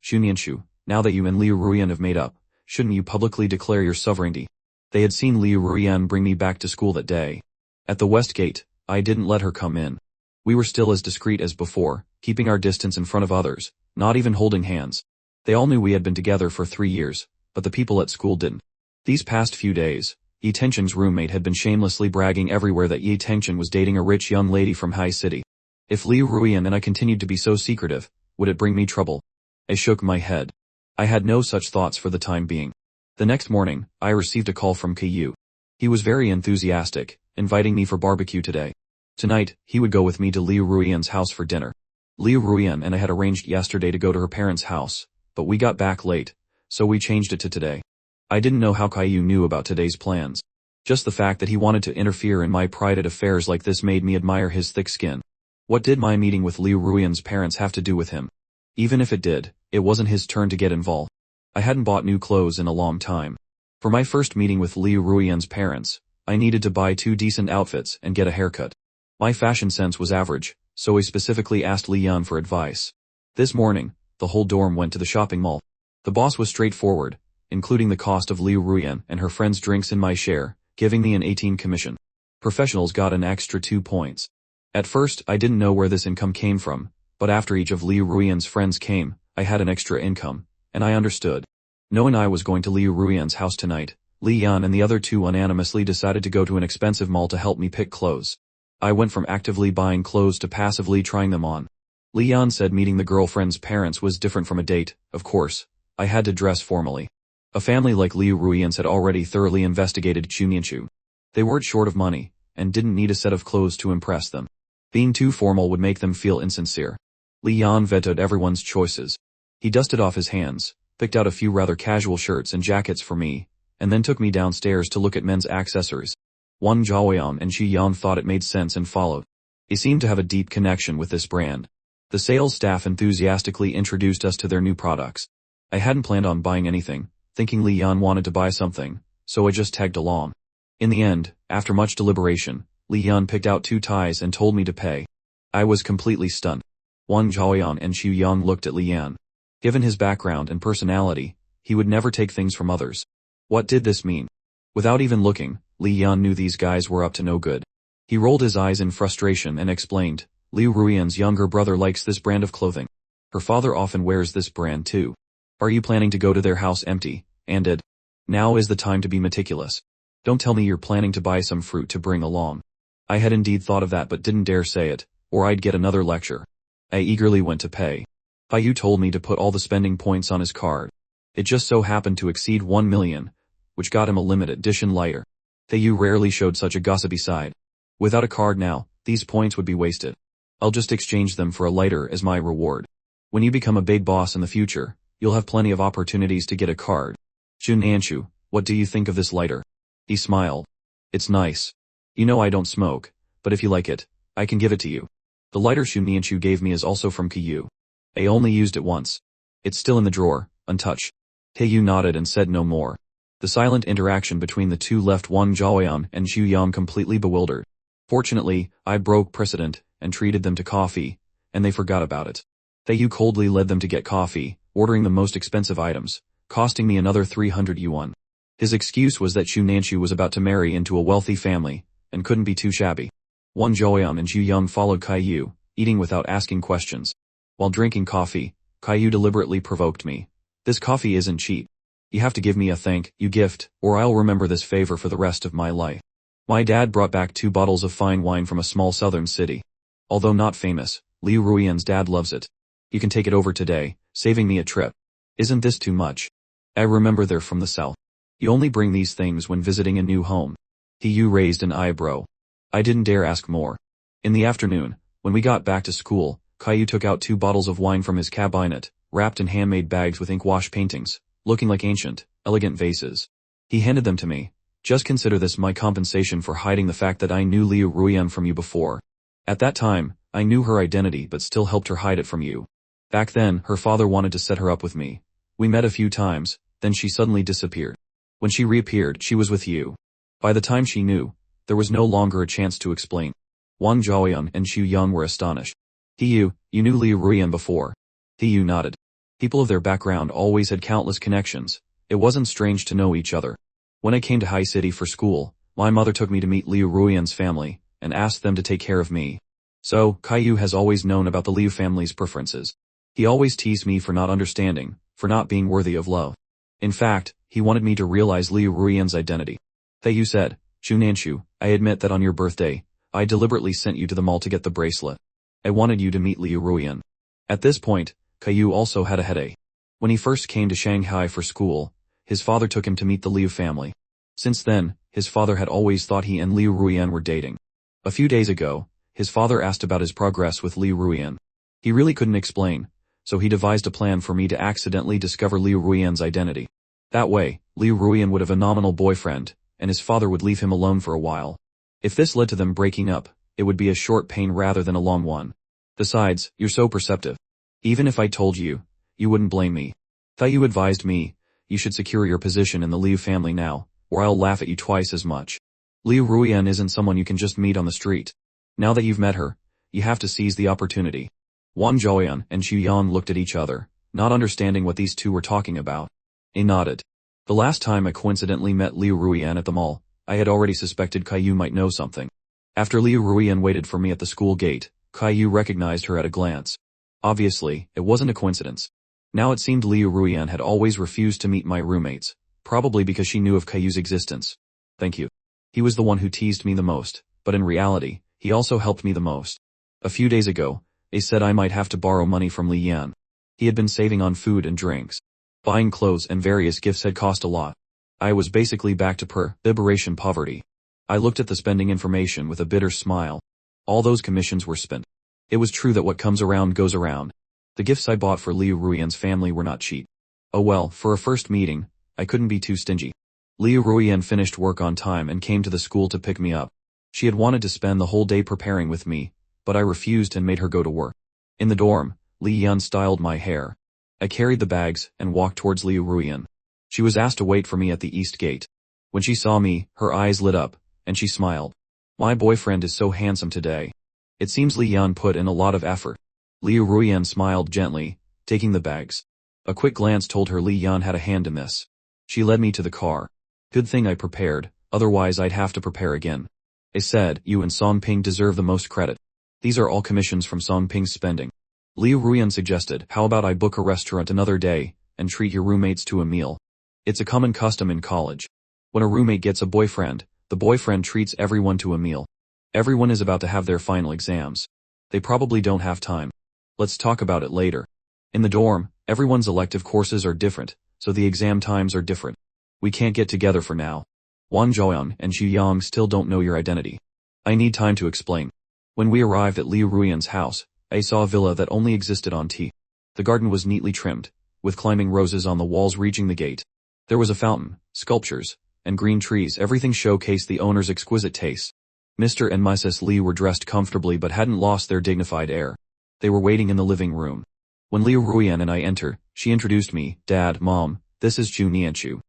S1: Xu Nianshu, now that you and Liu Ruyan have made up, shouldn't you publicly declare your sovereignty? They had seen Liu Ruyan bring me back to school that day. At the west gate, I didn't let her come in. We were still as discreet as before, keeping our distance in front of others, not even holding hands. They all knew we had been together for 3 years, but the people at school didn't. These past few days, Yi Tengchen's roommate had been shamelessly bragging everywhere that Yi Tengchen was dating a rich young lady from High City. If Liu Ruyan and I continued to be so secretive, would it bring me trouble? I shook my head. I had no such thoughts for the time being. The next morning, I received a call from Caillou. He was very enthusiastic, inviting me for barbecue today. Tonight, he would go with me to Liu Ruyan's house for dinner. Liu Ruyan and I had arranged yesterday to go to her parents' house, but we got back late, so we changed it to today. I didn't know how Caillou knew about today's plans. Just the fact that he wanted to interfere in my private affairs like this made me admire his thick skin. What did my meeting with Liu Ruyan's parents have to do with him? Even if it did, it wasn't his turn to get involved. I hadn't bought new clothes in a long time. For my first meeting with Liu Ruyan's parents, I needed to buy 2 decent outfits and get a haircut. My fashion sense was average, so I specifically asked Li Yan for advice. This morning, the whole dorm went to the shopping mall. The boss was straightforward, including the cost of Liu Ruyan and her friends' drinks in my share, giving me an 18 commission. Professionals got an extra 2 points. At first, I didn't know where this income came from, but after each of Liu Ruyan's friends came, I had an extra income, and I understood. Knowing I was going to Liu Ruyan's house tonight, Li Yan and the other 2 unanimously decided to go to an expensive mall to help me pick clothes. I went from actively buying clothes to passively trying them on. Li Yan said meeting the girlfriend's parents was different from a date. Of course, I had to dress formally. A family like Liu Ruyan's had already thoroughly investigated Xu Nianshu. They weren't short of money, and didn't need a set of clothes to impress them. Being too formal would make them feel insincere. Li Yan vetoed everyone's choices. He dusted off his hands, picked out a few rather casual shirts and jackets for me, and then took me downstairs to look at men's accessories. Wang Zhaoyan and Xu Yan thought it made sense and followed. He seemed to have a deep connection with this brand. The sales staff enthusiastically introduced us to their new products. I hadn't planned on buying anything, thinking Li Yan wanted to buy something, so I just tagged along. In the end, after much deliberation, Li Yan picked out 2 ties and told me to pay. I was completely stunned. Wang Zhaoyan and Xu Yang looked at Li Yan. Given his background and personality, he would never take things from others. What did this mean? Without even looking, Li Yan knew these guys were up to no good. He rolled his eyes in frustration and explained, Liu Ruiyan's younger brother likes this brand of clothing. Her father often wears this brand too. Are you planning to go to their house empty-handed? Now is the time to be meticulous. Don't tell me you're planning to buy some fruit to bring along. I had indeed thought of that but didn't dare say it, or I'd get another lecture. I eagerly went to pay. Yu told me to put all the spending points on his card. It just so happened to exceed 1 million, which got him a limited edition lighter. Yu rarely showed such a gossipy side. Without a card now, these points would be wasted. I'll just exchange them for a lighter as my reward. When you become a big boss in the future, you'll have plenty of opportunities to get a card. Xun Anshu, what do you think of this lighter? He smiled. It's nice. You know I don't smoke, but if you like it, I can give it to you. The lighter Xun Anshu gave me is also from Yu. I only used it once. It's still in the drawer, untouched. Yu nodded and said no more. The silent interaction between the two left Wang Zhaoyan and Xu Yang completely bewildered. Fortunately, I broke precedent and treated them to coffee, and they forgot about it. Yu coldly led them to get coffee, ordering the most expensive items, costing me another 300 yuan. His excuse was that Xu Nanshu was about to marry into a wealthy family, and couldn't be too shabby. Wang Zhaoyan and Xu Yang followed Yu, eating without asking questions. While drinking coffee, Yu deliberately provoked me. This coffee isn't cheap. You have to give me a thank you gift, or I'll remember this favor for the rest of my life. My dad brought back 2 bottles of fine wine from a small southern city. Although not famous, Liu Ruiyan's dad loves it. You can take it over today, saving me a trip. Isn't this too much? I remember they're from the south. You only bring these things when visiting a new home. Yu raised an eyebrow. I didn't dare ask more. In the afternoon, when we got back to school, Yu took out 2 bottles of wine from his cabinet, wrapped in handmade bags with ink wash paintings, looking like ancient, elegant vases. He handed them to me. Just consider this my compensation for hiding the fact that I knew Liu Ruiyan from you before. At that time, I knew her identity but still helped her hide it from you. Back then, her father wanted to set her up with me. We met a few times, then she suddenly disappeared. When she reappeared, she was with you. By the time she knew, there was no longer a chance to explain. Wang Zhaoyan and Xu Yang were astonished. You knew Liu Ruiyan before. Yu nodded. People of their background always had countless connections. It wasn't strange to know each other. When I came to High City for school, my mother took me to meet Liu Ruiyan's family, and asked them to take care of me. So, Yu has always known about the Liu family's preferences. He always teased me for not understanding, for not being worthy of love. In fact, he wanted me to realize Liu Ruiyan's identity. Yu said, Xu Nanshu, I admit that on your birthday, I deliberately sent you to the mall to get the bracelet. I wanted you to meet Liu Ruiyan. At this point, Yu also had a headache. When he first came to Shanghai for school, his father took him to meet the Liu family. Since then, his father had always thought he and Liu Ruiyan were dating. A few days ago, his father asked about his progress with Liu Ruiyan. He really couldn't explain, so he devised a plan for me to accidentally discover Liu Ruiyan's identity. That way, Liu Ruiyan would have a nominal boyfriend, and his father would leave him alone for a while. If this led to them breaking up, it would be a short pain rather than a long one. Besides, you're so perceptive. Even if I told you, you wouldn't blame me. Yu advised me, you should secure your position in the Liu family now, or I'll laugh at you twice as much. Liu Ruiyan isn't someone you can just meet on the street. Now that you've met her, you have to seize the opportunity. Wang Zhaoyan and Xu Yang looked at each other, not understanding what these two were talking about. He nodded. The last time I coincidentally met Liu Ruiyan at the mall, I had already suspected Yu might know something. After Liu Ruiyan waited for me at the school gate, Yu recognized her at a glance. Obviously, it wasn't a coincidence. Now it seemed Liu Ruiyan had always refused to meet my roommates, probably because she knew of Yu's existence. Thank you. He was the one who teased me the most, but in reality, he also helped me the most. A few days ago, they said I might have to borrow money from Li Yan. He had been saving on food and drinks. Buying clothes and various gifts had cost a lot. I was basically back to per-liberation poverty. I looked at the spending information with a bitter smile. All those commissions were spent. It was true that what comes around goes around. The gifts I bought for Liu Ruiyan's family were not cheap. Oh well, for a first meeting, I couldn't be too stingy. Liu Ruiyan finished work on time and came to the school to pick me up. She had wanted to spend the whole day preparing with me, but I refused and made her go to work. In the dorm, Li Yan styled my hair. I carried the bags and walked towards Liu Ruiyan. She was asked to wait for me at the east gate. When she saw me, her eyes lit up, and she smiled. My boyfriend is so handsome today. It seems Li Yan put in a lot of effort. Liu Ruiyan smiled gently, taking the bags. A quick glance told her Li Yan had a hand in this. She led me to the car. Good thing I prepared, otherwise I'd have to prepare again. I said, you and Song Ping deserve the most credit. These are all commissions from Song Ping's spending. Liu Ruiyan suggested, how about I book a restaurant another day, and treat your roommates to a meal? It's a common custom in college. When a roommate gets a boyfriend, the boyfriend treats everyone to a meal. Everyone is about to have their final exams. They probably don't have time. Let's talk about it later. In the dorm, everyone's elective courses are different, so the exam times are different. We can't get together for now. Wang Zhaoyang and Xu Yang still don't know your identity. I need time to explain. When we arrived at Liu Ruiyan's house, I saw a villa that only existed on T. The garden was neatly trimmed, with climbing roses on the walls reaching the gate. There was a fountain, sculptures, and green trees. Everything showcased the owner's exquisite taste. Mr. and Mrs. Li were dressed comfortably but hadn't lost their dignified air. They were waiting in the living room. When Liu Ruiyan and I entered, she introduced me, Dad, Mom, this is Zhu Nianchu.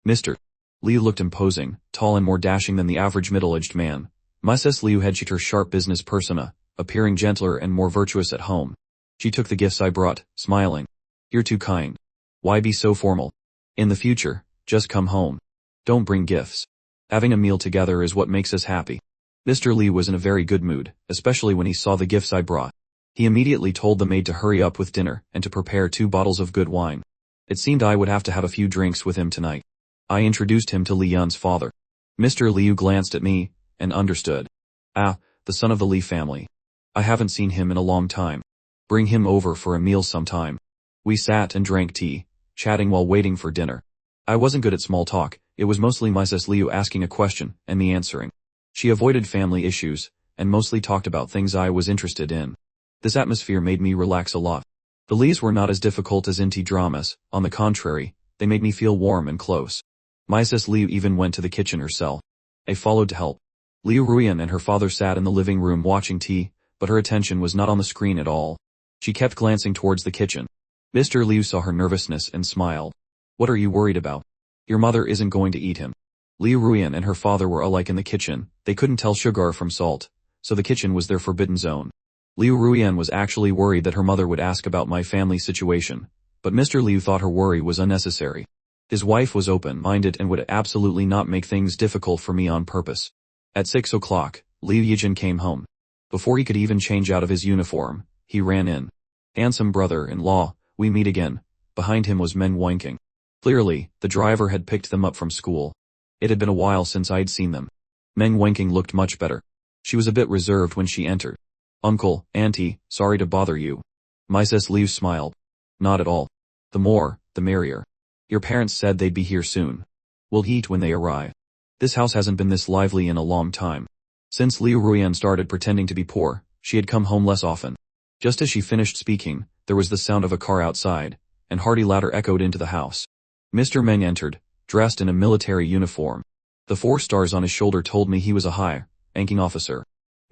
S1: Mr. Liu looked imposing, tall and more dashing than the average middle-aged man. Mrs. Liu had her sharp business persona, appearing gentler and more virtuous at home. She took the gifts I brought, smiling. You're too kind. Why be so formal? In the future, just come home. Don't bring gifts. Having a meal together is what makes us happy. Mr. Li was in a very good mood, especially when he saw the gifts I brought. He immediately told the maid to hurry up with dinner and to prepare 2 bottles of good wine. It seemed I would have to have a few drinks with him tonight. I introduced him to Li Yan's father. Mr. Liu glanced at me, and understood. Ah, the son of the Li family. I haven't seen him in a long time. Bring him over for a meal sometime. We sat and drank tea, chatting while waiting for dinner. I wasn't good at small talk, it was mostly Mrs. Liu asking a question, and me answering. She avoided family issues, and mostly talked about things I was interested in. This atmosphere made me relax a lot. The Lis were not as difficult as in T-dramas, on the contrary, they made me feel warm and close. Mrs. Liu even went to the kitchen herself. I followed to help. Liu Ruiyan and her father sat in the living room watching tea, but her attention was not on the screen at all. She kept glancing towards the kitchen. Mr. Liu saw her nervousness and smiled. What are you worried about? Your mother isn't going to eat him. Liu Ruiyan and her father were alike in the kitchen, they couldn't tell sugar from salt, so the kitchen was their forbidden zone. Liu Ruiyan was actually worried that her mother would ask about my family situation, but Mr. Liu thought her worry was unnecessary. His wife was open-minded and would absolutely not make things difficult for me on purpose. At 6 o'clock, Liu Yijin came home. Before he could even change out of his uniform, he ran in. Handsome brother-in-law, we meet again. Behind him was Men Wanking. Clearly, the driver had picked them up from school. It had been a while since I'd seen them. Meng Wanking looked much better. She was a bit reserved when she entered. Uncle, Auntie, sorry to bother you. Mrs. Liu smiled. Not at all. The more, the merrier. Your parents said they'd be here soon. We'll eat when they arrive. This house hasn't been this lively in a long time. Since Liu Ruiyan started pretending to be poor, she had come home less often. Just as she finished speaking, there was the sound of a car outside, and hearty laughter echoed into the house. Mr. Meng entered, dressed in a military uniform. The 4 stars on his shoulder told me he was a high-ranking officer.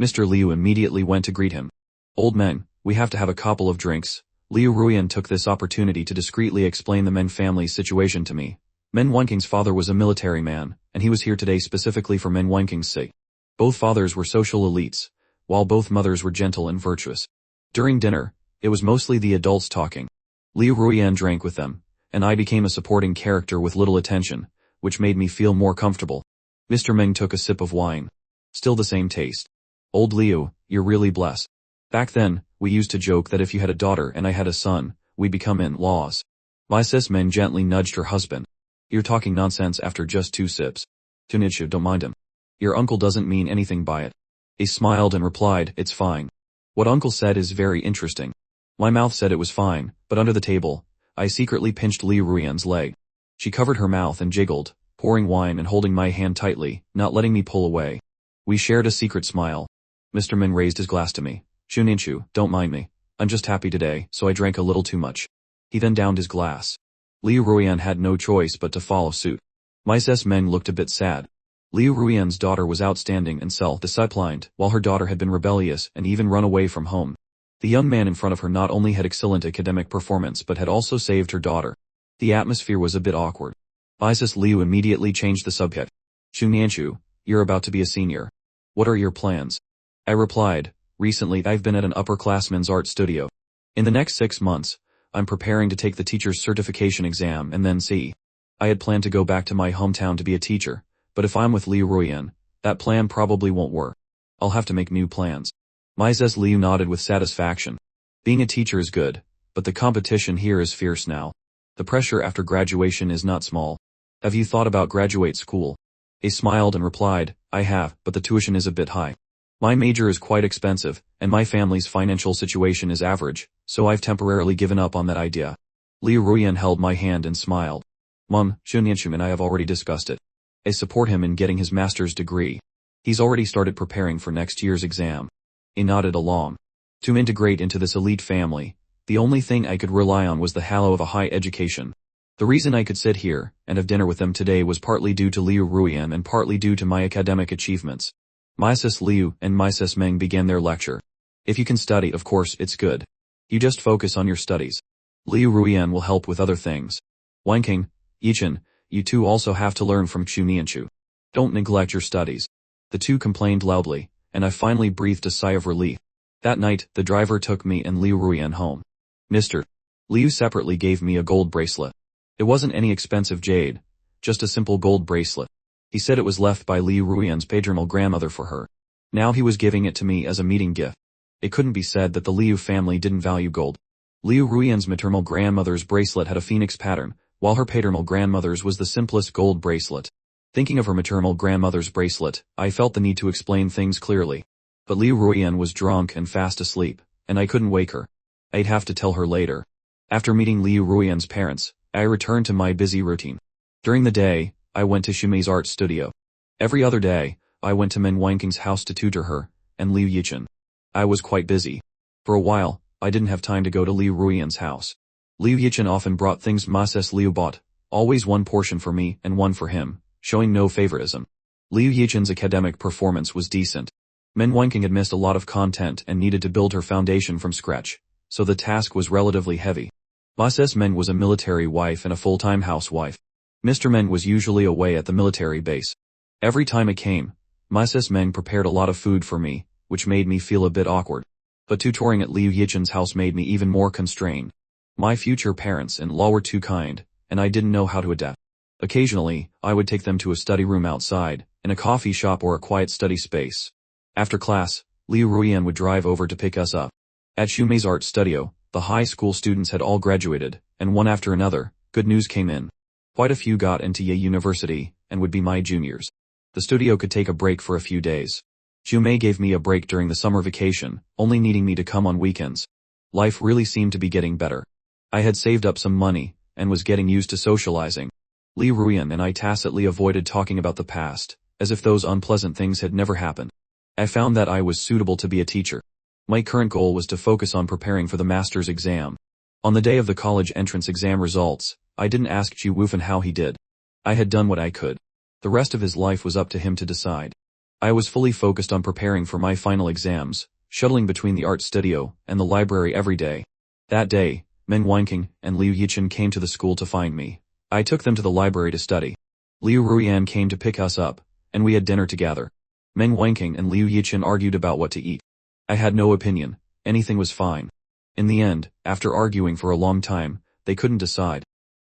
S1: Mr. Liu immediately went to greet him. Old Meng, we have to have a couple of drinks. Liu Ruiyan took this opportunity to discreetly explain the Meng family's situation to me. Men Wanking's father was a military man, and he was here today specifically for Men Wanking's sake. Both fathers were social elites, while both mothers were gentle and virtuous. During dinner, it was mostly the adults talking. Liu Ruiyan drank with them, and I became a supporting character with little attention, which made me feel more comfortable. Mr. Meng took a sip of wine. Still the same taste. Old Liu, you're really blessed. Back then, we used to joke that if you had a daughter and I had a son, we'd become in-laws. Mrs. Meng gently nudged her husband. You're talking nonsense after just 2 sips. Tunichu, don't mind him. Your uncle doesn't mean anything by it. He smiled and replied, it's fine. What uncle said is very interesting. My mouth said it was fine, but under the table, I secretly pinched Liu Ruiyan's leg. She covered her mouth and jiggled, pouring wine and holding my hand tightly, not letting me pull away. We shared a secret smile. Mr. Meng raised his glass to me. Shuninchu, don't mind me. I'm just happy today, so I drank a little too much. He then downed his glass. Liu Ruiyan had no choice but to follow suit. Mrs. Meng looked a bit sad. Liu Ruiyan's daughter was outstanding and self-disciplined, while her daughter had been rebellious and even run away from home. The young man in front of her not only had excellent academic performance but had also saved her daughter. The atmosphere was a bit awkward. Mrs. Liu immediately changed the subject. Shunianchu, you're about to be a senior. What are your plans? I replied, Recently I've been at an upperclassman's art studio. In the next 6 months, I'm preparing to take the teacher's certification exam and then see. I had planned to go back to my hometown to be a teacher, but if I'm with Liu Ruian, that plan probably won't work. I'll have to make new plans. Mrs. Liu nodded with satisfaction. Being a teacher is good, but the competition here is fierce now. The pressure after graduation is not small. Have you thought about graduate school? I smiled and replied, I have, but the tuition is a bit high. My major is quite expensive, and my family's financial situation is average, so I've temporarily given up on that idea. Liu Ruian held my hand and smiled. Mom, Xunyanshum and I have already discussed it. I support him in getting his master's degree. He's already started preparing for next year's exam. I nodded along. To integrate into this elite family, the only thing I could rely on was the halo of a high education. The reason I could sit here and have dinner with them today was partly due to Liu Ruian and partly due to my academic achievements. Mrs. Liu and Mrs. Meng began their lecture. If you can study, of course, it's good. You just focus on your studies. Liu Ruian will help with other things. Wanking, Yichen, you two also have to learn from Xunianchu. Don't neglect your studies. The two complained loudly, and I finally breathed a sigh of relief. That night, the driver took me and Liu Ruian home. Mr. Liu separately gave me a gold bracelet. It wasn't any expensive jade, just a simple gold bracelet. He said it was left by Liu Ruian's paternal grandmother for her. Now he was giving it to me as a meeting gift. It couldn't be said that the Liu family didn't value gold. Liu Ruian's maternal grandmother's bracelet had a phoenix pattern, while her paternal grandmother's was the simplest gold bracelet. Thinking of her maternal grandmother's bracelet, I felt the need to explain things clearly. But Liu Ruian was drunk and fast asleep, and I couldn't wake her. I'd have to tell her later. After meeting Liu Ruian's parents, I returned to my busy routine. During the day, I went to Shumei's art studio. Every other day, I went to Men Wanking's house to tutor her, and Liu Yichen. I was quite busy. For a while, I didn't have time to go to Liu Ruian's house. Liu Yichen often brought things Mrs. Liu bought, always one portion for me and one for him, showing no favoritism. Liu Yichen's academic performance was decent. Men Wanking had missed a lot of content and needed to build her foundation from scratch, so the task was relatively heavy. Mrs. Meng was a military wife and a full-time housewife. Mr. Meng was usually away at the military base. Every time I came, Mrs. Meng prepared a lot of food for me, which made me feel a bit awkward. But tutoring at Liu Yichen's house made me even more constrained. My future parents-in-law were too kind, and I didn't know how to adapt. Occasionally, I would take them to a study room outside, in a coffee shop or a quiet study space. After class, Liu Ruian would drive over to pick us up. At Shumei's art studio, the high school students had all graduated, and one after another, good news came in. Quite a few got into Ye University, and would be my juniors. The studio could take a break for a few days. Shumei gave me a break during the summer vacation, only needing me to come on weekends. Life really seemed to be getting better. I had saved up some money, and was getting used to socializing. Liu Ruian and I tacitly avoided talking about the past, as if those unpleasant things had never happened. I found that I was suitable to be a teacher. My current goal was to focus on preparing for the master's exam. On the day of the college entrance exam results, I didn't ask Ji Wufan how he did. I had done what I could. The rest of his life was up to him to decide. I was fully focused on preparing for my final exams, shuttling between the art studio and the library every day. That day, Men Wanking and Liu Yichen came to the school to find me. I took them to the library to study. Liu Ruian came to pick us up, and we had dinner together. Men Wanking and Liu Yichen argued about what to eat. I had no opinion, anything was fine. In the end, after arguing for a long time, they couldn't decide.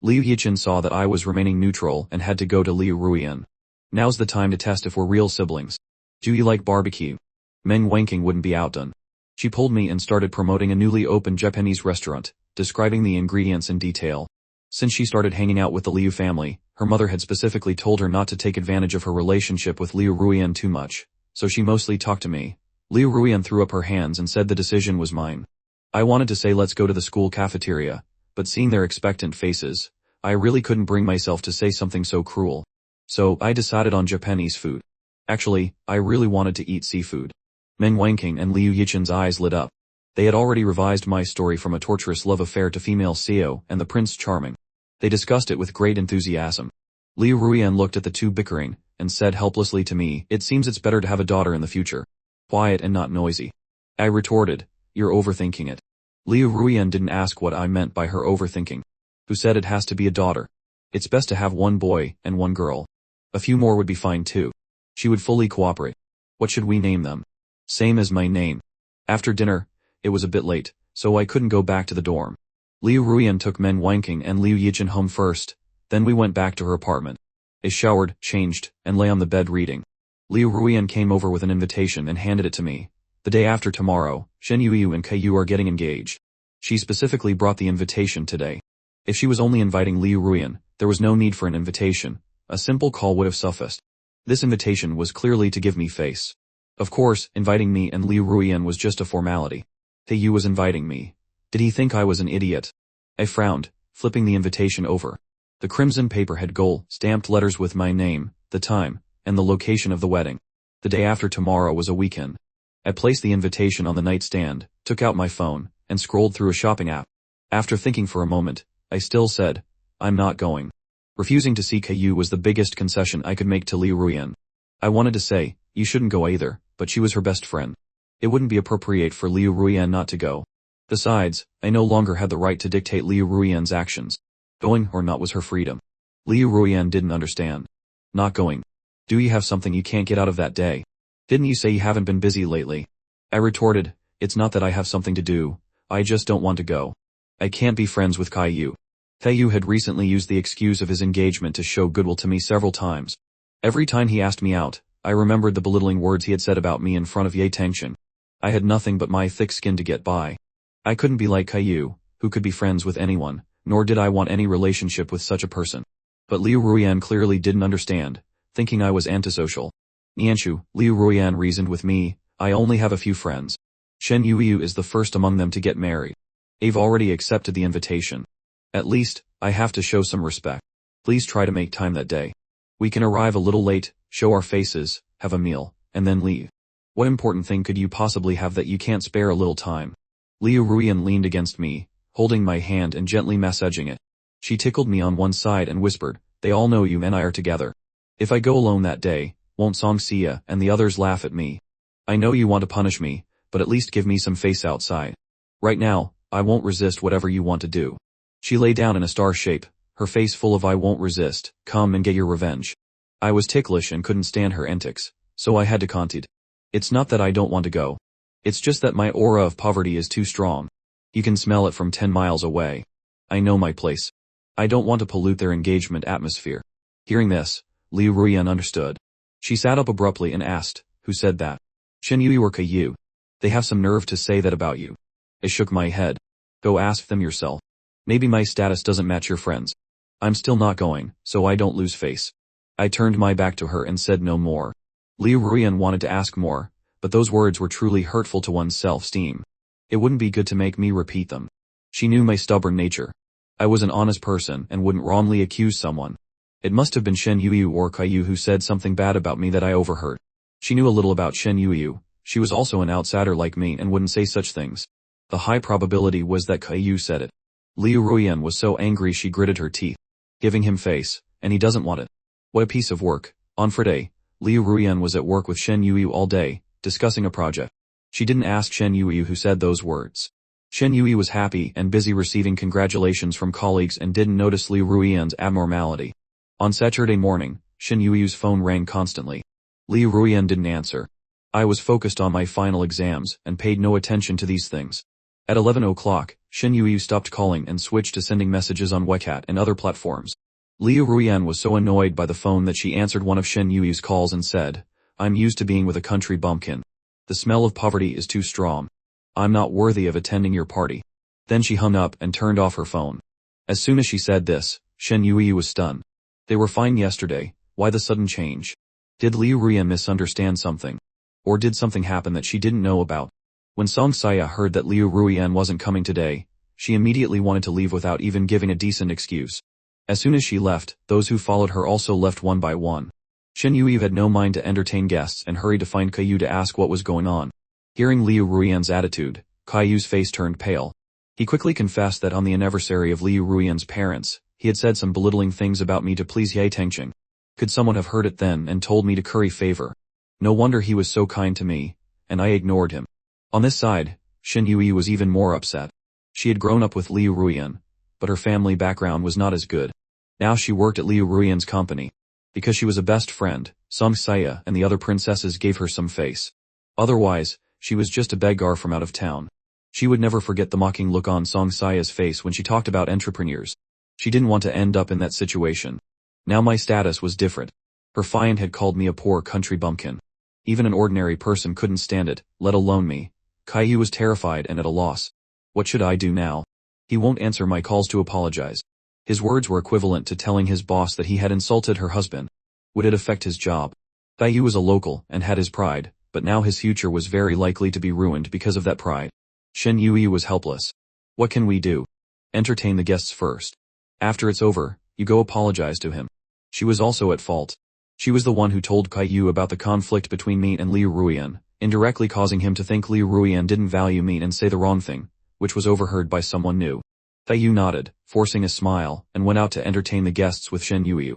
S1: Liu Yichen saw that I was remaining neutral and had to go to Liu Ruian. Now's the time to test if we're real siblings. Do you like barbecue? Men Wanking wouldn't be outdone. She pulled me and started promoting a newly opened Japanese restaurant, describing the ingredients in detail. Since she started hanging out with the Liu family, her mother had specifically told her not to take advantage of her relationship with Liu Ruian too much, so she mostly talked to me. Liu Ruian threw up her hands and said the decision was mine. I wanted to say let's go to the school cafeteria, but seeing their expectant faces, I really couldn't bring myself to say something so cruel. So I decided on Japanese food. Actually, I really wanted to eat seafood. Men Wanking and Liu Yichen's eyes lit up. They had already revised my story from a torturous love affair to female Seo and the Prince Charming. They discussed it with great enthusiasm. Liu Ruian looked at the two bickering, and said helplessly to me, "It seems it's better to have a daughter in the future. Quiet and not noisy." I retorted, "You're overthinking it." Liu Ruian didn't ask what I meant by her overthinking. Who said it has to be a daughter? It's best to have one boy and one girl. A few more would be fine too. She would fully cooperate. What should we name them? Same as my name. After dinner, it was a bit late, so I couldn't go back to the dorm. Liu Ruian took Men Wanking and Liu Yijin home first, then we went back to her apartment. I showered, changed, and lay on the bed reading. Liu Ruian came over with an invitation and handed it to me. The day after tomorrow, Shen Yuyu and Kaiyu are getting engaged. She specifically brought the invitation today. If she was only inviting Liu Ruian, there was no need for an invitation. A simple call would have sufficed. This invitation was clearly to give me face. Of course, inviting me and Liu Ruian was just a formality. Kaiyu was inviting me. Did he think I was an idiot? I frowned, flipping the invitation over. The crimson paper had gold-stamped letters with my name, the time, and the location of the wedding. The day after tomorrow was a weekend. I placed the invitation on the nightstand, took out my phone, and scrolled through a shopping app. After thinking for a moment, I still said, I'm not going. Refusing to see Kaiyu was the biggest concession I could make to Liu Ruian. I wanted to say, you shouldn't go either, but she was her best friend. It wouldn't be appropriate for Liu Ruian not to go. Besides, I no longer had the right to dictate Liu Ruian's actions. Going or not was her freedom. Liu Ruian didn't understand. Not going. Do you have something you can't get out of that day? Didn't you say you haven't been busy lately? I retorted, it's not that I have something to do, I just don't want to go. I can't be friends with Kaiyu. Kaiyu had recently used the excuse of his engagement to show goodwill to me several times. Every time he asked me out, I remembered the belittling words he had said about me in front of Ye Tengchen. I had nothing but my thick skin to get by. I couldn't be like Kaiyu, who could be friends with anyone, nor did I want any relationship with such a person. But Liu Ruian clearly didn't understand, thinking I was antisocial. Nianshu, Liu Ruian reasoned with me, I only have a few friends. Shen Yuyu is the first among them to get married. I've already accepted the invitation. At least, I have to show some respect. Please try to make time that day. We can arrive a little late, show our faces, have a meal, and then leave. What important thing could you possibly have that you can't spare a little time? Liu Ruian leaned against me, holding my hand and gently massaging it. She tickled me on one side and whispered, they all know you and I are together. If I go alone that day, won't Song Xia and the others laugh at me? I know you want to punish me, but at least give me some face outside. Right now, I won't resist whatever you want to do. She lay down in a star shape, her face full of I won't resist, come and get your revenge. I was ticklish and couldn't stand her antics, so I had to concede. It's not that I don't want to go. It's just that my aura of poverty is too strong. You can smell it from 10 miles away. I know my place. I don't want to pollute their engagement atmosphere. Hearing this, Liu Ruian understood. She sat up abruptly and asked, who said that? Shen Yuyu or Kaiyu? They have some nerve to say that about you. I shook my head. Go ask them yourself. Maybe my status doesn't match your friends. I'm still not going, so I don't lose face. I turned my back to her and said no more. Liu Ruian wanted to ask more, but those words were truly hurtful to one's self-esteem. It wouldn't be good to make me repeat them. She knew my stubborn nature. I was an honest person and wouldn't wrongly accuse someone. It must have been Shen Yuyu or Kaiyu who said something bad about me that I overheard. She knew a little about Shen Yuyu. She was also an outsider like me and wouldn't say such things. The high probability was that Kaiyu said it. Liu Ruian was so angry she gritted her teeth. Giving him face, and he doesn't want it. What a piece of work. On Friday, Liu Ruian was at work with Shen Yuyu all day, discussing a project. She didn't ask Shen Yuyu who said those words. Shen Yuyu was happy and busy receiving congratulations from colleagues and didn't notice Liu Ruian's abnormality. On Saturday morning, Shen Yuyu's phone rang constantly. Liu Ruian didn't answer. I was focused on my final exams and paid no attention to these things. At 11 o'clock, Shen Yuyu stopped calling and switched to sending messages on WeChat and other platforms. Liu Ruian was so annoyed by the phone that she answered one of Shen Yuyu's calls and said, I'm used to being with a country bumpkin. The smell of poverty is too strong. I'm not worthy of attending your party. Then she hung up and turned off her phone. As soon as she said this, Shen Yuyu was stunned. They were fine yesterday, why the sudden change? Did Liu Ruian misunderstand something? Or did something happen that she didn't know about? When Song Xia heard that Liu Ruian wasn't coming today, she immediately wanted to leave without even giving a decent excuse. As soon as she left, those who followed her also left one by one. Shen Yuyu had no mind to entertain guests and hurried to find Kaiyu to ask what was going on. Hearing Liu Ruian's attitude, Kaiyu's face turned pale. He quickly confessed that on the anniversary of Liu Ruian's parents, he had said some belittling things about me to please Ye Tengchen. Could someone have heard it then and told me to curry favor? No wonder he was so kind to me, and I ignored him. On this side, Shen Yuyu was even more upset. She had grown up with Liu Ruian, but her family background was not as good. Now she worked at Liu Ruian's company. Because she was a best friend, Song Xia and the other princesses gave her some face. Otherwise, she was just a beggar from out of town. She would never forget the mocking look on Song Saya's face when she talked about entrepreneurs. She didn't want to end up in that situation. Now my status was different. Her fiend had called me a poor country bumpkin. Even an ordinary person couldn't stand it, let alone me. Caillou was terrified and at a loss. What should I do now? He won't answer my calls to apologize. His words were equivalent to telling his boss that he had insulted her husband. Would it affect his job? Caillou was a local and had his pride, but now his future was very likely to be ruined because of that pride. Shen Yui was helpless. What can we do? Entertain the guests first. After it's over, you go apologize to him. She was also at fault. She was the one who told Caillou about the conflict between me and Liu Ruian, indirectly causing him to think Liu Ruian didn't value me and say the wrong thing, which was overheard by someone new. Caillou nodded, forcing a smile, and went out to entertain the guests with Shen Yui.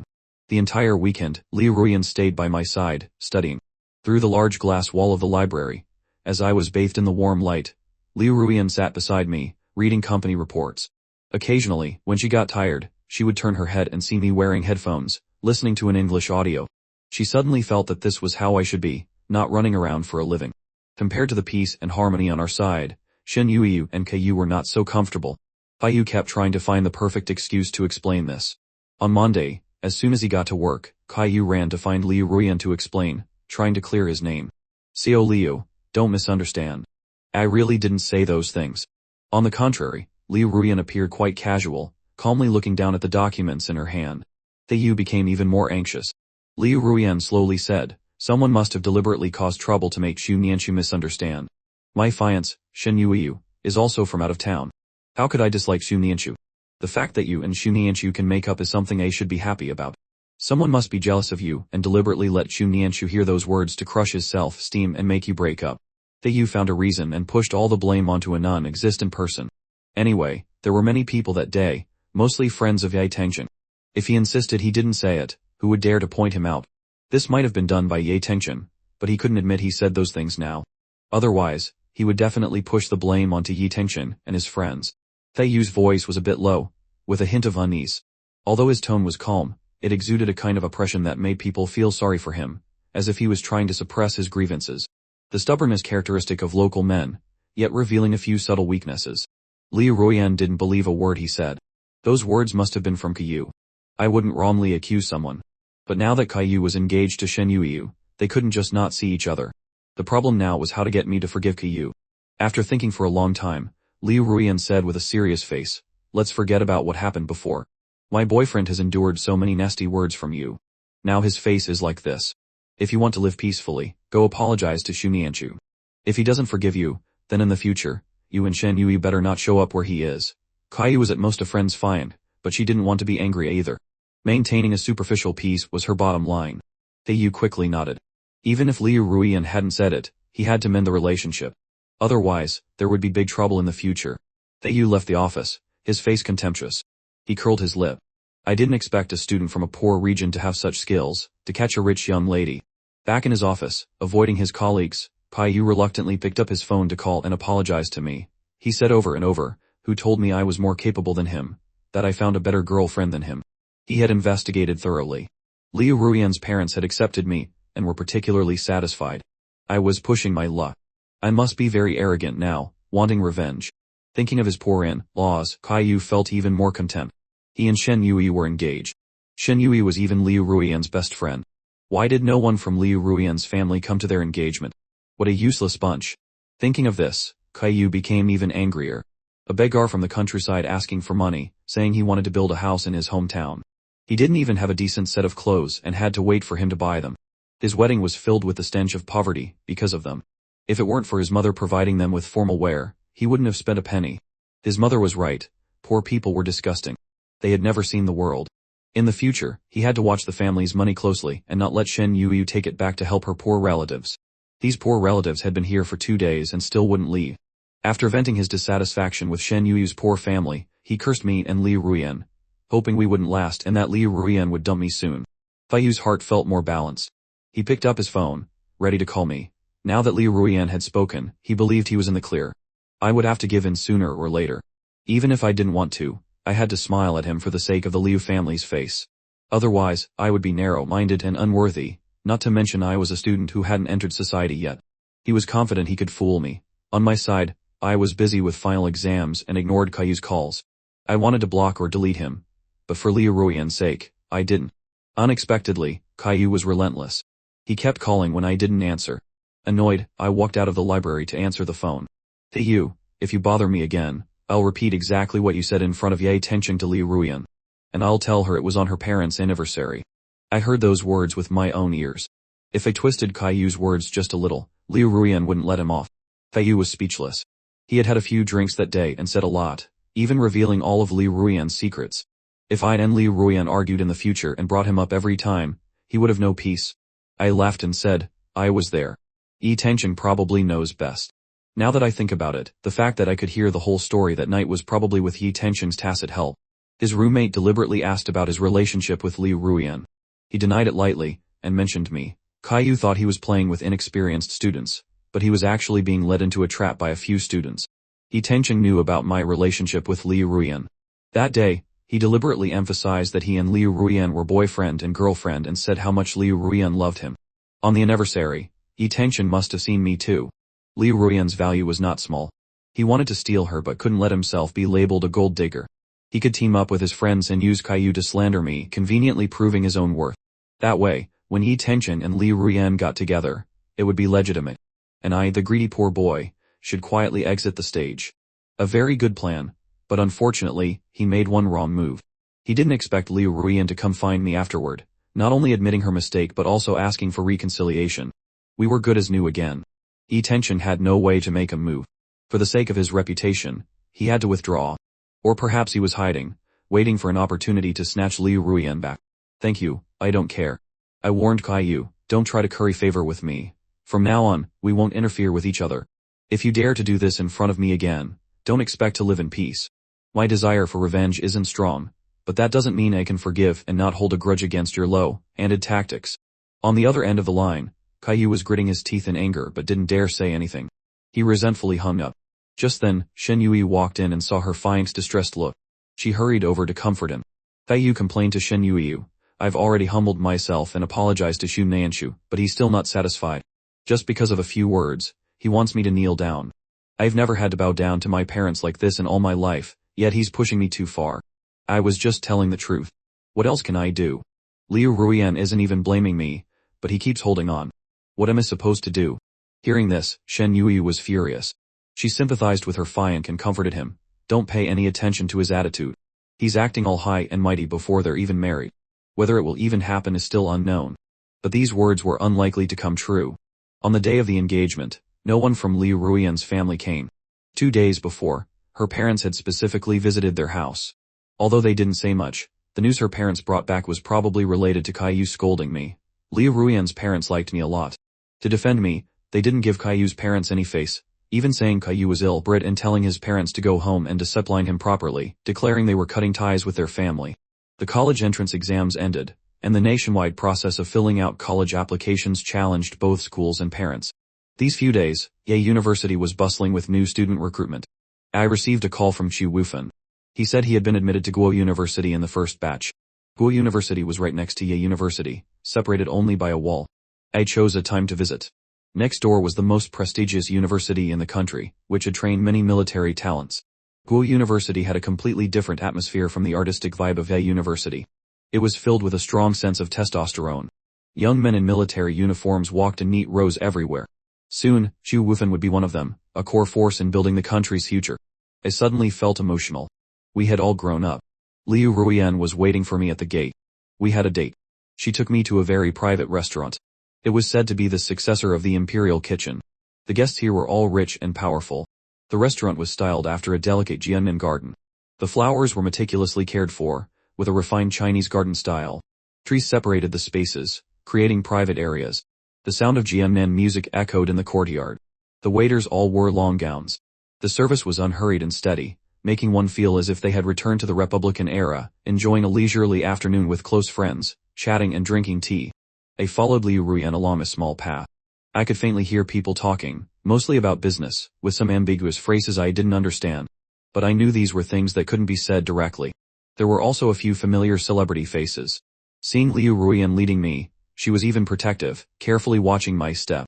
S1: The entire weekend, Liu Ruian stayed by my side, studying. Through the large glass wall of the library, as I was bathed in the warm light, Liu Ruian sat beside me, reading company reports. Occasionally, when she got tired, she would turn her head and see me wearing headphones, listening to an English audio. She suddenly felt that this was how I should be, not running around for a living. Compared to the peace and harmony on our side, Shen Yui and Caillou were not so comfortable. Caillou kept trying to find the perfect excuse to explain this. On Monday, as soon as he got to work, Caillou ran to find Liu Ruian to explain, trying to clear his name. Xiao Liu, don't misunderstand. I really didn't say those things. On the contrary, Liu Ruian appeared quite casual, calmly looking down at the documents in her hand. Caillou became even more anxious. Liu Ruian slowly said, someone must have deliberately caused trouble to make Xu Nianxu misunderstand. My fiancé, Shen Yui, is also from out of town. How could I dislike Xu Nianxu? The fact that you and Xu Nianxu can make up is something I should be happy about. Someone must be jealous of you and deliberately let Xu Nianxu hear those words to crush his self-esteem and make you break up. Caillou found a reason and pushed all the blame onto a non-existent person. Anyway, there were many people that day, mostly friends of Ye Tengcheng. If he insisted he didn't say it, who would dare to point him out? This might have been done by Ye Tengcheng, but he couldn't admit he said those things now. Otherwise, he would definitely push the blame onto Ye Tengcheng and his friends. Caillou's voice was a bit low, with a hint of unease. Although his tone was calm, it exuded a kind of oppression that made people feel sorry for him, as if he was trying to suppress his grievances. The stubbornness characteristic of local men, yet revealing a few subtle weaknesses. Liu Ruian didn't believe a word he said. Those words must have been from Caillou. I wouldn't wrongly accuse someone. But now that Caillou was engaged to Shen Yui, they couldn't just not see each other. The problem now was how to get me to forgive Caillou. After thinking for a long time, Liu Ruian said with a serious face, let's forget about what happened before. My boyfriend has endured so many nasty words from you. Now his face is like this. If you want to live peacefully, go apologize to Xu Nianxu. If he doesn't forgive you, then in the future, you and Shen Yui better not show up where he is. Caillou was at most a friend's find, but she didn't want to be angry either. Maintaining a superficial peace was her bottom line. Caillou quickly nodded. Even if Liu Ruian hadn't said it, he had to mend the relationship. Otherwise, there would be big trouble in the future. Caillou left the office, his face contemptuous. He curled his lip. I didn't expect a student from a poor region to have such skills, to catch a rich young lady. Back in his office, avoiding his colleagues, Caillou reluctantly picked up his phone to call and apologize to me. He said over and over, who told me I was more capable than him, that I found a better girlfriend than him. He had investigated thoroughly. Liu Ruian's parents had accepted me, and were particularly satisfied. I was pushing my luck. I must be very arrogant now, wanting revenge. Thinking of his poor in-laws, Caillou felt even more contempt. He and Shen Yui were engaged. Shen Yui was even Liu Ruian's best friend. Why did no one from Liu Ruian's family come to their engagement? What a useless bunch. Thinking of this, Caillou became even angrier. A beggar from the countryside asking for money, saying he wanted to build a house in his hometown. He didn't even have a decent set of clothes and had to wait for him to buy them. His wedding was filled with the stench of poverty, because of them. If it weren't for his mother providing them with formal wear, he wouldn't have spent a penny. His mother was right. Poor people were disgusting. They had never seen the world. In the future, he had to watch the family's money closely and not let Shen Yui take it back to help her poor relatives. These poor relatives had been here for 2 days and still wouldn't leave. After venting his dissatisfaction with Shen Yui's poor family, he cursed me and Liu Ruian, hoping we wouldn't last and that Liu Ruian would dump me soon. Caillou's heart felt more balanced. He picked up his phone, ready to call me. Now that Liu Ruian had spoken, he believed he was in the clear. I would have to give in sooner or later. Even if I didn't want to, I had to smile at him for the sake of the Liu family's face. Otherwise, I would be narrow-minded and unworthy, not to mention I was a student who hadn't entered society yet. He was confident he could fool me. On my side, I was busy with final exams and ignored Caillou's calls. I wanted to block or delete him, but for Liu Ruian's sake, I didn't. Unexpectedly, Caillou was relentless. He kept calling when I didn't answer. Annoyed, I walked out of the library to answer the phone. Hey you, if you bother me again, I'll repeat exactly what you said in front of Ye Tenching to Liu Ruian. And I'll tell her it was on her parents' anniversary. I heard those words with my own ears. If I twisted Caillou's words just a little, Liu Ruian wouldn't let him off. Caillou was speechless. He had had a few drinks that day and said a lot, even revealing all of Liu Ruian's secrets. If I and Liu Ruian argued in the future and brought him up every time, he would have no peace. I laughed and said, I was there. Ye Tenching probably knows best. Now that I think about it, the fact that I could hear the whole story that night was probably with Ye Tenching's tacit help. His roommate deliberately asked about his relationship with Liu Ruian. He denied it lightly, and mentioned me. Caillou thought he was playing with inexperienced students, but he was actually being led into a trap by a few students. Ye Tenching knew about my relationship with Liu Ruian. That day, he deliberately emphasized that he and Liu Ruian were boyfriend and girlfriend and said how much Liu Ruian loved him. On the anniversary, Ye Tenching must have seen me too. Liu Ruian's value was not small. He wanted to steal her but couldn't let himself be labeled a gold digger. He could team up with his friends and use Caillou to slander me, conveniently proving his own worth. That way, when Ye Tenching and Liu Ruian got together, it would be legitimate. And I, the greedy poor boy, should quietly exit the stage. A very good plan, but unfortunately, he made one wrong move. He didn't expect Liu Ruian to come find me afterward, not only admitting her mistake but also asking for reconciliation. We were good as new again. Ye Tenching had no way to make him move. For the sake of his reputation, he had to withdraw. Or perhaps he was hiding, waiting for an opportunity to snatch Liu Ruian back. Thank you, I don't care. I warned Caillou, don't try to curry favor with me. From now on, we won't interfere with each other. If you dare to do this in front of me again, don't expect to live in peace. My desire for revenge isn't strong, but that doesn't mean I can forgive and not hold a grudge against your low-handed tactics. On the other end of the line, Caillou was gritting his teeth in anger but didn't dare say anything. He resentfully hung up. Just then, Shen Yui walked in and saw her fiend's distressed look. She hurried over to comfort him. Caillou complained to Shen Yui, I've already humbled myself and apologized to Xu Nanshu, but he's still not satisfied. Just because of a few words, he wants me to kneel down. I've never had to bow down to my parents like this in all my life, yet he's pushing me too far. I was just telling the truth. What else can I do? Liu Ruian isn't even blaming me, but he keeps holding on. What am I supposed to do? Hearing this, Shen Yui was furious. She sympathized with her fiancé and comforted him. Don't pay any attention to his attitude. He's acting all high and mighty before they're even married. Whether it will even happen is still unknown. But these words were unlikely to come true. On the day of the engagement, no one from Liu Ruian's family came. 2 days before, her parents had specifically visited their house. Although they didn't say much, the news her parents brought back was probably related to Caillou scolding me. Liu Ruian's parents liked me a lot. To defend me, they didn't give Caillou's parents any face, even saying Caillou was ill-bred and telling his parents to go home and discipline him properly, declaring they were cutting ties with their family. The college entrance exams ended, and the nationwide process of filling out college applications challenged both schools and parents. These few days, Ye University was bustling with new student recruitment. I received a call from Chu Wufan. He said he had been admitted to Guo University in the first batch. Guo University was right next to Ye University, separated only by a wall. I chose a time to visit. Next door was the most prestigious university in the country, which had trained many military talents. Guo University had a completely different atmosphere from the artistic vibe of Ye University. It was filled with a strong sense of testosterone. Young men in military uniforms walked in neat rows everywhere. Soon, Chu Wufan would be one of them, a core force in building the country's future. I suddenly felt emotional. We had all grown up. Liu Ruian was waiting for me at the gate. We had a date. She took me to a very private restaurant. It was said to be the successor of the Imperial Kitchen. The guests here were all rich and powerful. The restaurant was styled after a delicate Jianmen garden. The flowers were meticulously cared for, with a refined Chinese garden style. Trees separated the spaces, creating private areas. The sound of Jianmen music echoed in the courtyard. The waiters all wore long gowns. The service was unhurried and steady, making one feel as if they had returned to the Republican era, enjoying a leisurely afternoon with close friends, chatting and drinking tea. I followed Liu Ruian along a small path. I could faintly hear people talking, mostly about business, with some ambiguous phrases I didn't understand. But I knew these were things that couldn't be said directly. There were also a few familiar celebrity faces. Seeing Liu Ruian leading me, she was even protective, carefully watching my step.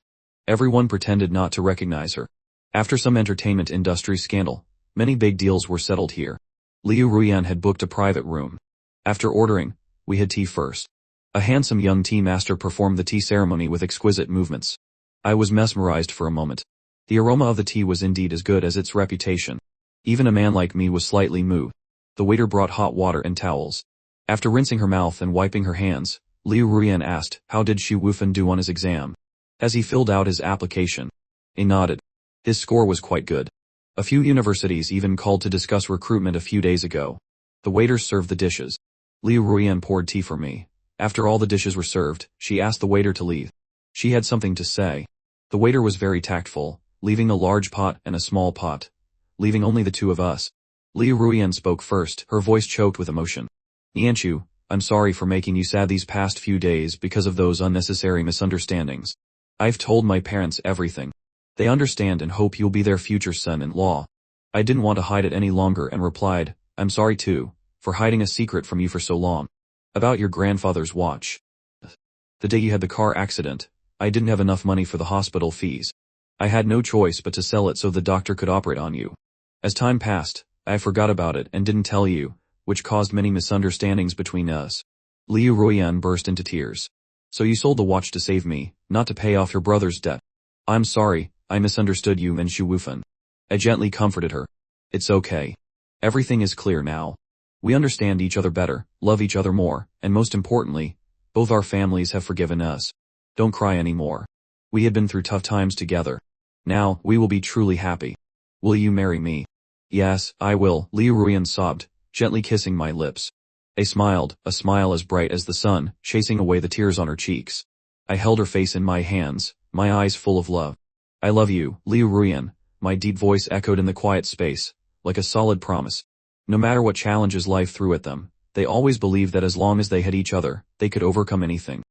S1: Everyone pretended not to recognize her. After some entertainment industry scandal, many big deals were settled here. Liu Ruyan had booked a private room. After ordering, we had tea first. A handsome young tea master performed the tea ceremony with exquisite movements. I was mesmerized for a moment. The aroma of the tea was indeed as good as its reputation. Even a man like me was slightly moved. The waiter brought hot water and towels. After rinsing her mouth and wiping her hands, Liu Ruyan asked, how did Xu Wufan do on his exam? As he filled out his application. He nodded. His score was quite good. A few universities even called to discuss recruitment a few days ago. The waiters served the dishes. Liu Ruyan poured tea for me. After all the dishes were served, she asked the waiter to leave. She had something to say. The waiter was very tactful, leaving a large pot and a small pot, leaving only the two of us. Liu Ruyan spoke first, her voice choked with emotion. Nianchu, I'm sorry for making you sad these past few days because of those unnecessary misunderstandings. I've told my parents everything. They understand and hope you'll be their future son-in-law. I didn't want to hide it any longer and replied, I'm sorry too, for hiding a secret from you for so long. About your grandfather's watch. The day you had the car accident, I didn't have enough money for the hospital fees. I had no choice but to sell it so the doctor could operate on you. As time passed, I forgot about it and didn't tell you, which caused many misunderstandings between us. Liu Ruyan burst into tears. So you sold the watch to save me, not to pay off your brother's debt. I'm sorry, I misunderstood you and Xu Wufan. I gently comforted her. It's okay. Everything is clear now. We understand each other better, love each other more, and most importantly, both our families have forgiven us. Don't cry anymore. We had been through tough times together. Now, we will be truly happy. Will you marry me? Yes, I will, Liu Ruyan sobbed, gently kissing my lips. I smiled, a smile as bright as the sun, chasing away the tears on her cheeks. I held her face in my hands, my eyes full of love. I love you, Liu Ruyan, my deep voice echoed in the quiet space, like a solid promise. No matter what challenges life threw at them, they always believed that as long as they had each other, they could overcome anything.